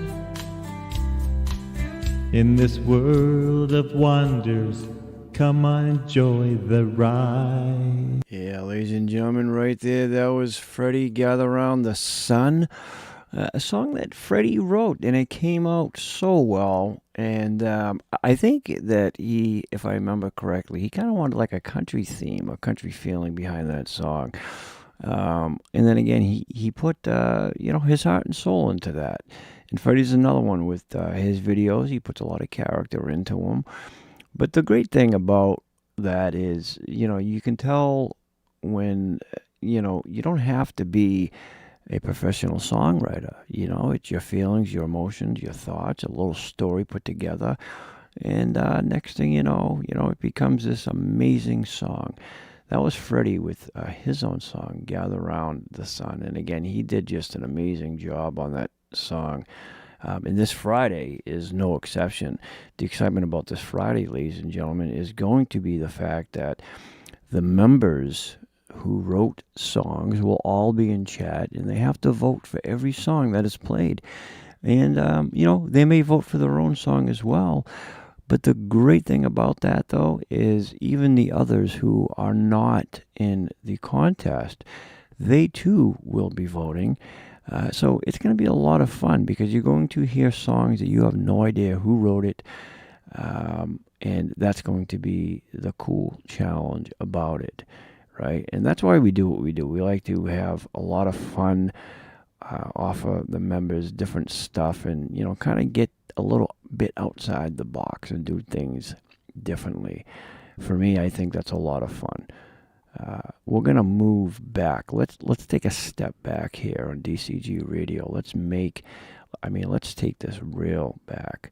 In this world of wonders, come on, enjoy the ride. Yeah, ladies and gentlemen, right there, that was Freddie, Gather Round the Sun. a song that Freddie wrote, and it came out so well. And I think that he, if I remember correctly, he kind of wanted like a country theme, a country feeling behind that song. And then again, he put his heart and soul into that. And Freddie's another one with his videos. He puts a lot of character into them. But the great thing about that is, you can tell when, you don't have to be a professional songwriter. It's your feelings, your emotions, your thoughts, a little story put together. And next thing you know, it becomes this amazing song. That was Freddie with his own song, Gather Round the Sun. And again, he did just an amazing job on that song. And this Friday is no exception. The excitement about this Friday, ladies and gentlemen, is going to be the fact that the members who wrote songs will all be in chat, and they have to vote for every song that is played. And, they may vote for their own song as well. But the great thing about that, though, is even the others who are not in the contest, they too will be voting. So it's going to be a lot of fun because you're going to hear songs that you have no idea who wrote it. And that's going to be the cool challenge about it, right? And that's why we do what we do. We like to have a lot of fun offer the members different stuff and, kind of get a little bit outside the box and do things differently. For me, I think that's a lot of fun. We're going to move back. Let's take a step back here on DCG Radio. Let's take this real back.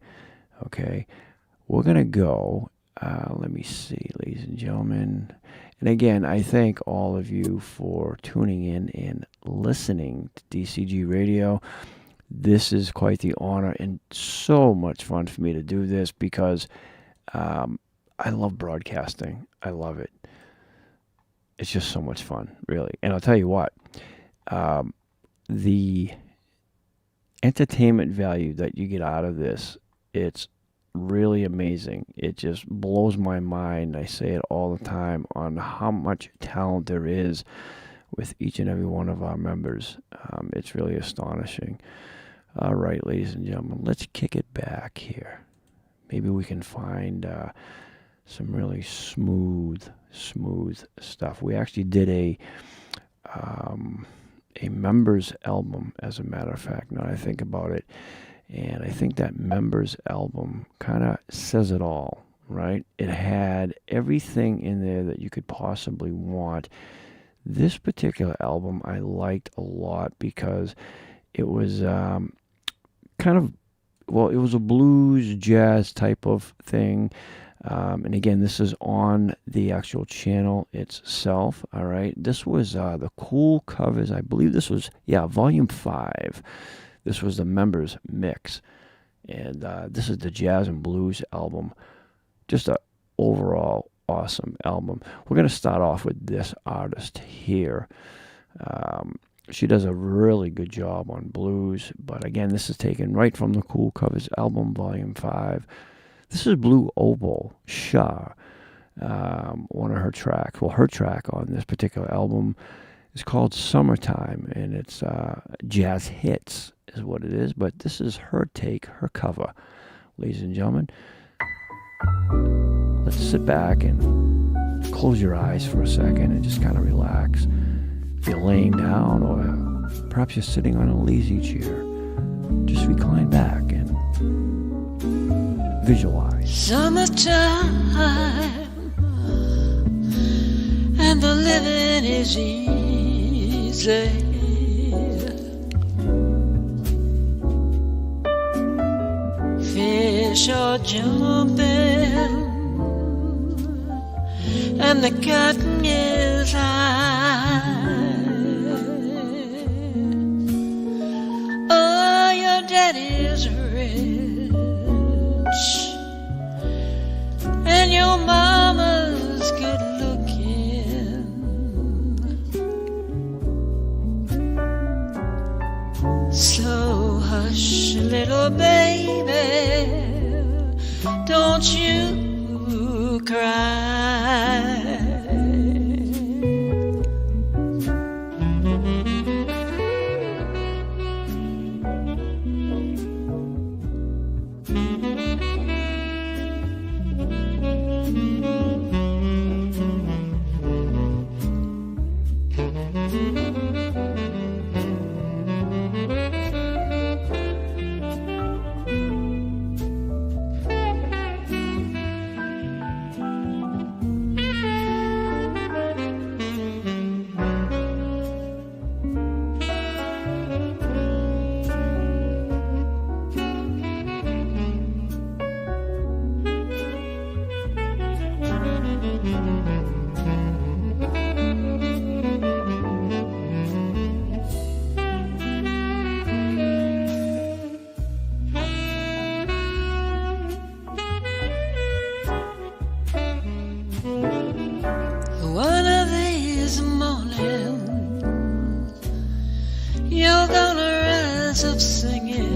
Okay. We're going to go, let me see, ladies and gentlemen. And again, I thank all of you for tuning in and listening to DCG Radio. This is quite the honor and so much fun for me to do this because I love broadcasting. I love it. It's just so much fun, really. And I'll tell you what, the entertainment value that you get out of this, it's really amazing. It just blows my mind. I say it all the time on how much talent there is with each and every one of our members. It's really astonishing. All right, ladies and gentlemen, let's kick it back here. Maybe we can find some really smooth stuff. We actually did a members album, as a matter of fact, now that I think about it. And I think that members album kind of says it all, right? It had everything in there that you could possibly want. This particular album I liked a lot because it was it was a blues jazz type of thing. And again, this is on the actual channel itself, all right? This was the Cool Covers. I believe this was, Volume 5. This was the members mix. And this is the Jazz and Blues album. Just an overall awesome album. We're going to start off with this artist here. She does a really good job on blues. But again, this is taken right from the Cool Covers album, Volume 5. This is Blue Opal Shah, one of her tracks. Well, her track on this particular album is called Summertime, and it's jazz hits is what it is. But this is her take, her cover. Ladies and gentlemen, let's sit back and close your eyes for a second and just kind of relax. If you're laying down or perhaps you're sitting on a lazy chair, just recline back and visualize. Summertime and the living is easy. Fish are jumping and the cotton is high. Oh, your daddy's rich and your mama's good looking. So hush, little baby, don't you cry. you're gonna rise up singing.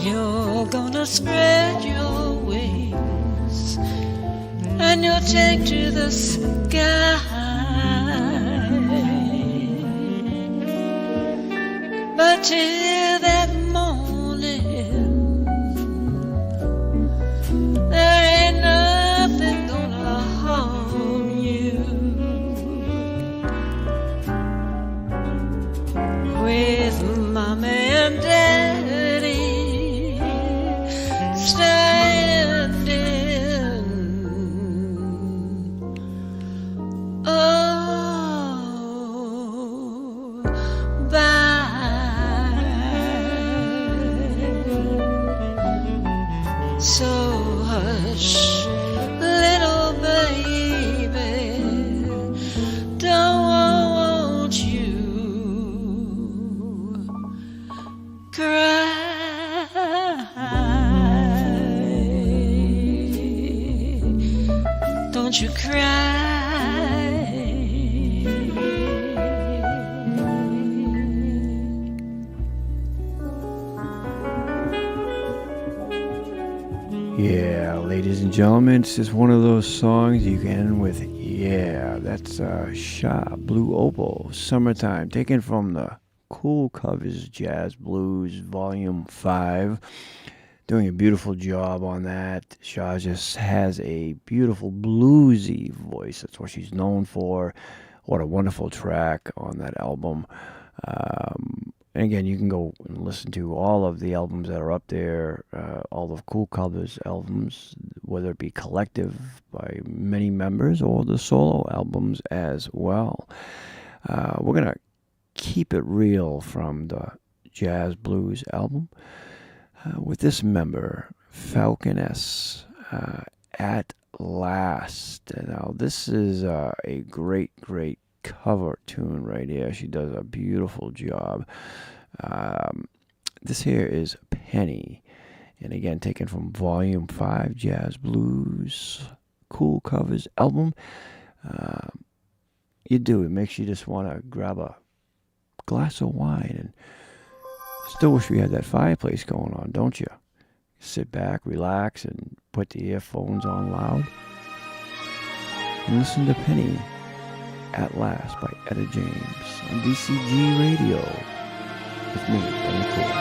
You're gonna spread your wings and you'll take to the sky. But till that morning, there ain't nothing gonna harm you. With Mommy and Daddy standing, oh, by. So hush, little baby, don't want you cry. Don't you cry. Yeah, ladies and gentlemen, it's just one of those songs you can end with, yeah, that's Sha Blue Opal, Summertime, taken from the Cool Covers Jazz Blues Volume 5. Doing a beautiful job on that. Sha just has a beautiful bluesy voice. That's what she's known for. What a wonderful track on that album. And again, you can go and listen to all of the albums that are up there, all of Cool Covers albums, whether it be collective by many members or the solo albums as well. We're going to keep it real from the Jazz Blues album with this member, Falconess, At Last. Now, this is a great cover tune right here. She does a beautiful job. This here is Penny, and again taken from Volume 5 Jazz Blues Cool Covers album. It makes you just want to grab a glass of wine, and still wish we had that fireplace going on, don't you? Sit back, relax, and put the earphones on loud and listen to Penny At Last by Etta James on DCG Radio with me, Denny Cool.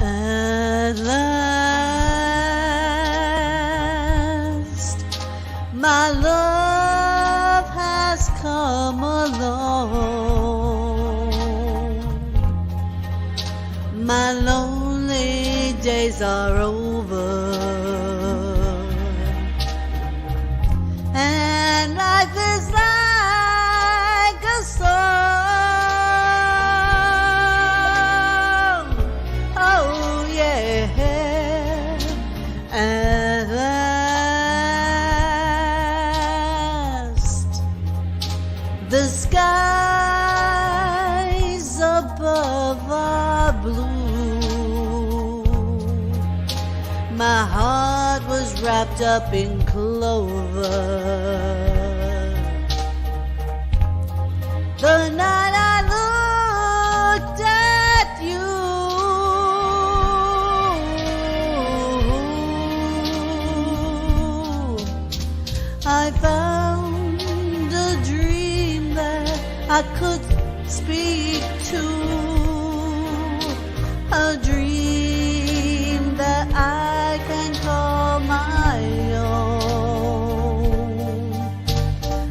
At last, my love has come along. My lonely days are over, and life is like a song. Oh yeah, at last, the skies above are blue. My heart was wrapped up in clover. The night I looked at you, I found a dream that I could speak to, a dream that I can call my own.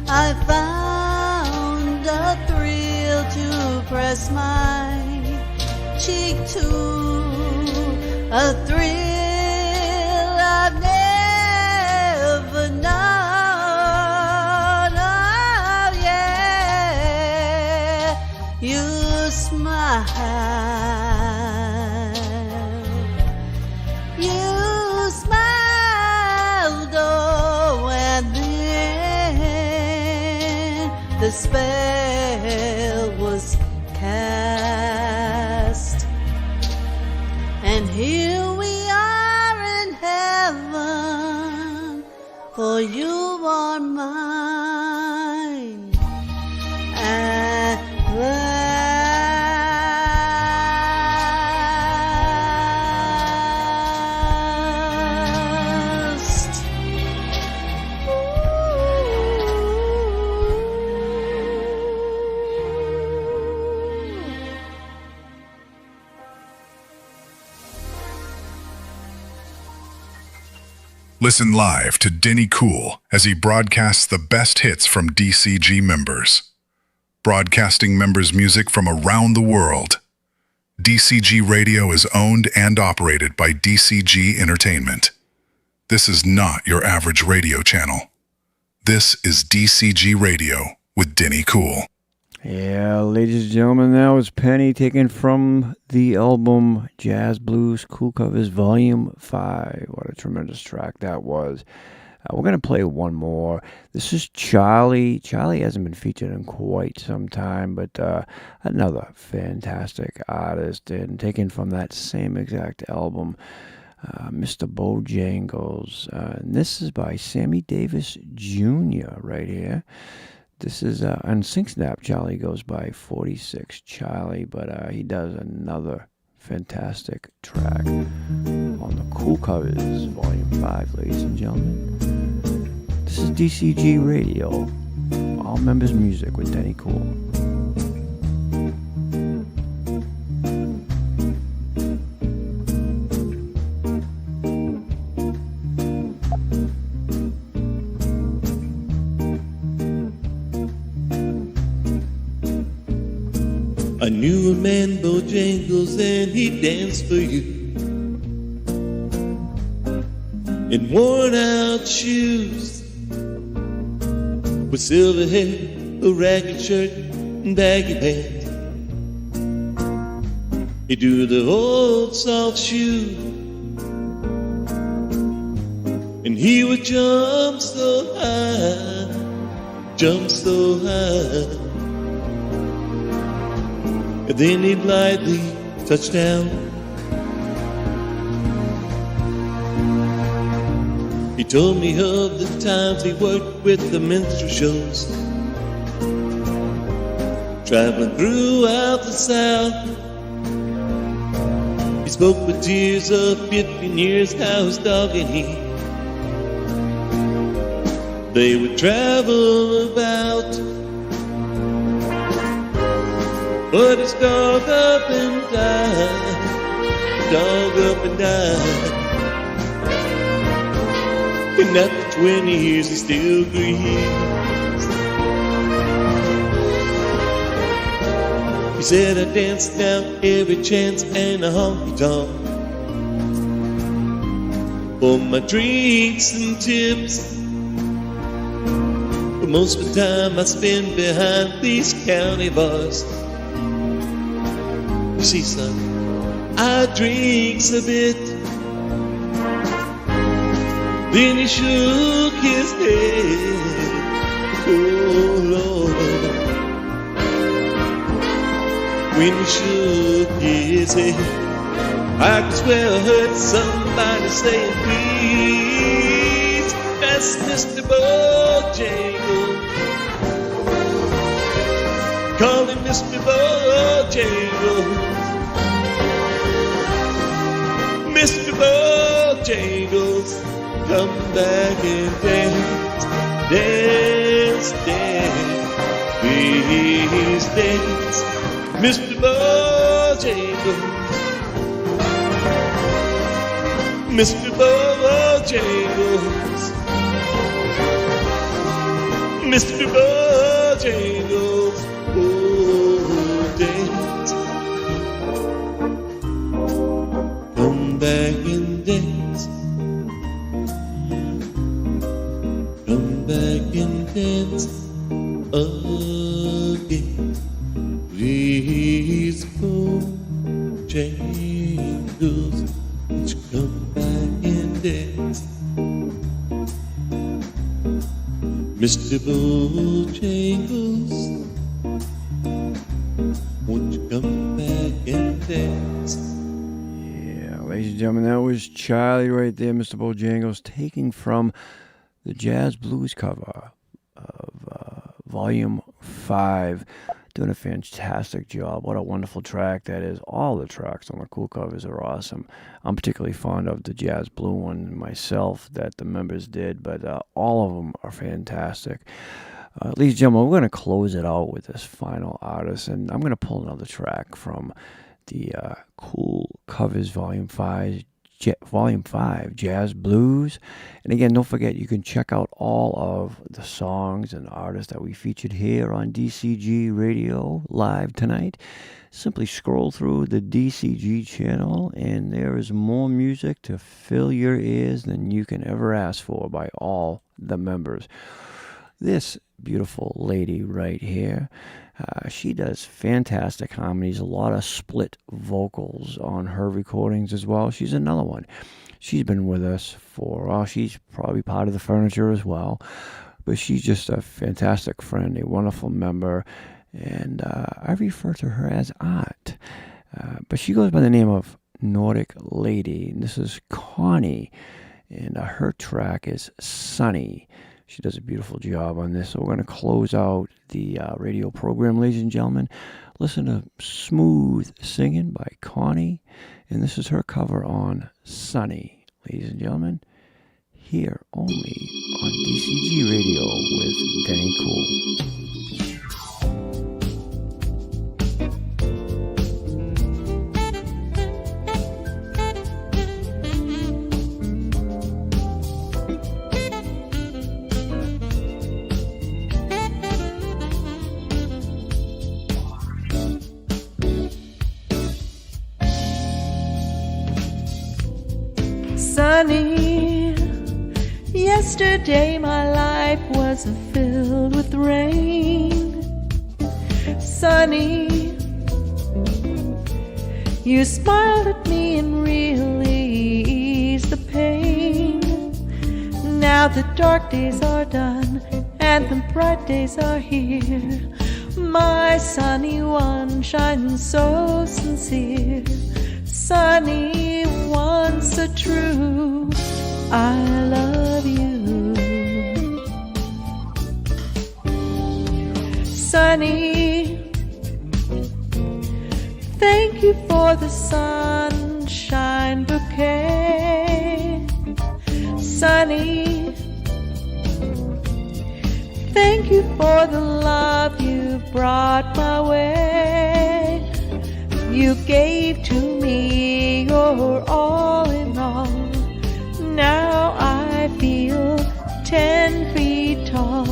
I found a thrill to press my cheek to, a thrill I've never known. Oh yeah, you smile. You smiled, oh, and then the spell was cast. Listen live to Denny Cool as he broadcasts the best hits from DCG members. Broadcasting members' music from around the world. DCG Radio is owned and operated by DCG Entertainment. This is not your average radio channel. This is DCG Radio with Denny Cool. Yeah, ladies and gentlemen, that was Penny taken from the album Jazz Blues Cool Covers Volume 5. What a tremendous track that was. We're going to play one more. This is Charlie. Charlie hasn't been featured in quite some time, but another fantastic artist, and taken from that same exact album, Mr. Bojangles. And this is by Sammy Davis Jr. right here. This is on Sync Snap. Charlie goes by 46 Charlie, but he does another fantastic track on the Cool Covers Volume 5, ladies and gentlemen. This is DCG Radio, all members music with Denny Cool. I knew a man, Bojangles, and he danced for you in worn-out shoes, with silver hair, a ragged shirt, and baggy pants. He'd do the old soft shoe, and he would jump so high, jump so high. And then he'd lightly touch down. He told me of the times he worked with the minstrel shows, traveling throughout the South. He spoke with tears of 15 years, how his dog and he, they would travel about. But his dog up and died, dog up and died. And after 20 years he still grieves. He said, I danced down every chance and a honky-tonk for my drinks and tips. But most of the time I spend behind these county bars. You see, son, I drinks a bit. Then he shook his head. Oh, Lord. When he shook his head, I could swear I heard somebody saying, please, that's Mr. Bojangles. Call him Mr. Bojangles. Mr. Bojangles, come back and dance, dance, dance, please dance. Mr. Bojangles, Mr. Bojangles, Mr. Bojangles, oh, dance. Come back and dance. Come back and dance again. Please, Bojangles, won't you come back and dance? Mr. Bojangles, won't you come back and dance? Ladies and gentlemen, that was Charlie right there, Mr. Bojangles, taking from the Jazz Blues cover of Volume 5. Doing a fantastic job. What a wonderful track that is. All the tracks on the Cool covers are awesome. I'm particularly fond of the Jazz Blue one myself that the members did, but all of them are fantastic. Ladies and gentlemen, we're going to close it out with this final artist, and I'm going to pull another track from the Cool Covers Volume 5, Volume 5, Jazz Blues. And again, don't forget, you can check out all of the songs and artists that we featured here on DCG Radio live tonight. Simply scroll through the DCG channel, and there is more music to fill your ears than you can ever ask for by all the members. This beautiful lady right here, she does fantastic harmonies, a lot of split vocals on her recordings as well. She's another one. She's been with us for, she's probably part of the furniture as well, but she's just a fantastic friend, a wonderful member, and I refer to her as Aunt. But she goes by the name of Nordic Lady, and this is Connie, and her track is Sunny. She does a beautiful job on this. So we're going to close out the radio program, ladies and gentlemen. Listen to Smooth Singing by Connie, and this is her cover on Sunny, ladies and gentlemen, here only on DCG Radio with Denny Cool. Sunny, yesterday my life was filled with rain. Sunny, you smiled at me and really eased the pain. Now the dark days are done and the bright days are here. My sunny one shines so sincere. Sunny one so true, I love you. Sunny, thank you for the sunshine bouquet. Sunny, thank you for the love you brought my way. You gave to me your all in all. Now I feel 10 feet tall.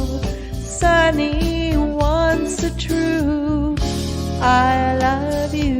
Sunny, once a true, I love you.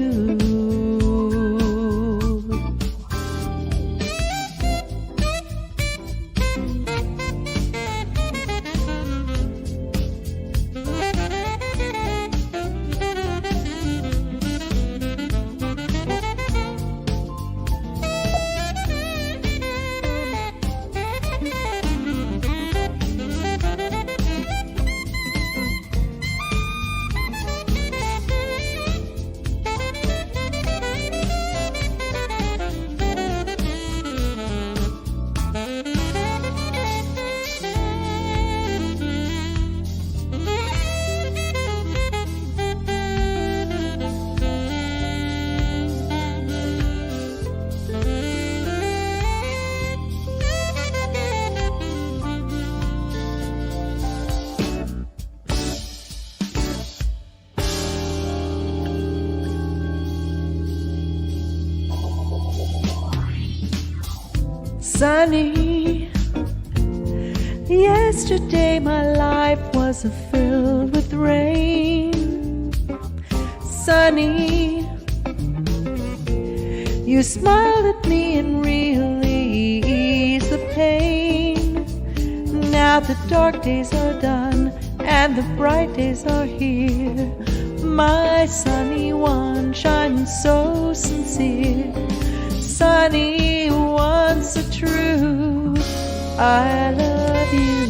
Sunny, yesterday my life was filled with rain. Sunny, you smiled at me and really eased the pain. Now the dark days are done and the bright days are here. My sunny one shines so sincere. Sunny, once a true, I love you.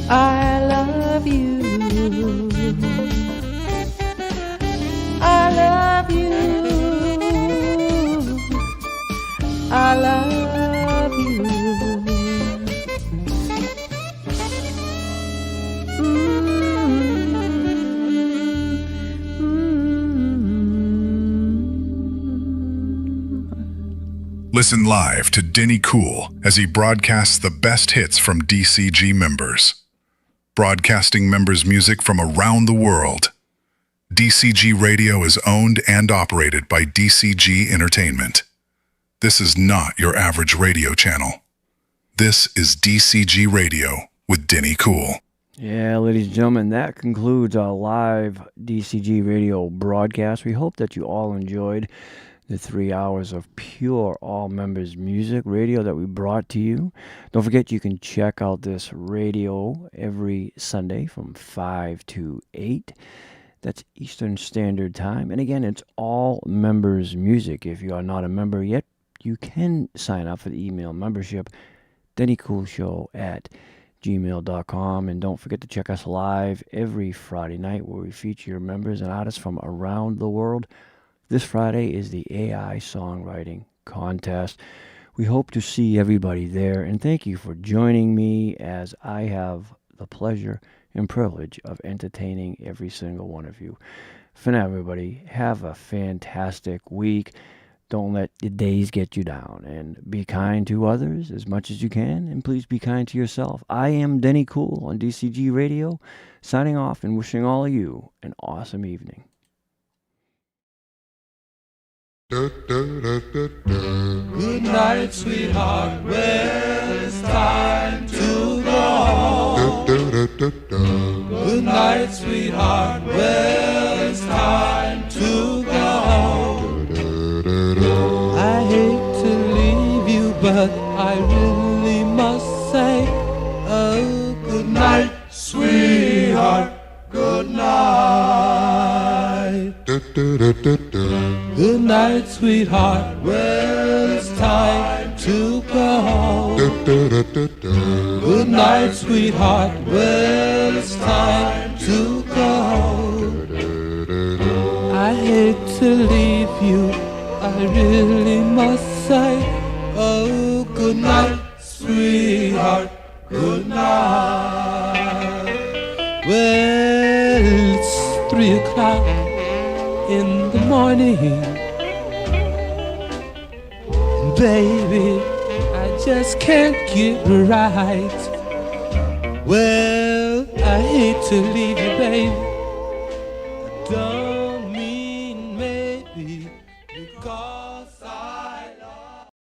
I love you. I love you. I love you. Listen live to Denny Cool as he broadcasts the best hits from DCG members. Broadcasting members' music from around the world. DCG Radio is owned and operated by DCG Entertainment. This is not your average radio channel. This is DCG Radio with Denny Cool. Yeah, ladies and gentlemen, that concludes our live DCG Radio broadcast. We hope that you all enjoyed the 3 hours of pure all-members music radio that we brought to you. Don't forget you can check out this radio every Sunday from 5 to 8. That's Eastern Standard Time. And again, it's all members music. If you are not a member yet, you can sign up for the email membership, dennycoolshow@gmail.com. And don't forget to check us live every Friday night where we feature members and artists from around the world. This Friday is the AI Songwriting Contest. We hope to see everybody there, and thank you for joining me as I have the pleasure and privilege of entertaining every single one of you. For now, everybody, have a fantastic week. Don't let the days get you down, and be kind to others as much as you can, and please be kind to yourself. I am Denny Cool on DCG Radio, signing off and wishing all of you an awesome evening. Good night, sweetheart. Well, it's time to go. Good night, sweetheart. Well, it's time to go. I hate to leave you, but I really must say, oh, good night, sweetheart. Good night. Good night, sweetheart. Well, it's time to go. Good night, sweetheart. Well, it's time to go. I hate to leave you, I really must say, oh, good night, sweetheart. Good night. Well, it's 3 o'clock in the morning, baby, I just can't get right. Well, I hate to leave you, baby,